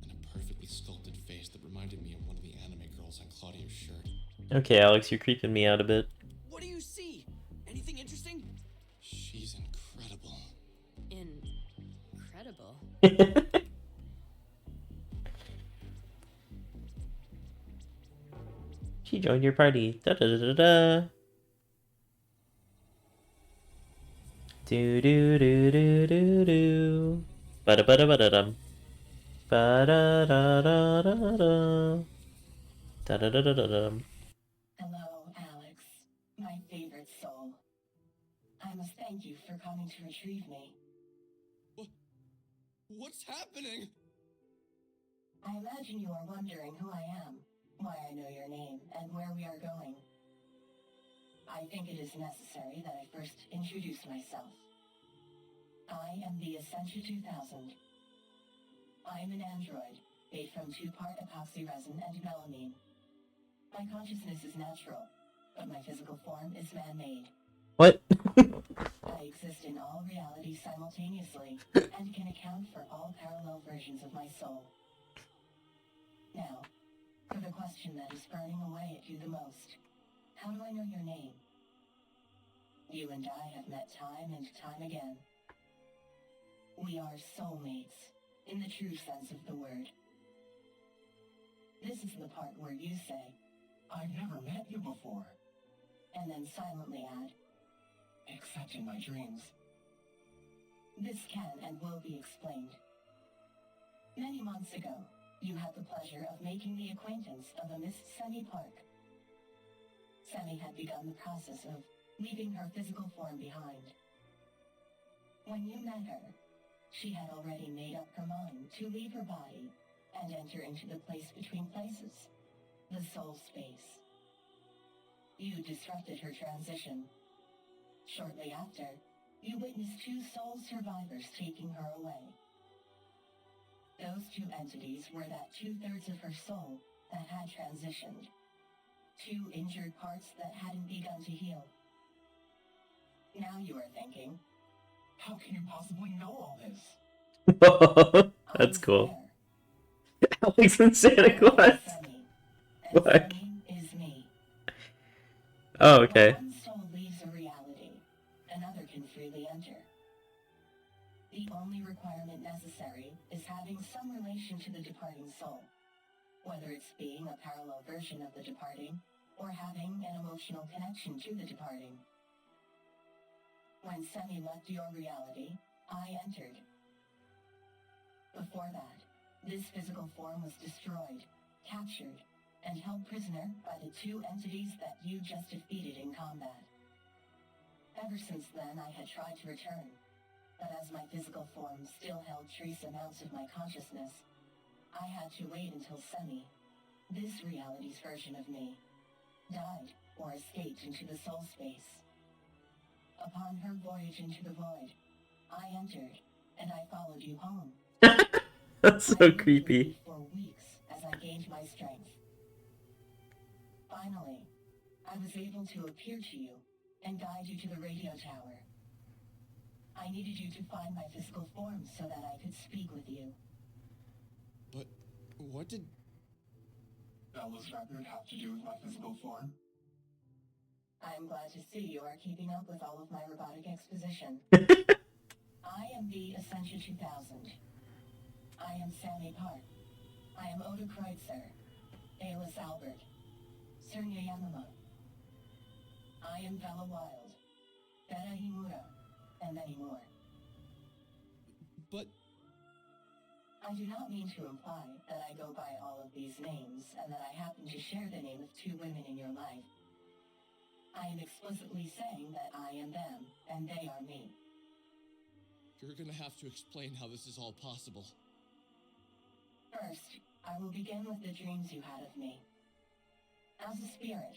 and a perfectly sculpted face that reminded me of one of the anime girls on Claudio's shirt. Okay, Alex, you're creeping me out a bit. What do you see? Anything interesting? She's incredible. Incredible. She joined your party. Da da da da da. Do do do do do do. Ba da ba da ba da dum. Ba da da da da da. Da da da da da dum. Hello, Alex. My favorite soul. I must thank you for coming to retrieve me. What's happening? I imagine you are wondering who I am, why I know your name, and where we are going. I think it is necessary that I first introduce myself. I am the Essentia 2000. I am an android, made from 2-part epoxy resin and melamine. My consciousness is natural, but my physical form is man-made. What? I exist in all realities simultaneously, and can account for all parallel versions of my soul. Now, For the question that is burning away at you the most. How do I know your name? You and I have met time and time again. We are soulmates, in the true sense of the word. This is the part where you say, I've never met you before. And then silently add, except in my dreams. This can and will be explained. Many months ago, you had the pleasure of making the acquaintance of a Miss Semi Park. Semi had begun the process of leaving her physical form behind. When you met her, she had already made up her mind to leave her body and enter into the place between places, the soul space. You disrupted her transition. Shortly after, you witnessed 2 soul survivors taking her away. Those 2 entities were that 2/3 of her soul that had transitioned. 2 injured parts that hadn't begun to heal. Now you are thinking, how can you possibly know all this? That's cool. There. Alex and Santa Claus. Semi, and What? Semi is me. Oh, okay. When one soul leaves a reality, another can freely enter. The only requirement necessary is having some relation to the departing soul, whether it's being a parallel version of the departing, or having an emotional connection to the departing. When Semi left your reality, I entered. Before that, this physical form was destroyed, captured, and held prisoner by the 2 entities that you just defeated in combat. Ever since then, I had tried to return, but as my physical form still held trace amounts of my consciousness, I had to wait until Semi, this reality's version of me, died or escaped into the soul space. Upon her voyage into the void, I entered, and I followed you home. That's so creepy. For weeks as I gained my strength. Finally, I was able to appear to you and guide you to the radio tower. I needed you to find my physical form so that I could speak with you. But what did... Bella's record have to do with my physical form? I am glad to see you are keeping up with all of my robotic exposition. I am the Essentia 2000. I am Sammy Park. I am Oda Kreutzer, Ayla Albert, Sernya Yamama. I am Bella Wild, Beta Himura, and many more. But... I do not mean to imply that I go by all of these names and that I happen to share the name of 2 women in your life. I am explicitly saying that I am them, and they are me. You're gonna have to explain how this is all possible. First, I will begin with the dreams you had of me. As a spirit,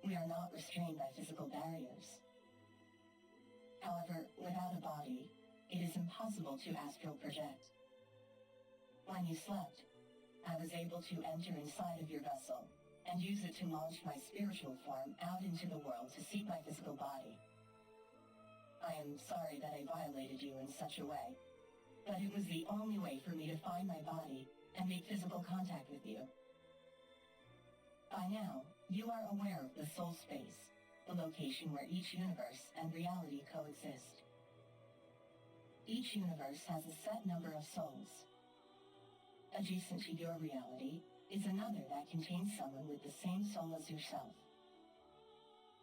we are not restrained by physical barriers. However, without a body, it is impossible to astral project. When you slept, I was able to enter inside of your vessel and use it to launch my spiritual form out into the world to seek my physical body. I am sorry that I violated you in such a way, but it was the only way for me to find my body and make physical contact with you. By now, you are aware of the soul space, the location where each universe and reality coexist. Each universe has a set number of souls. Adjacent to your reality is another that contains someone with the same soul as yourself.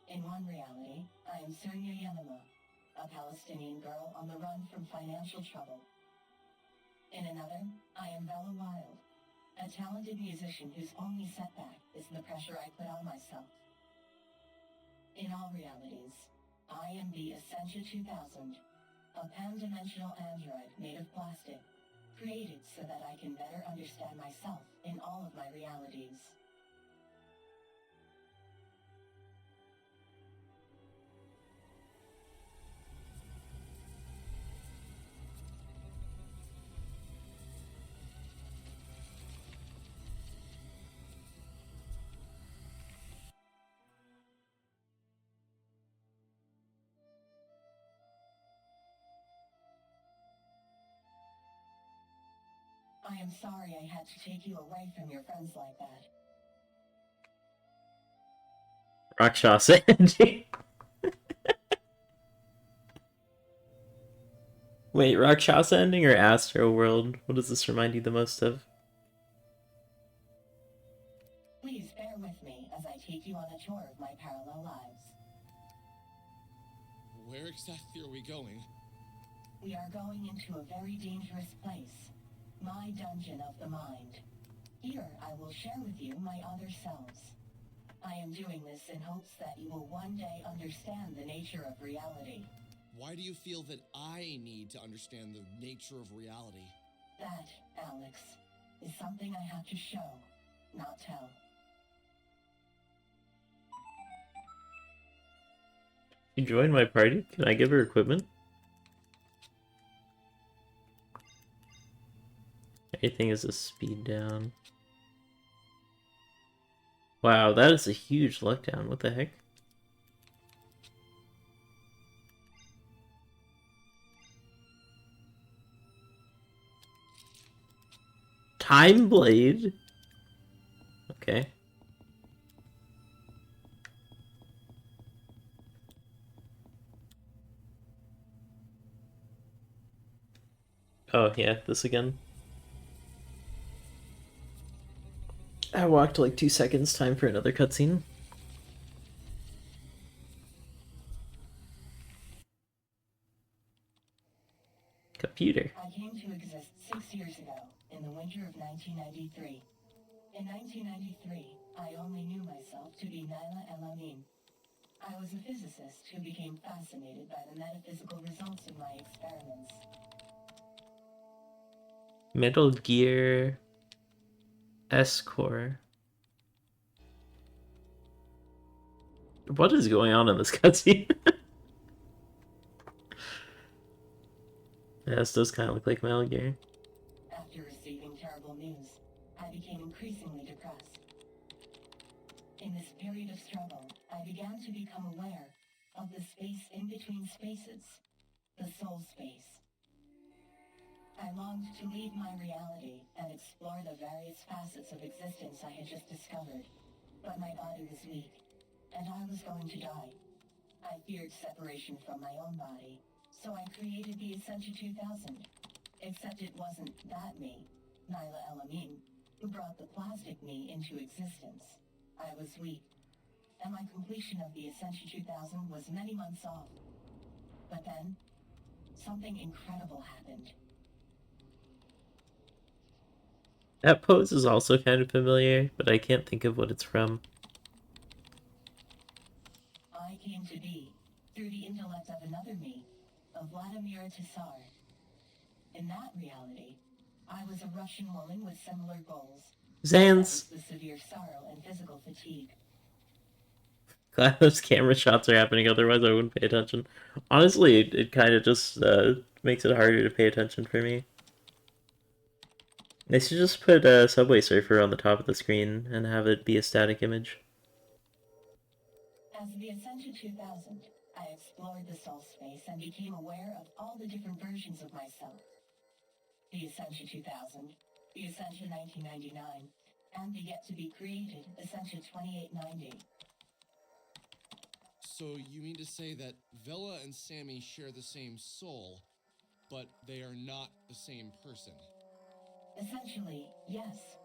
In one reality, I am Sernya Yamama, a Palestinian girl on the run from financial trouble. In another, I am Bella Wild, a talented musician whose only setback is the pressure I put on myself. In all realities, I am the Essentia 2000, a pan-dimensional android made of plastic, created so that I can better understand myself in all of my realities. I am sorry I had to take you away from your friends like that. Rakshasa ending. Wait, Rakshasa ending or Astro World? What does this remind you the most of? Please bear with me as I take you on a tour of my parallel lives. Where exactly are we going? We are going into a very dangerous place. My dungeon of the mind. Here I will share with you my other selves. I am doing this in hopes that you will one day understand the nature of reality. Why do you feel that I need to understand the nature of reality? That, Alex, is something I have to show, not tell. You join my party? Can I give her equipment? Everything is a speed down. Wow, that is a huge letdown. What the heck? Time Blade? Okay. Oh, yeah, this again. I walked like 2 seconds, time for another cutscene. Computer. I came to exist 6 years ago, in the winter of 1993. In 1993, I only knew myself to be Nyla El-Amin. I was a physicist who became fascinated by the metaphysical results of my experiments. Metal Gear S-Core. What is going on in this cutscene? Yeah, this does kind of look like Metal Gear. After receiving terrible news, I became increasingly depressed. In this period of struggle, I began to become aware of the space in between spaces, the soul space. I longed to leave my reality and explore the various facets of existence I had just discovered, but my body was weak, and I was going to die. I feared separation from my own body, so I created the Essentia 2000. Except it wasn't that me, Nyla El-Amin, who brought the plastic me into existence. I was weak, and my completion of the Essentia 2000 was many months off. But then, something incredible happened. That pose is also kind of familiar, but I can't think of what it's from. I came to be through the intellect of another me, of Vladimir Tsar. In that reality, I was a Russian woman with similar goals. Zans! The severe sorrow and physical fatigue. Glad those camera shots are happening, otherwise I wouldn't pay attention. Honestly, it kind of just makes it harder to pay attention for me. They should just put a Subway Surfer on the top of the screen and have it be a static image. As the Essentia 2000, I explored the soul space and became aware of all the different versions of myself. The Essentia 2000, the Essentia 1999, and the yet-to-be-created Essentia 2890. So you mean to say that Vela and Sammy share the same soul, but they are not the same person? Essentially, yes.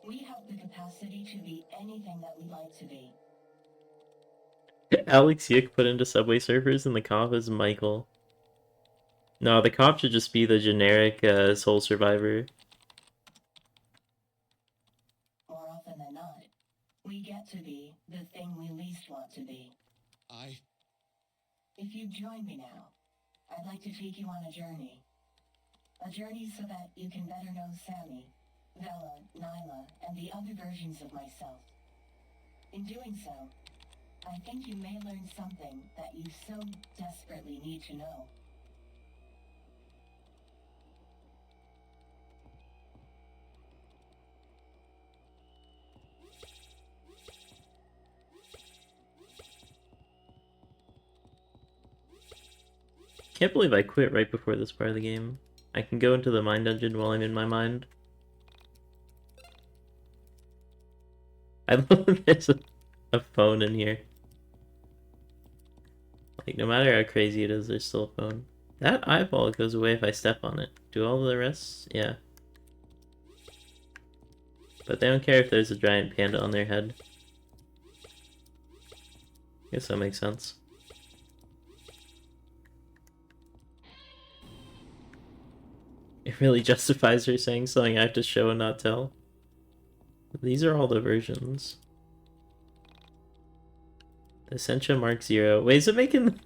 We have the capacity to be anything that we like to be. Alex Yiik put into Subway Surfers and the cop is Michael. No, the cop should just be the generic Soul Survivor. More often than not, we get to be the thing we least want to be. If you join me now, I'd like to take you on a journey. A journey so that you can better know Sammy, Vela, Nyla, and the other versions of myself. In doing so, I think you may learn something that you so desperately need to know. Can't believe I quit right before this part of the game. I can go into the mind dungeon while I'm in my mind. I love this. a phone in here. Like, no matter how crazy it is, there's still a phone. That eyeball goes away if I step on it. Do all the rest? Yeah. But they don't care if there's a giant panda on their head. Guess that makes sense. It really justifies her saying something I have to show and not tell. These are all the versions. The Essentia Mark Zero. Wait, is it making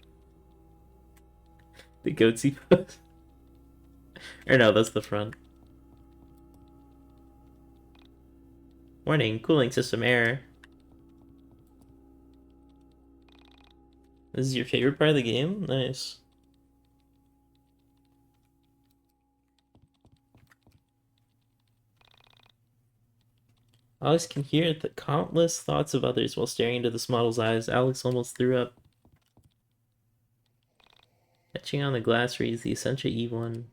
the goatsy pose? Or no, that's the front. Warning, cooling system error. This is your favorite part of the game? Nice. Alex can hear the countless thoughts of others while staring into this model's eyes. Alex almost threw up. Etching on the glass reads the Essentia E1.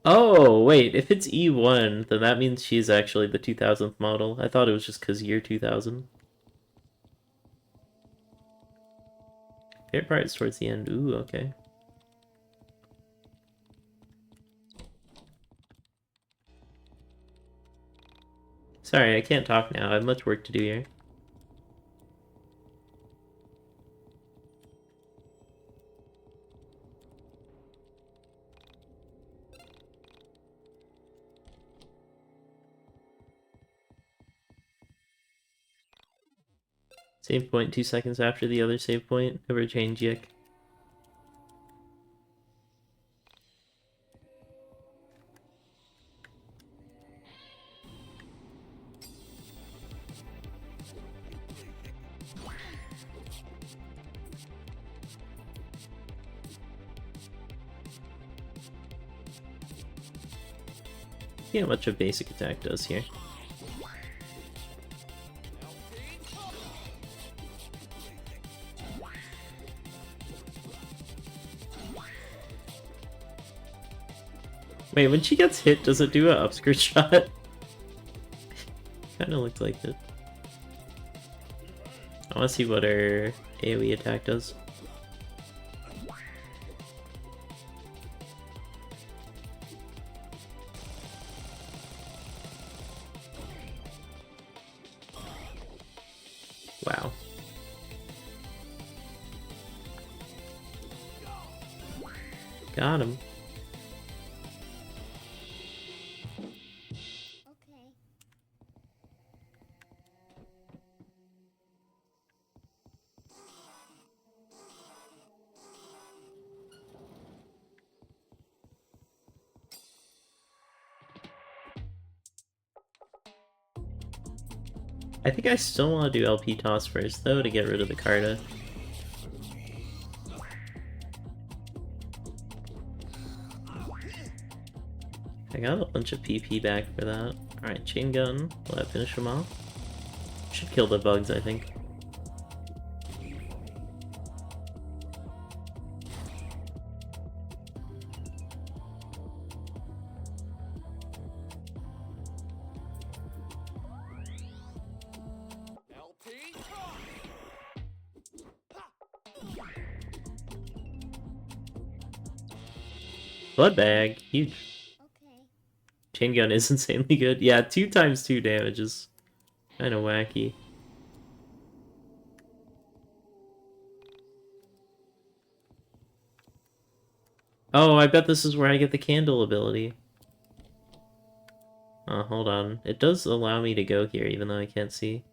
Oh, wait, if it's E1, then that means she's actually the 2000th model. I thought it was just because year 2000. Favorite part is towards the end. Ooh, okay. Sorry, I can't talk now. I have much work to do here. Save point 2 seconds after the other save point. Never change Yiik. See how much a basic attack does here. Wait, when she gets hit, does it do an upskirt shot? Kinda looked like it. I wanna see what her AoE attack does. Wow. Got him. Okay. I think I still want to do LP toss first, though, to get rid of the Carta. I got a bunch of PP back for that. Alright, chain gun. Will that finish him off? Should kill the bugs, I think. Blood bag, huge. Okay. Chain gun is insanely good. Yeah, 2 times 2 damage is kind of wacky. Oh, I bet this is where I get the candle ability. Oh, hold on. It does allow me to go here, even though I can't see.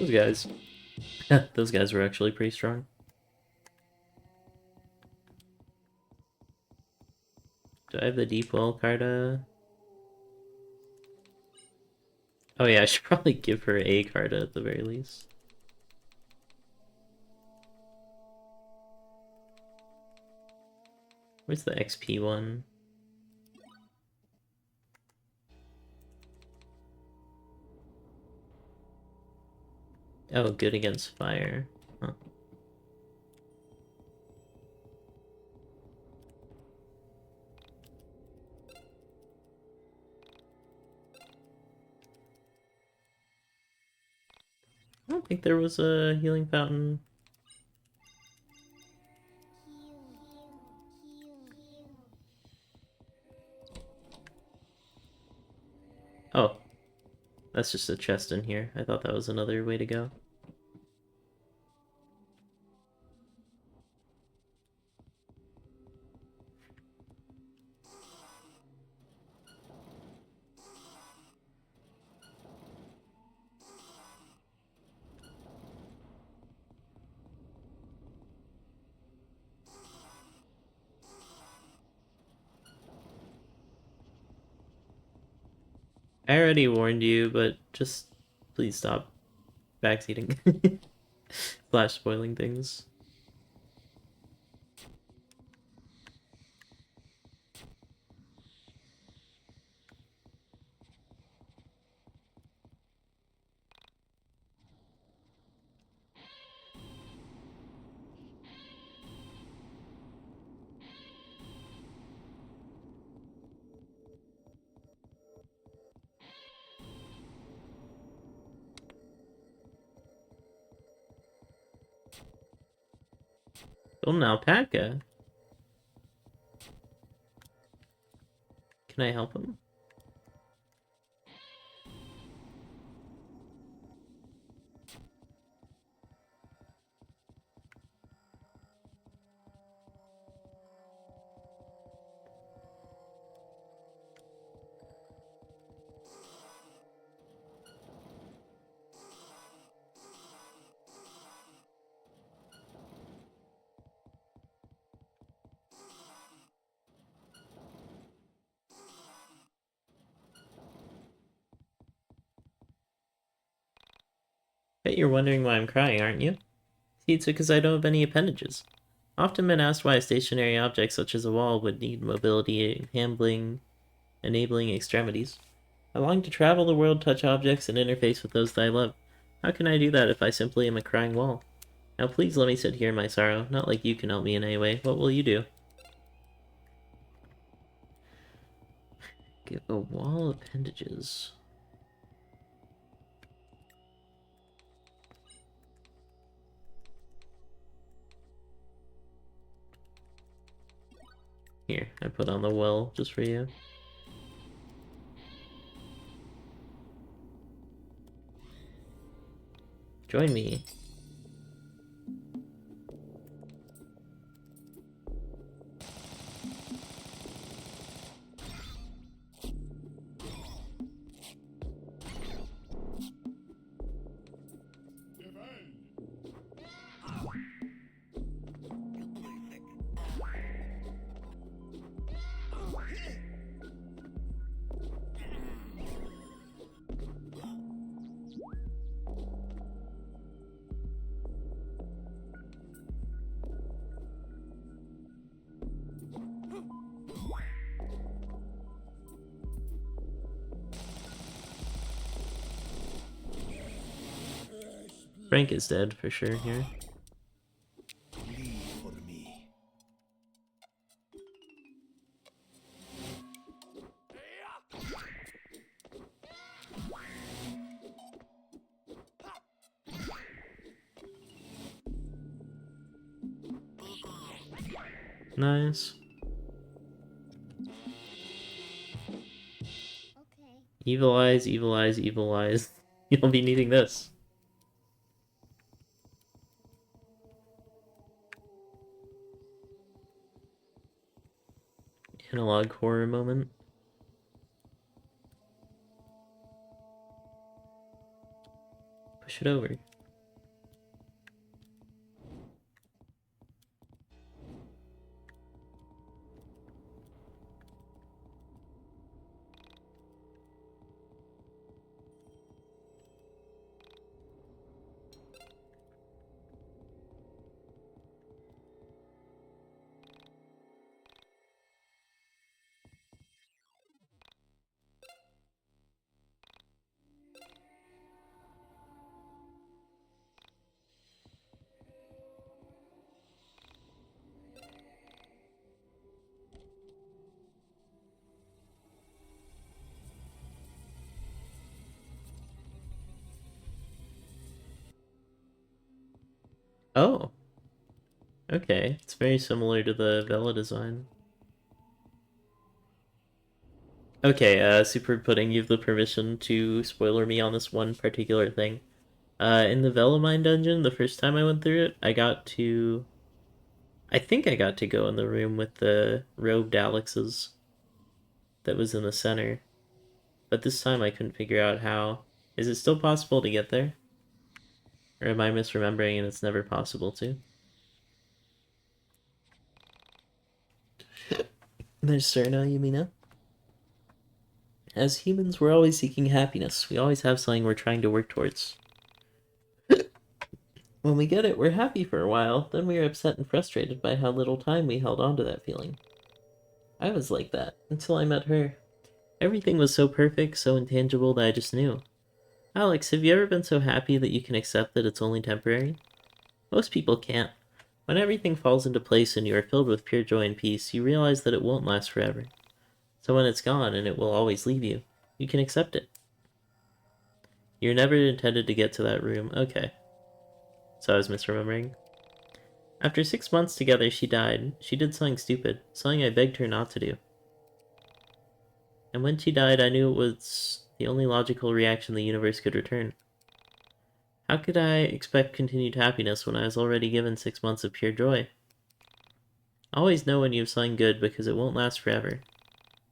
Those guys. Those guys were actually pretty strong. Do I have the deep well Carta? Oh yeah, I should probably give her a Carta at the very least. Where's the XP one? Oh, good against fire. Huh. I don't think there was a healing fountain. Oh, that's just a chest in here. I thought that was another way to go. I already warned you, but just please stop backseating. Slash spoiling things. Golden alpaca. Can I help him? Bet you're wondering why I'm crying, aren't you? See, it's because I don't have any appendages. Often been asked why a stationary object such as a wall would need mobility, handling, enabling extremities. I long to travel the world, touch objects, and interface with those that I love. How can I do that if I simply am a crying wall? Now please let me sit here in my sorrow, not like you can help me in any way. What will you do? Give a wall appendages. Here, I put on the well just for you. Join me. Frank is dead for sure here. Nice. Okay. Evil eyes, evil eyes, evil eyes. You'll be needing this. Analog horror moment. Push it over. Oh. Okay, it's very similar to the Vela design. Okay, Super Pudding, you have the permission to spoiler me on this one particular thing. In the Velamine dungeon, the first time I went through it, I think I got to go in the room with the robed Alexes that was in the center. But this time I couldn't figure out how. Is it still possible to get there? Or am I misremembering and it's never possible to? There's Serna, Yumina. As humans, we're always seeking happiness. We always have something we're trying to work towards. When we get it, we're happy for a while, then we are upset and frustrated by how little time we held on to that feeling. I was like that, until I met her. Everything was so perfect, so intangible that I just knew. Alex, have you ever been so happy that you can accept that it's only temporary? Most people can't. When everything falls into place and you are filled with pure joy and peace, you realize that it won't last forever. So when it's gone, and it will always leave you, you can accept it. You're never intended to get to that room. Okay. So I was misremembering. After 6 months together, she died. She did something stupid, something I begged her not to do. And when she died, I knew it was the only logical reaction the universe could return. How could I expect continued happiness when I was already given 6 months of pure joy? Always know when you have something good because it won't last forever.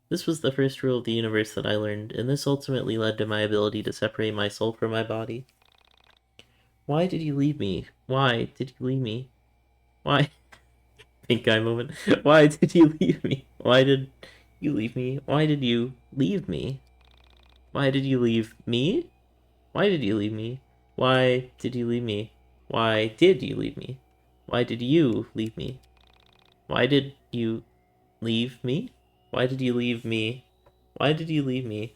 This was the first rule of the universe that I learned, and this ultimately led to my ability to separate my soul from my body. Why did you leave me? Why did you leave me? Why? Pink eye moment. Why did you leave me? Why did you leave me? Why did you leave me? Why did you leave me? Why did you leave me? Why did you leave me? Why did you leave me? Why did you leave me? Why did you leave me? Why did you leave me? Why did you leave me?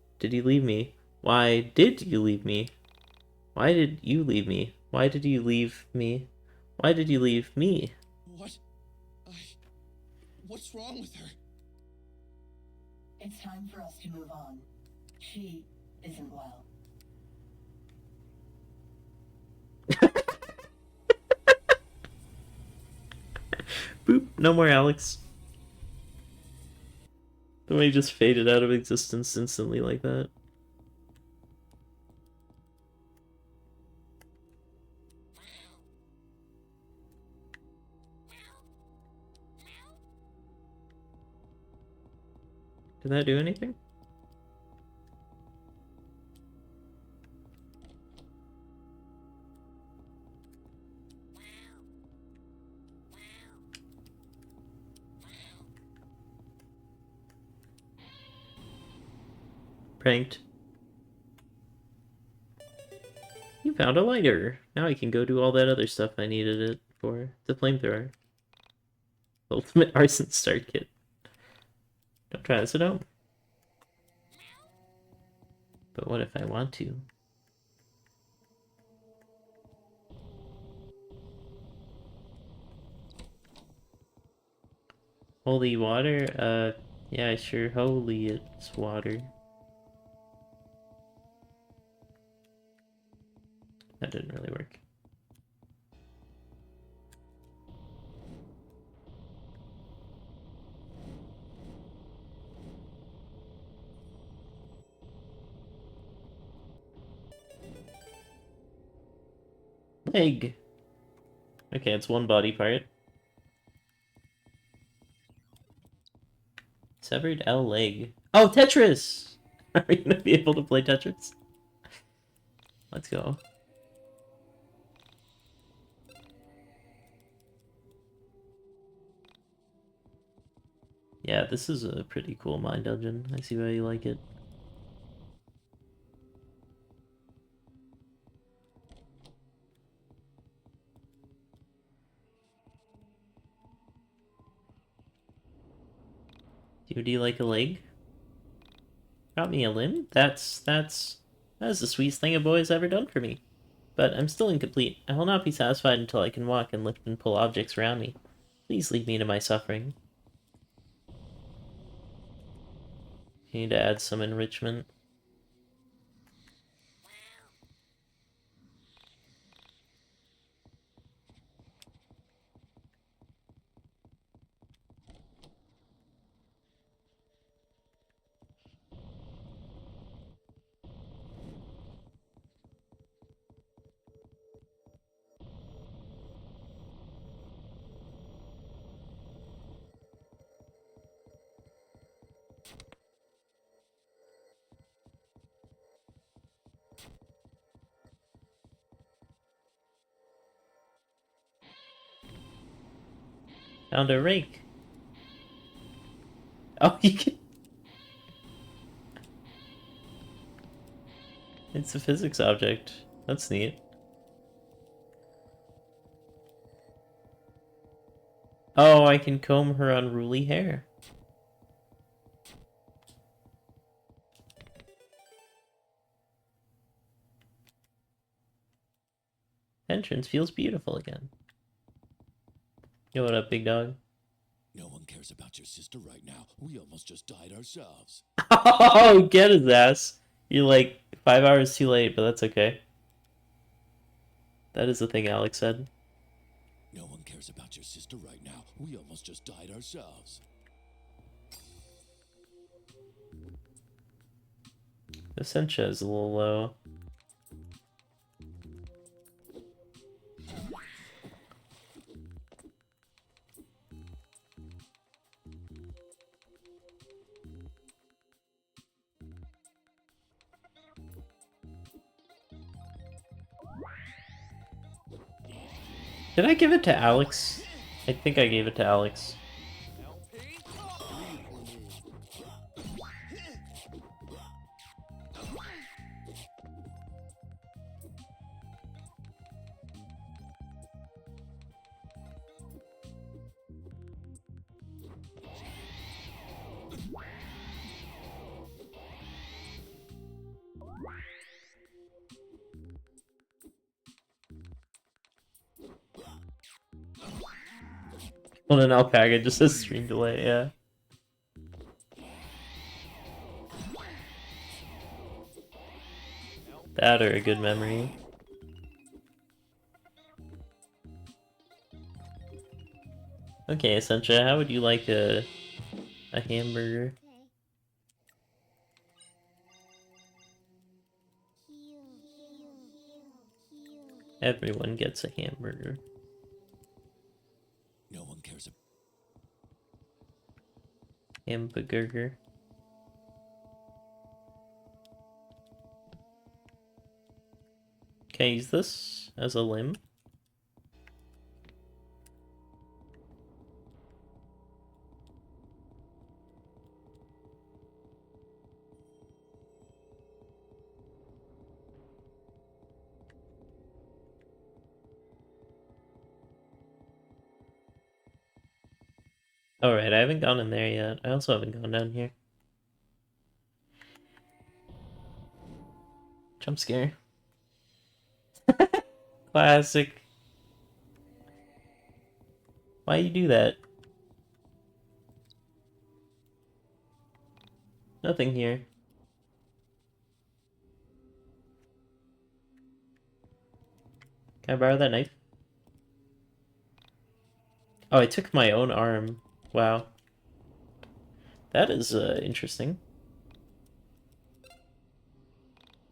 Why did you leave me? Why did you leave me? Why did you leave me? Why did you leave me? Why did you leave me? What? What's wrong with her? It's time for us to move on. She isn't well. Boop, no more Alex. The way he just faded out of existence instantly like that. Did that do anything? Pranked. You found a lighter. Now I can go do all that other stuff I needed it for. The flamethrower. Ultimate arson start kit. Don't try this at home. But what if I want to? Holy water? Yeah, sure. Holy, it's water. That didn't really work. Leg! Okay, it's one body part. Severed L leg. Oh, Tetris! Are we gonna be able to play Tetris? Let's go. Yeah, this is a pretty cool mine dungeon. I see why you like it. Do you like a leg? Got me a limb? That's the sweetest thing a boy has ever done for me. But I'm still incomplete. I will not be satisfied until I can walk and lift and pull objects around me. Please leave me to my suffering. You need to add some enrichment. Found a rake. Oh, you can... It's a physics object. That's neat. Oh, I can comb her unruly hair. Entrance feels beautiful again. Yo, what up, big dog? No one cares about your sister right now. We almost just died ourselves. Oh, get his ass. You're like 5 hours too late, but that's okay. That is the thing Alex said. No one cares about your sister right now. We almost just died ourselves. The Sencha is a little low. Did I give it to Alex? I think I gave it to Alex. On an alpaca, just says stream delay, yeah. That or a good memory. Okay, Sencha, how would you like a hamburger? Everyone gets a hamburger. No one cares about Hamburger. Can I use this as a limb? Alright, I haven't gone in there yet. I also haven't gone down here. Jump scare. Classic. Why you do that? Nothing here. Can I borrow that knife? Oh, I took my own arm. Wow. That is interesting.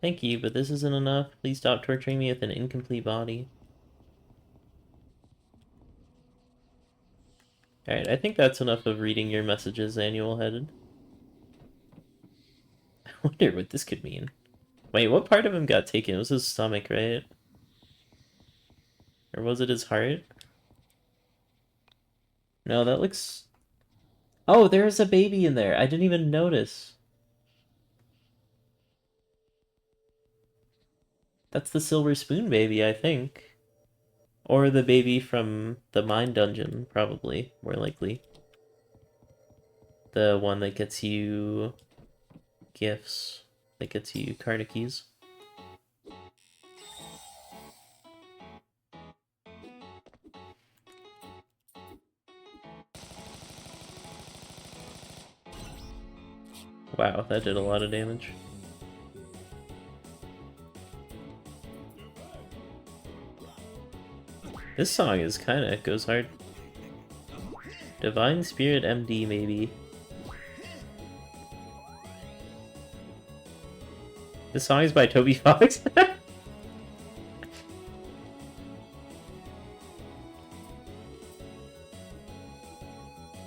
Thank you, but this isn't enough. Please stop torturing me with an incomplete body. Alright, I think that's enough of reading your messages, Annual Headed. I wonder what this could mean. Wait, what part of him got taken? It was his stomach, right? Or was it his heart? No, that looks... Oh, there's a baby in there. I didn't even notice. That's the silver spoon baby, I think. Or the baby from the mine dungeon, probably, more likely. The one that gets you gifts, that gets you card keys. Wow, that did a lot of damage. This song is kinda goes hard. Divine Spirit MD, maybe. This song is by Toby Fox.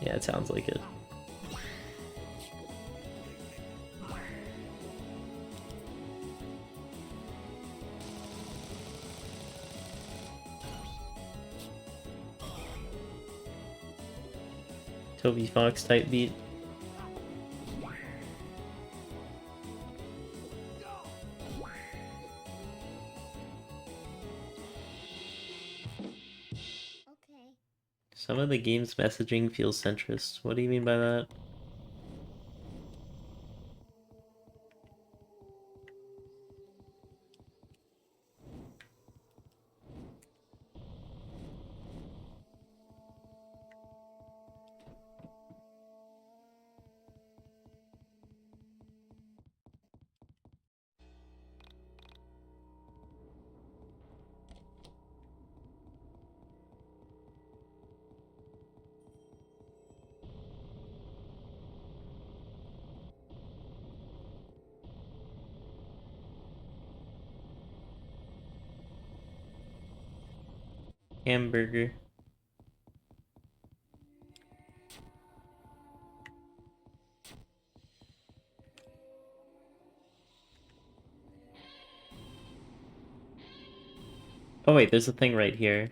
Yeah, it sounds like it. Toby Fox type beat. Okay. Some of the game's messaging feels centrist. What do you mean by that? Hamburger. Oh wait, there's a thing right here.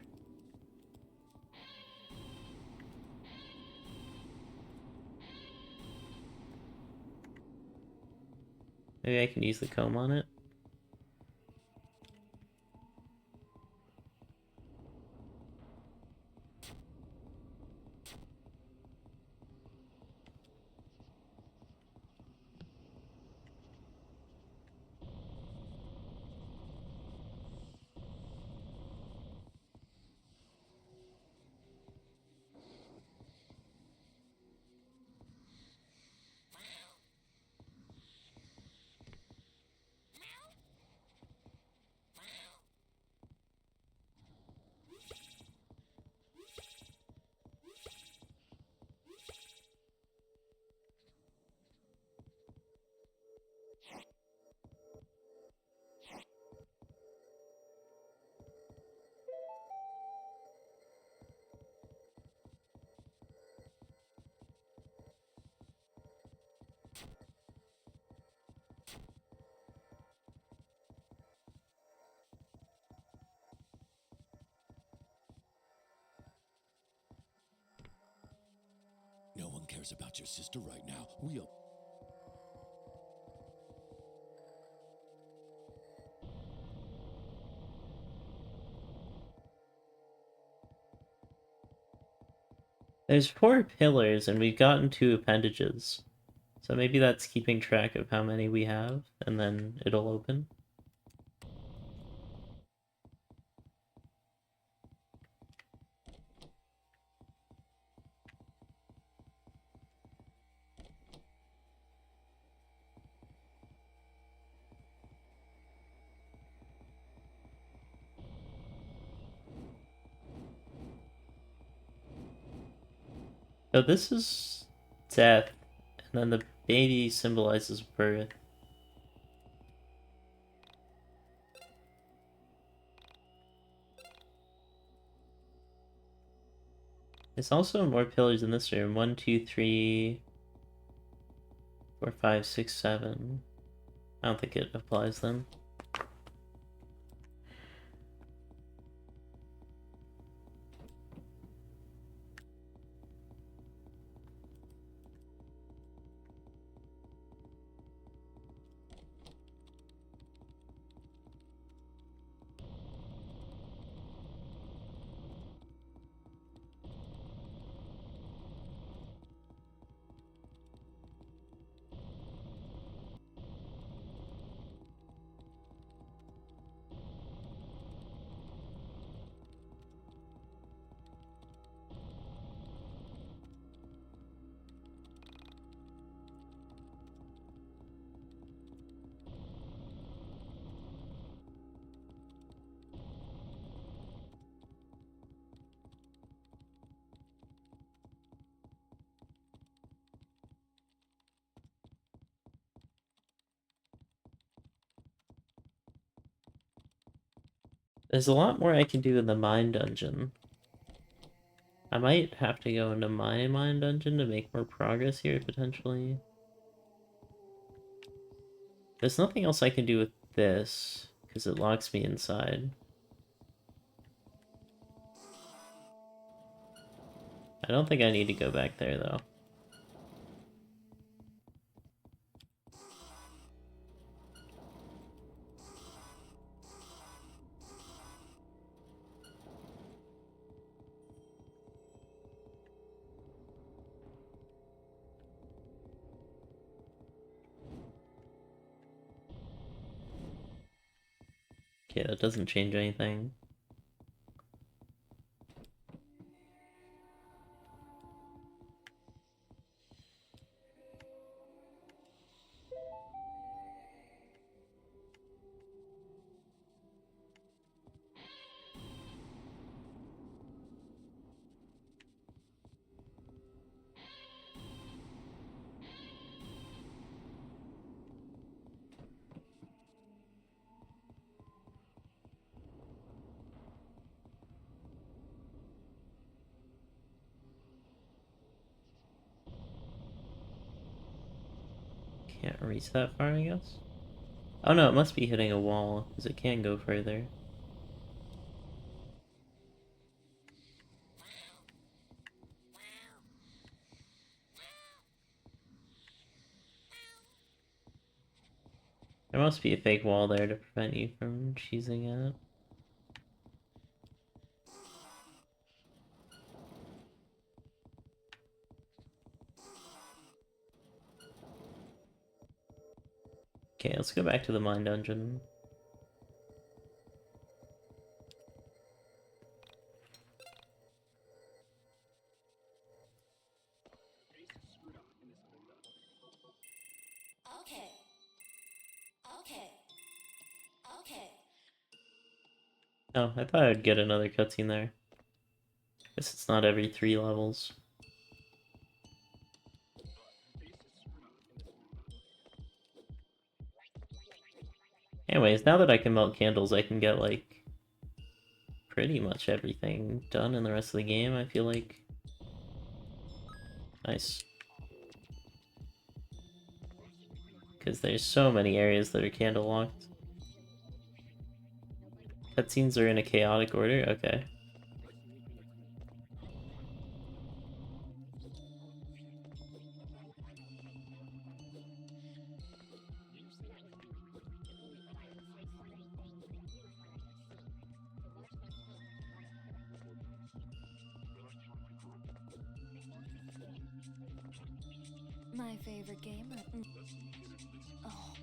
Maybe I can use the comb on it. No one cares about your sister right now. We'll. There's 4 pillars and we've gotten 2 appendages. So maybe that's keeping track of how many we have, and then it'll open. So this is death, and then the baby symbolizes birth. There's also more pillars in this room. 1, 2, 3, 4, 5, 6, 7. I don't think it applies then. There's a lot more I can do in the mine dungeon. I might have to go into my mine dungeon to make more progress here, potentially. There's nothing else I can do with this, because it locks me inside. I don't think I need to go back there, though. Okay, that doesn't change anything. Can't reach that far, I guess? Oh no, it must be hitting a wall, because it can go further. There must be a fake wall there to prevent you from cheesing it. Okay, let's go back to the mine dungeon. Okay. Okay. Okay. Oh, I thought I'd get another cutscene there. Guess it's not every 3 levels. Anyways, now that I can melt candles, I can get, like, pretty much everything done in the rest of the game, I feel like. Nice. Because there's so many areas that are candle locked. Cutscenes are in a chaotic order? Okay. My favorite gamer. Oh.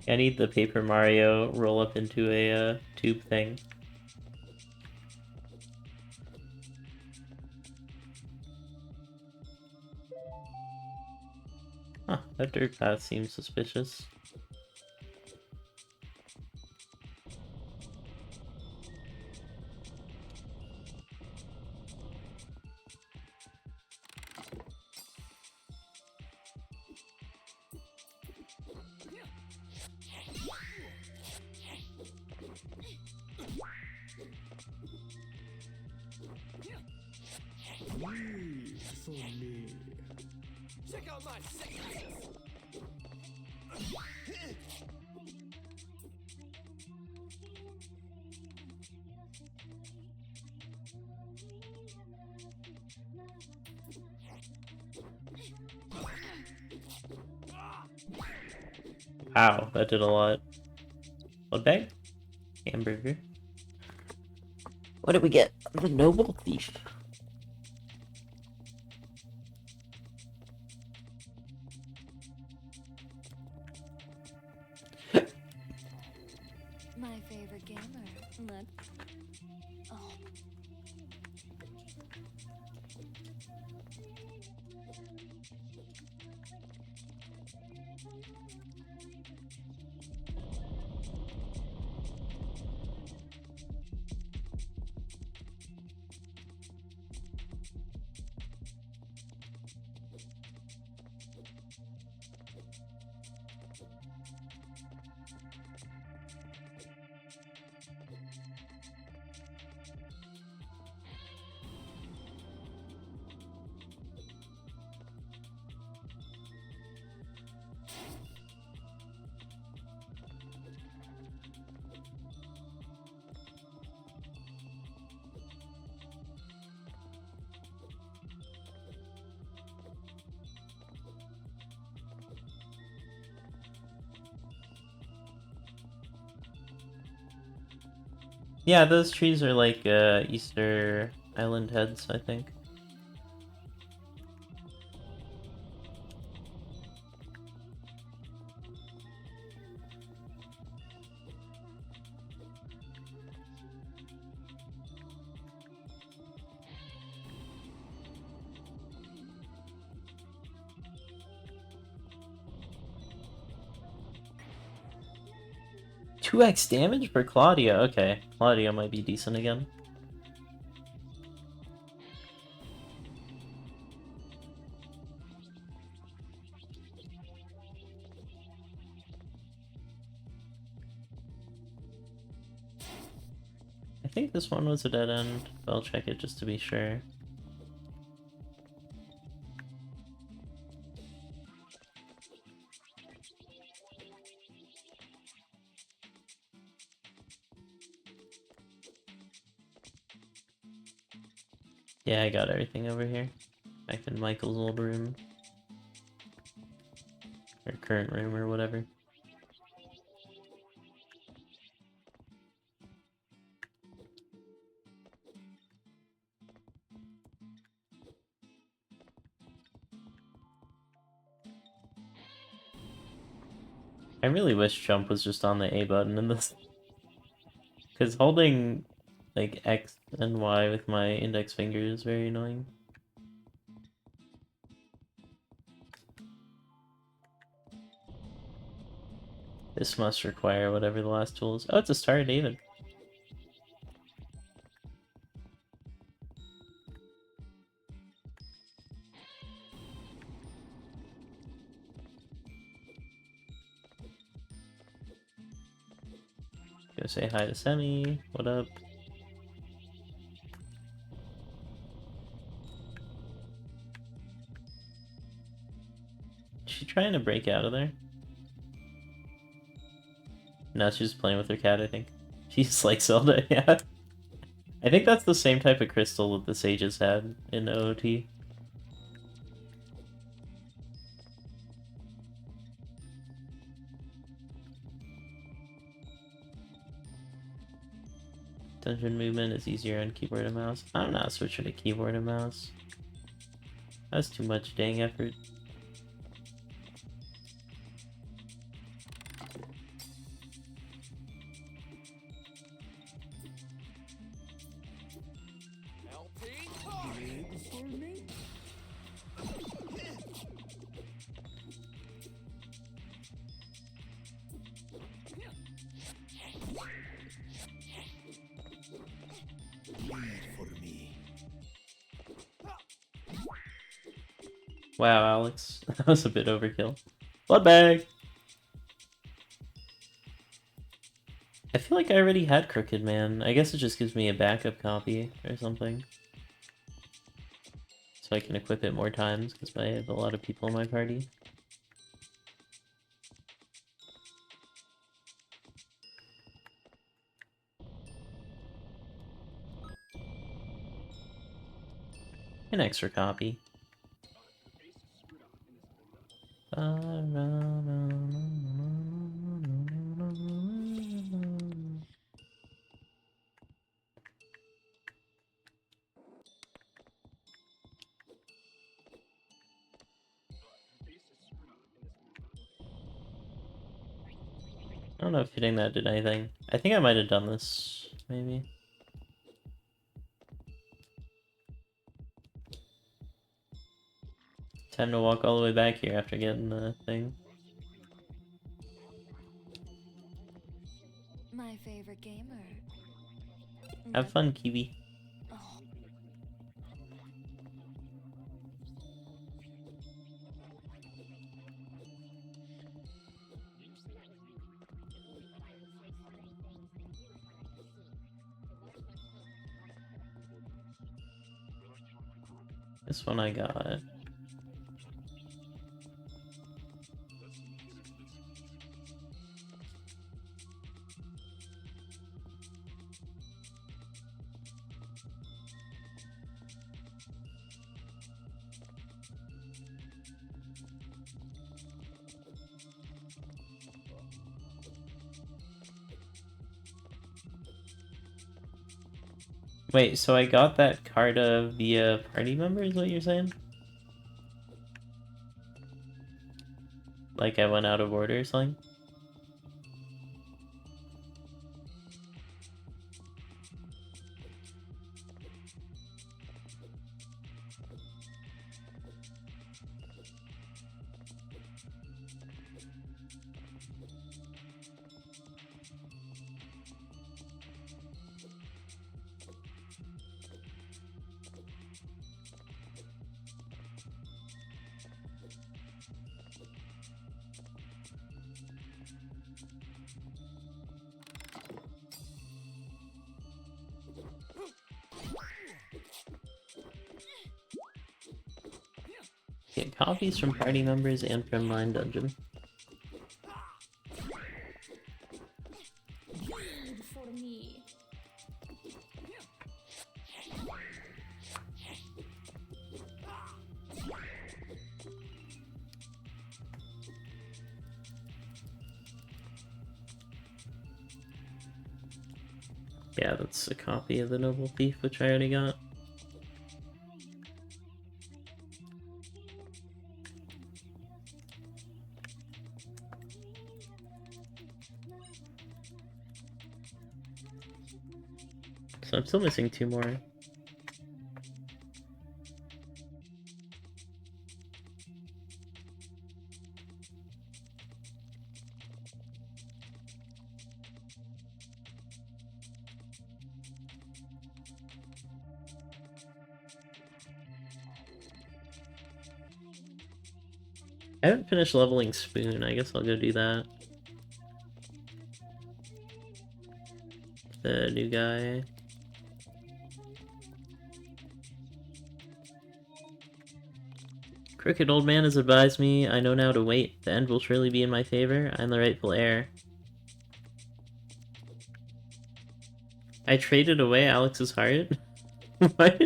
I need the Paper Mario roll up into a tube thing. Huh, that dirt path seems suspicious. For me. Check out my sexy. Wow, that did a lot. Blood bag? Hamburger. What did we get? The Noble Thief. My favorite gamer. Look. Oh. Yeah, those trees are like Easter Island heads, I think. Two X damage for Claudia. Okay, Claudia might be decent again. I think this one was a dead end, but I'll check it just to be sure. Yeah, I got everything over here. Back in Michael's old room. Or current room or whatever. I really wish jump was just on the A button in this. Because holding like X and Y with my index finger is very annoying. This must require whatever the last tool is. Oh, it's a Star of David. Go say hi to Semi. What up? Is she trying to break out of there? No, she's just playing with her cat, I think. She's like Zelda, yeah. I think that's the same type of crystal that the sages had in OOT. Dungeon movement is easier on keyboard and mouse. I'm not switching to keyboard and mouse. That's too much dang effort. Wow, Alex. That was a bit overkill. Blood bag! I feel like I already had Crooked Man. I guess it just gives me a backup copy or something. So I can equip it more times, because I have a lot of people in my party. An extra copy. I don't know if hitting that did anything. I think I might have done this, maybe. Time to walk all the way back here after getting the thing. My favorite gamer. Have fun, Kiwi. Oh. This one I got. Wait, so I got that Carta via party member is what you're saying? Like I went out of order or something? Get copies from party members and from Mine Dungeon. For me. Yeah, that's a copy of the Noble Thief, which I already got. So I'm still missing 2 more. I haven't finished leveling Spoon. I guess I'll go do that. The new guy. Crooked old man has advised me. I know now to wait. The end will surely be in my favor. I'm the rightful heir. I traded away Alex's heart? What?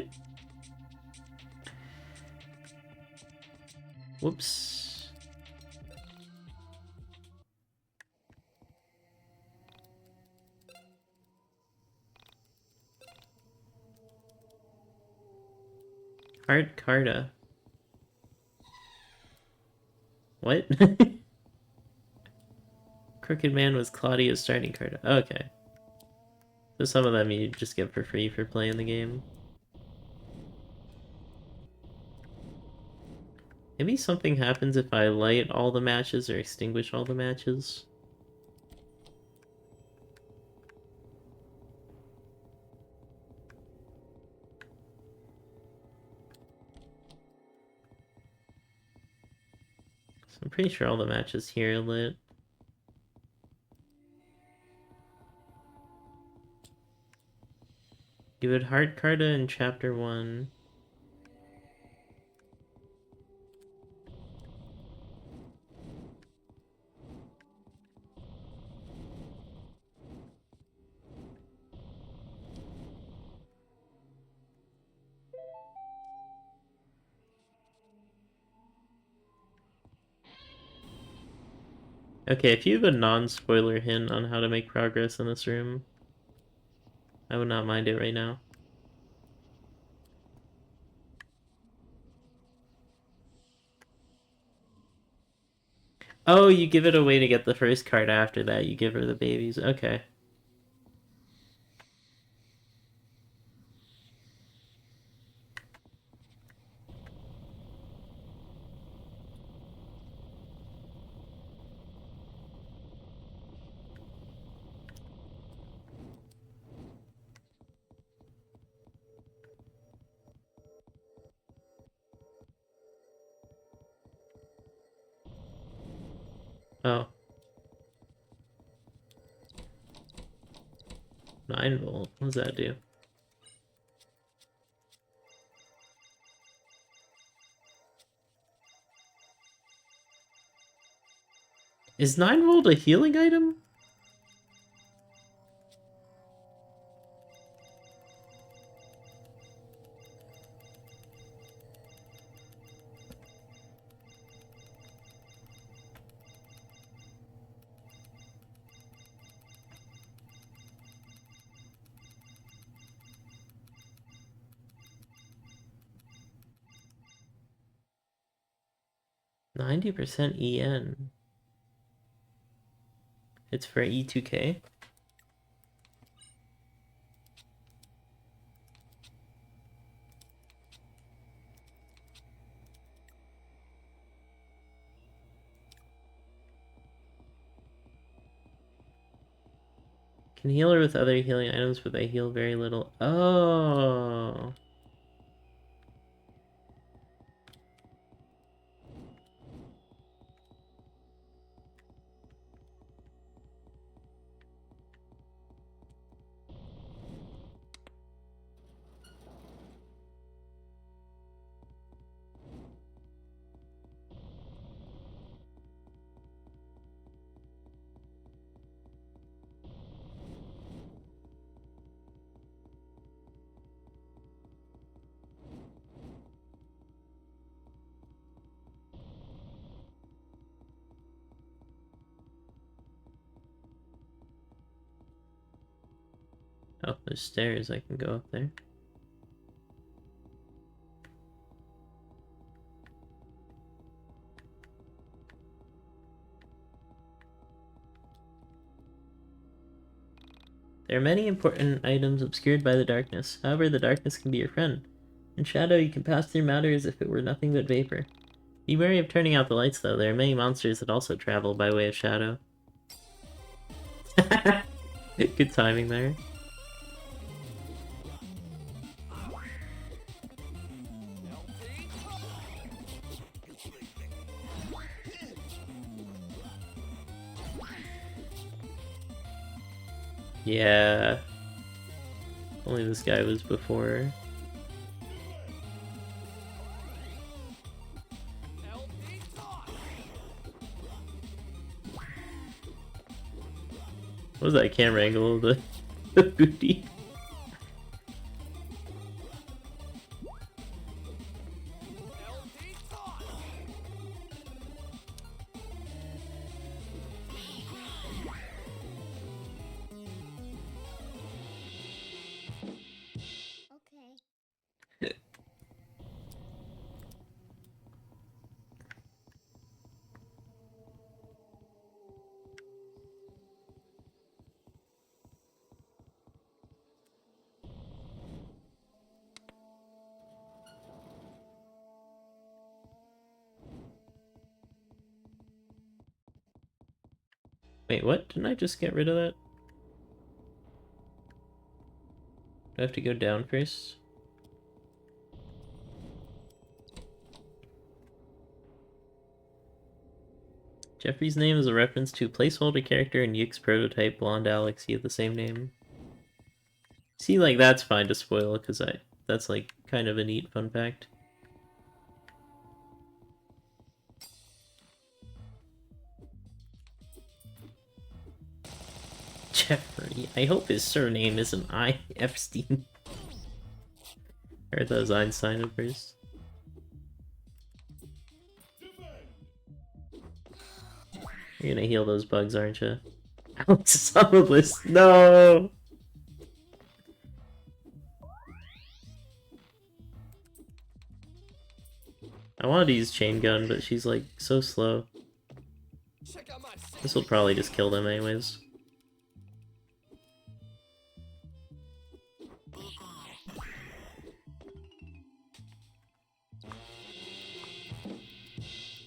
Whoops. Heart Carta. What? Crooked Man was Claudia's starting card. Okay. So some of them you just get for free for playing the game. Maybe something happens if I light all the matches or extinguish all the matches. So I'm pretty sure all the matches here are lit. You had Heart Carta in Chapter 1. Okay, if you have a non-spoiler hint on how to make progress in this room, I would not mind it right now. Oh, you give it away to get the first card after that. You give her the babies. Okay. Oh. 9 volt. What does that do? Is 9 volt a healing item? %% EN. It's for E2K? Can heal her with other healing items, but they heal very little. Oh. Oh, there's stairs. I can go up there. There are many important items obscured by the darkness. However, the darkness can be your friend. In shadow, you can pass through matter as if it were nothing but vapor. Be wary of turning out the lights, though. There are many monsters that also travel by way of shadow. Good timing there. Yeah. Only this guy was before. What was that camera angle of the booty? Wait, what? Didn't I just get rid of that? Do I have to go down first? Jeffrey's name is a reference to a placeholder character in Yiik's prototype, Blonde Alex. He had the same name. See, like, that's fine to spoil, because that's, like, kind of a neat fun fact. Jeffrey. I hope his surname isn't I. Epstein. Or that was Einstein at first. You're gonna heal those bugs, aren't you? Alex is on the list. No! I wanted to use chain gun, but she's like so slow. Check out my This will probably just kill them anyways.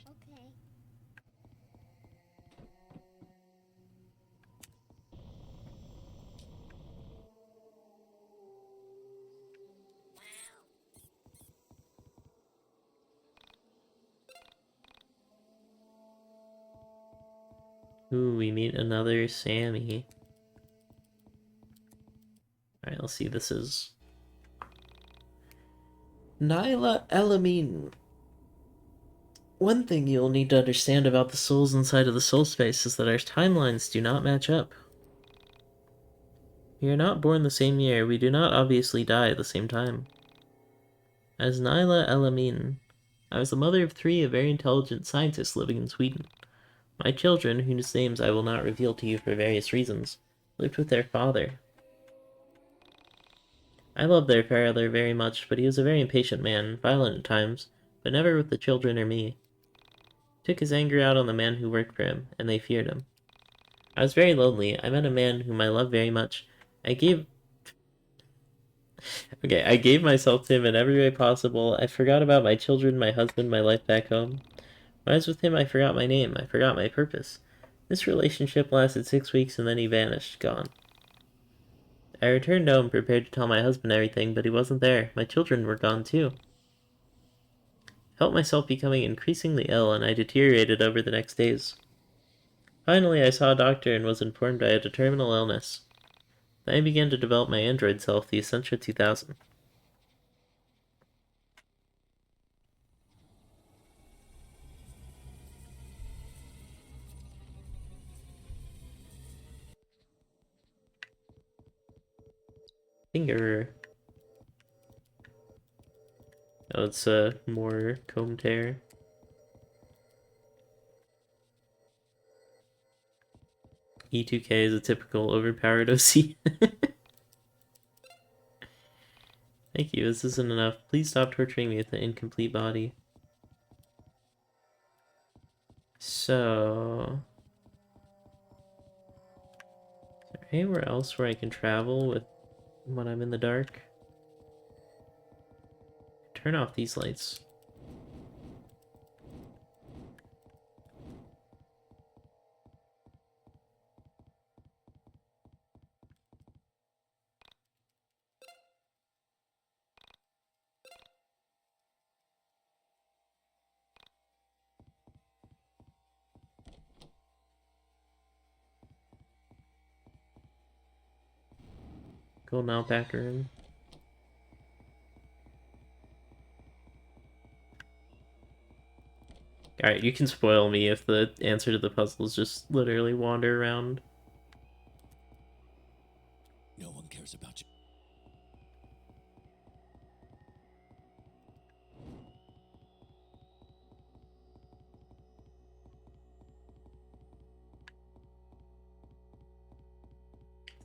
Okay. Ooh, we meet another Sammy. Alright, let's see, this is... Nyla Elamine. One thing you'll need to understand about the souls inside of the soul space is that our timelines do not match up. We are not born the same year, we do not obviously die at the same time. As Nyla Elamine, I was the mother of 3 very intelligent scientists living in Sweden. My children, whose names I will not reveal to you for various reasons, lived with their father. I loved their father very much, but he was a very impatient man, violent at times, but never with the children or me. He took his anger out on the man who worked for him, and they feared him. I was very lonely. I met a man whom I loved very much. I gave myself to him in every way possible. I forgot about my children, my husband, my life back home. When I was with him, I forgot my name. I forgot my purpose. This relationship lasted 6 weeks and then he vanished, gone. I returned home, prepared to tell my husband everything, but he wasn't there. My children were gone too. I felt myself becoming increasingly ill, and I deteriorated over the next days. Finally, I saw a doctor and was informed I had a terminal illness. Then I began to develop my android self, the Essentia 2000. Finger. Oh, it's more comb tear. E2K is a typical overpowered OC. Thank you, this isn't enough. Please stop torturing me with an incomplete body. So... is there anywhere else where I can travel with when I'm in the dark? Turn off these lights. Golden Alpaca Room. Alright, you can spoil me if the answer to the puzzle is just literally wander around. No one cares about you.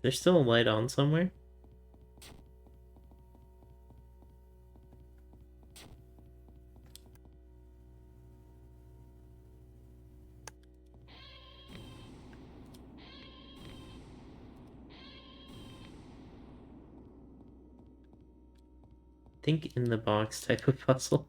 There's still a light on somewhere? Think in the box type of puzzle.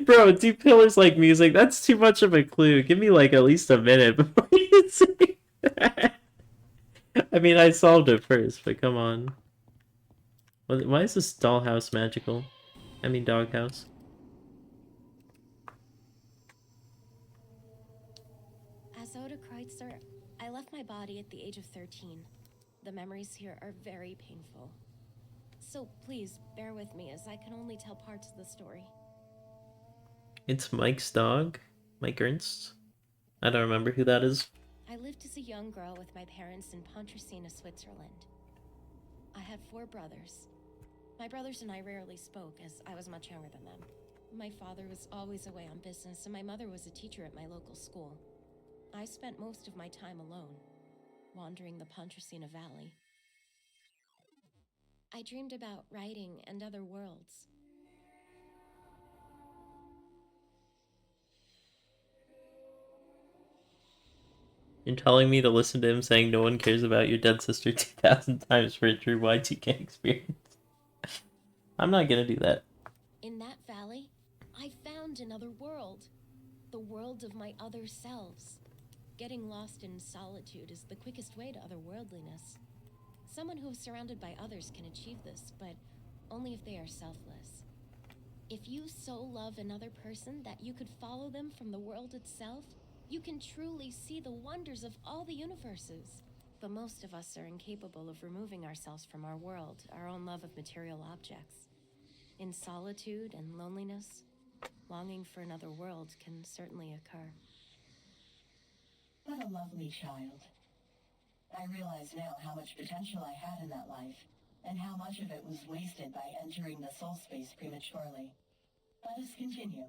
Bro, do pillars like music? That's too much of a clue. Give me like at least a minute before you say that. I mean, I solved it first, but come on. Why is this dollhouse magical? I mean, doghouse. As Oda Kreutzer, I left my body at the age of 13. The memories here are very painful. So please, bear with me as I can only tell parts of the story. It's Mike's dog, Mike Ernst. I don't remember who that is. I lived as a young girl with my parents in Pontresina, Switzerland. I had 4 brothers. My brothers and I rarely spoke, as I was much younger than them. My father was always away on business, and my mother was a teacher at my local school. I spent most of my time alone, wandering the Pontresina Valley. I dreamed about writing and other worlds. You're telling me to listen to him saying no one cares about your dead sister 2,000 times for a true Y2K experience? I'm not gonna do that. In that valley, I found another world. The world of my other selves. Getting lost in solitude is the quickest way to otherworldliness. Someone who is surrounded by others can achieve this, but only if they are selfless. If you so love another person that you could follow them from the world itself, you can truly see the wonders of all the universes. But most of us are incapable of removing ourselves from our world, our own love of material objects. In solitude and loneliness, longing for another world can certainly occur. What a lovely child. I realize now how much potential I had in that life, and how much of it was wasted by entering the soul space prematurely. Let us continue.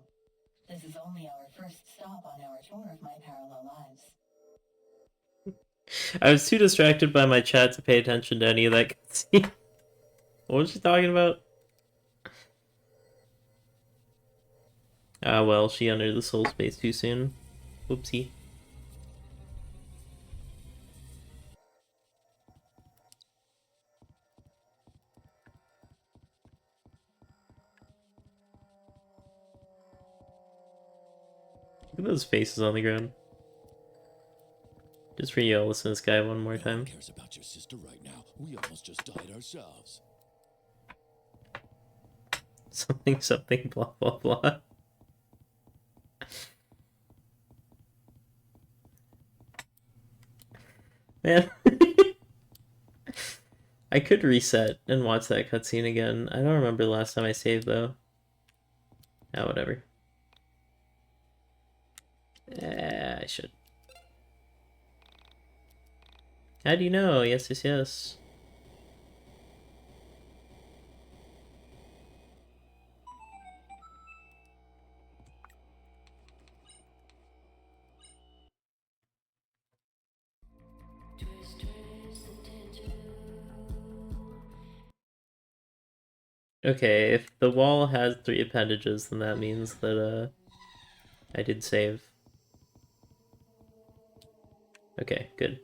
This is only our first stop on our tour of my parallel lives. I was too distracted by my chat to pay attention to any of that cutscene. What was she talking about? Ah, well, she entered the soul space too soon. Whoopsie. Look at those faces on the ground. Just for you, I'll listen to this guy one more time. No one cares about your sister right now. We almost just died ourselves. Something, blah, blah, blah. Man. I could reset and watch that cutscene again. I don't remember the last time I saved, though. Ah, whatever. I should. How do you know? Yes, yes, yes. Okay, if the wall has 3 appendages, then that means that, I did save. Okay, good.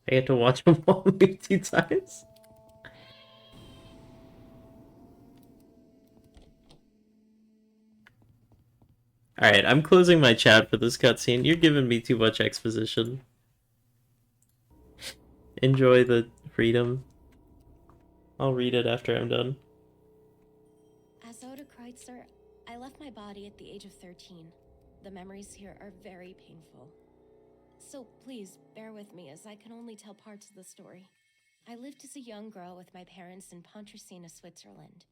I get to watch a wall move 2 times? Alright, I'm closing my chat for this cutscene. You're giving me too much exposition. Enjoy the freedom. I'll read it after I'm done. As Oda Kreutzer, I left my body at the age of 13. The memories here are very painful. So please, bear with me as I can only tell parts of the story. I lived as a young girl with my parents in Pontresina, Switzerland.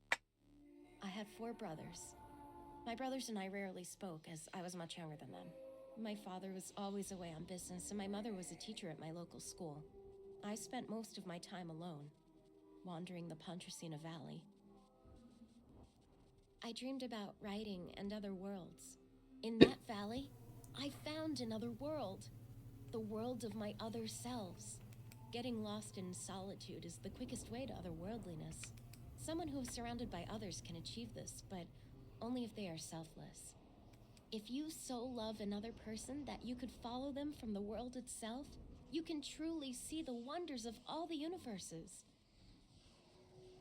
I had 4 brothers. My brothers and I rarely spoke, as I was much younger than them. My father was always away on business, and my mother was a teacher at my local school. I spent most of my time alone, wandering the Pontresina Valley. I dreamed about writing and other worlds. In that valley, I found another world. The world of my other selves. Getting lost in solitude is the quickest way to otherworldliness. Someone who is surrounded by others can achieve this, but only if they are selfless. If you so love another person that you could follow them from the world itself, you can truly see the wonders of all the universes.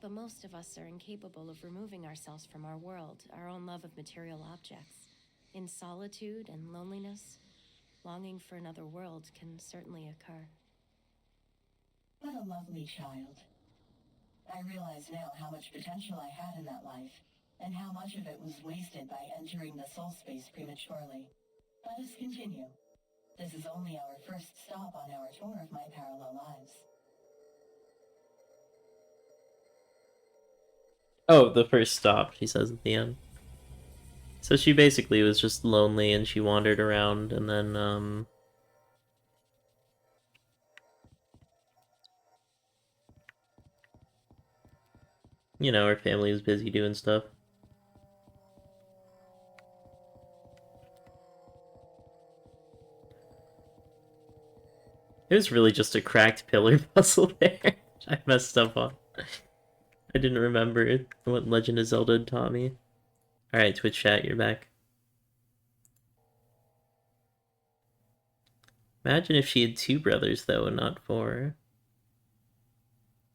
But most of us are incapable of removing ourselves from our world, our own love of material objects. In solitude and loneliness, longing for another world can certainly occur. What a lovely child. I realize now how much potential I had in that life, and how much of it was wasted by entering the soul space prematurely. Let us continue. This is only our first stop on our tour of my parallel lives. Oh, the first stop, she says at the end. So she basically was just lonely and she wandered around and then, you know, her family was busy doing stuff. It was really just a cracked pillar puzzle there. I messed up on. I didn't remember what Legend of Zelda had taught me. Alright, Twitch chat, you're back. Imagine if she had 2 brothers, though, and not 4.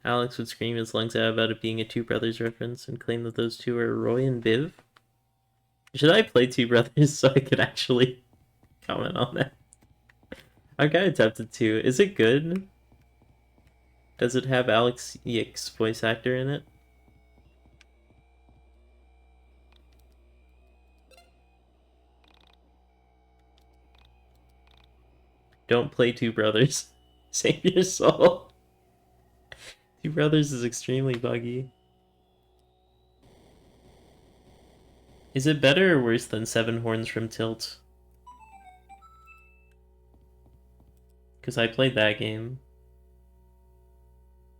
Alex would scream his lungs out about it being a 2 Brothers reference and claim that those 2 are Roy and Viv. Should I play 2 Brothers so I could actually comment on that? I'm kinda tempted to. Is it good? Does it have Alex Yiik's voice actor in it? Don't play 2 Brothers. Save your soul. 2 Brothers is extremely buggy. Is it better or worse than 7 Horns from Tilt? Because I played that game.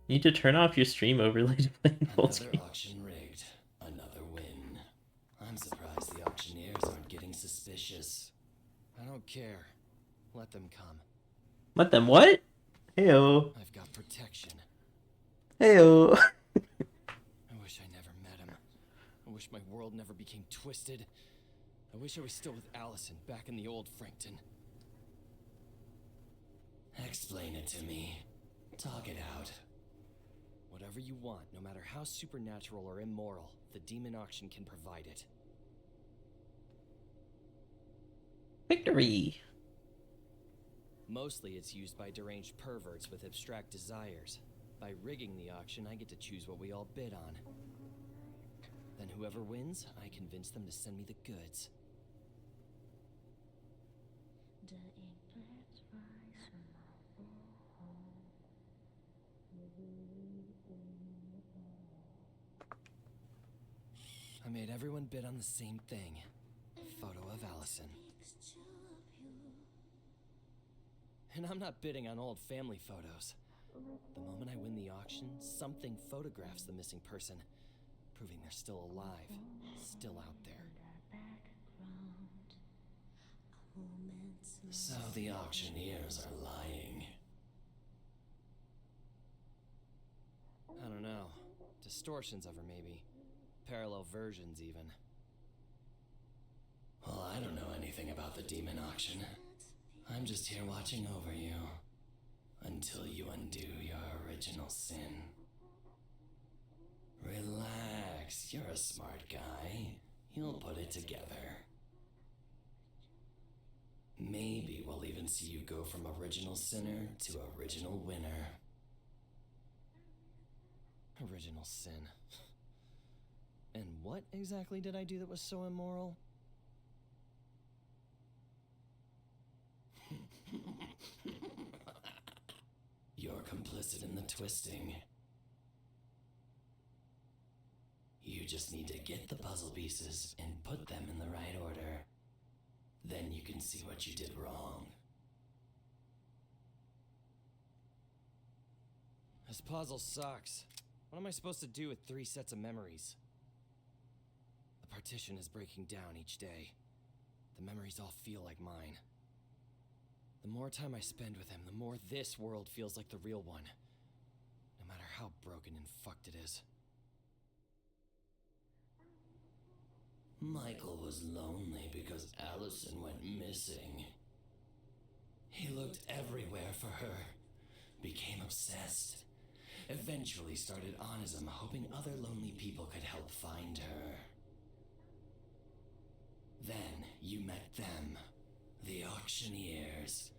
You need to turn off your stream overlay to play in full screen. Another auction rigged. Another win. I'm surprised the auctioneers aren't getting suspicious. I don't care. Let them come. Let them what? Heyo. I've got protection. Heyo. I wish I never met him. I wish my world never became twisted. I wish I was still with Allison back in the old Frankton. Explain it to me. Talk it out. Whatever you want, no matter how supernatural or immoral, the demon auction can provide it. Victory. Mostly it's used by deranged perverts with abstract desires. By rigging the auction, I get to choose what we all bid on. Then whoever wins, I convince them to send me the goods. I made everyone bid on the same thing. Photo of Allison. And I'm not bidding on old family photos. The moment I win the auction, something photographs the missing person, proving they're still alive, still out there. So the auctioneers are lying. I don't know. Distortions of her, maybe. Parallel versions, even. Well, I don't know anything about the demon auction. I'm just here watching over you. Until you undo your original sin. Relax, you're a smart guy. You'll put it together. Maybe we'll even see you go from original sinner to original winner. Original sin. And what exactly did I do that was so immoral? You're complicit in the twisting. You just need to get the puzzle pieces and put them in the right order. Then you can see what you did wrong. This puzzle sucks. What am I supposed to do with 3 sets of memories? The partition is breaking down each day. The memories all feel like mine. The more time I spend with him, the more this world feels like the real one. No matter how broken and fucked it is. Michael was lonely because Allison went missing. He looked everywhere for her, became obsessed, eventually started onism, hoping other lonely people could help find her. Then you met them, the auctioneers.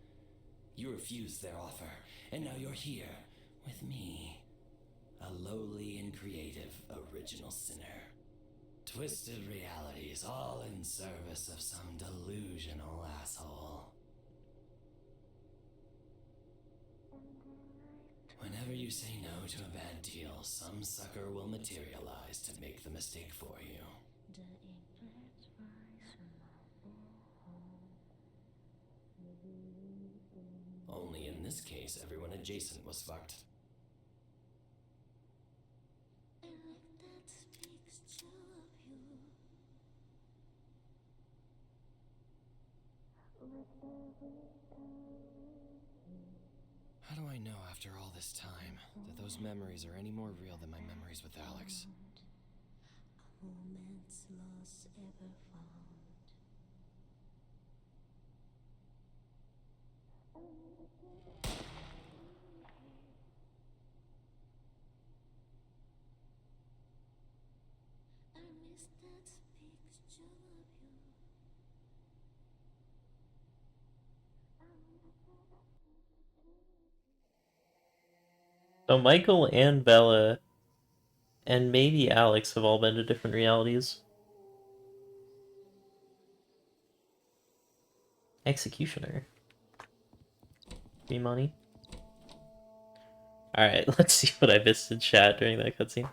You refused their offer, and now you're here with me, a lowly and creative original sinner. Twisted realities, all in service of some delusional asshole. Whenever Whenever you say no to a bad deal, some sucker will materialize to make the mistake for you. Only in this case, everyone adjacent was fucked. How do I know after all this time that those memories are any more real than my memories with Alex? Moments lost ever found. I miss that picture of you. So Michael and Bella and maybe Alex have all been to different realities. Executioner. Free money. Alright, let's see what I missed in chat during that cutscene.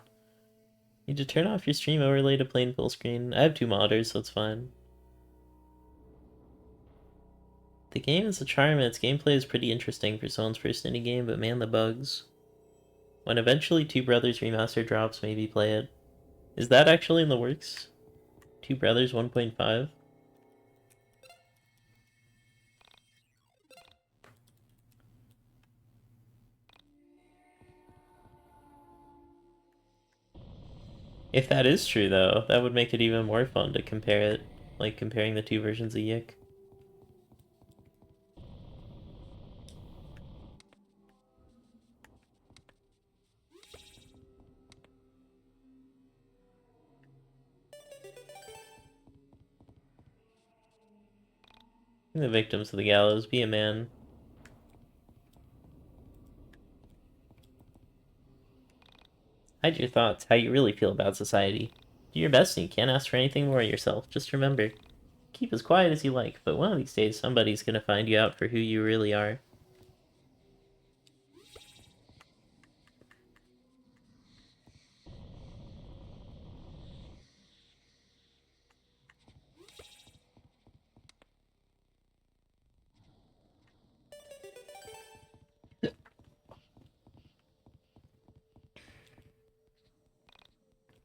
Need to turn off your stream overlay to plain full screen. I have 2 monitors, so it's fine. The game is a charm and its gameplay is pretty interesting for someone's first indie game, but man, the bugs. When eventually Two Brothers Remastered drops, maybe play it. Is that actually in the works? Two Brothers 1.5? If that is true, though, that would make it even more fun to compare it, like comparing the 2 versions of Yiik. The victims of the gallows, be a man. Hide your thoughts, how you really feel about society. Do your best and you can't ask for anything more of yourself. Just remember, keep as quiet as you like, but one of these days somebody's gonna find you out for who you really are.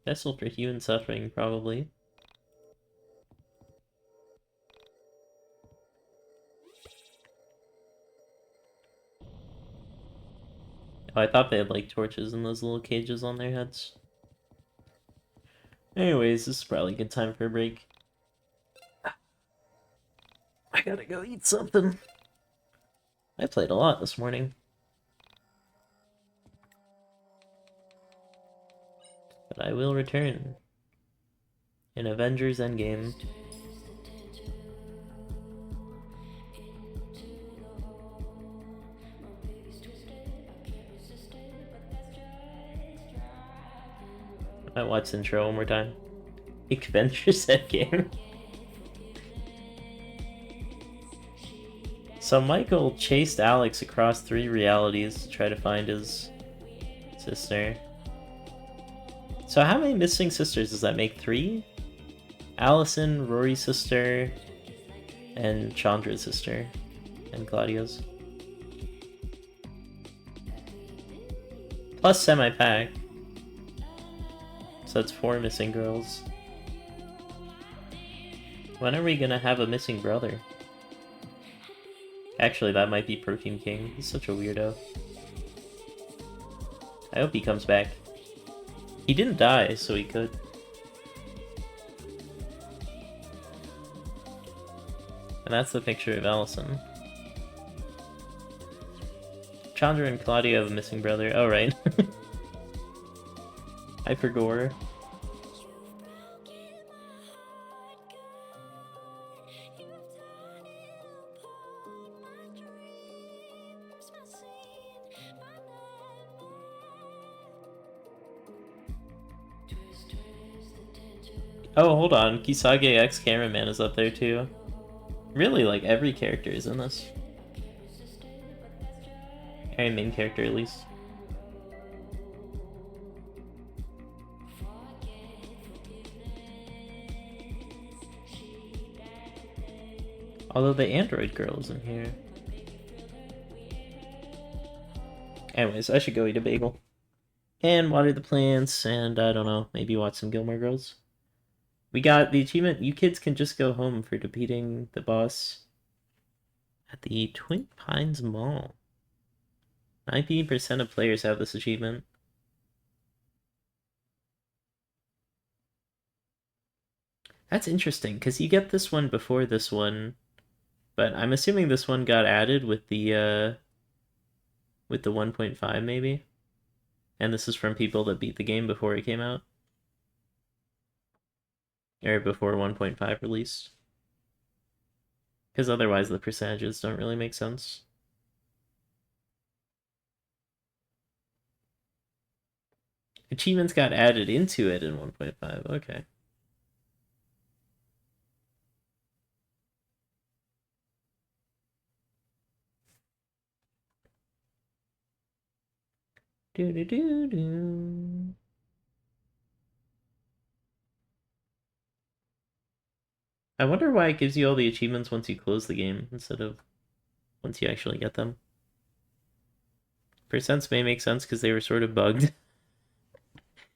Vessel for human suffering, probably. Oh, I thought they had, like, torches in those little cages on their heads. Anyways, this is probably a good time for a break. I gotta go eat something. I played a lot this morning. But I will return in Avengers Endgame. I watched the intro one more time. Avengers Endgame. So Michael chased Alex across 3 realities to try to find his sister. So how many missing sisters does that make? 3? Allison, Rory's sister, and Chandra's sister, and Claudio's. Plus semi-pack. So that's 4 missing girls. When are we gonna have a missing brother? Actually, that might be Perfume King. He's such a weirdo. I hope he comes back. He didn't die, so he could. And that's the picture of Allison. Chandra and Claudio have a missing brother. Oh, right. Hypergore. Oh, hold on. Kisage X Cameraman is up there too. Really, like, every character is in this. Every main character, at least. Although the android girl isn't here. Anyways, I should go eat a bagel. And water the plants, and I don't know, maybe watch some Gilmore Girls. We got the achievement, you kids can just go home for defeating the boss at the Twin Pines Mall. 19% of players have this achievement. That's interesting, because you get this one before this one, but I'm assuming this one got added with the 1.5 maybe? And this is from people that beat the game before it came out? Or before 1.5 released? Because otherwise the percentages don't really make sense. Achievements got added into it in 1.5, okay. Do. I wonder why it gives you all the achievements once you close the game instead of once you actually get them. Percents may make sense because they were sort of bugged.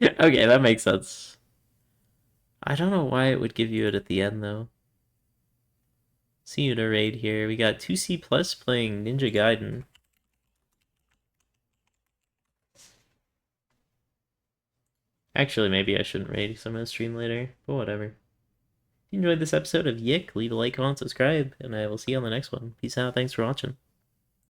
Okay, that makes sense. I don't know why it would give you it at the end, though. See you to raid here. We got 2C Plus playing Ninja Gaiden. Actually, maybe I shouldn't raid because I'm going to stream later, but whatever. If you enjoyed this episode of Yiik, leave a like, comment, subscribe, and I will see you on the next one. Peace out, thanks for watching.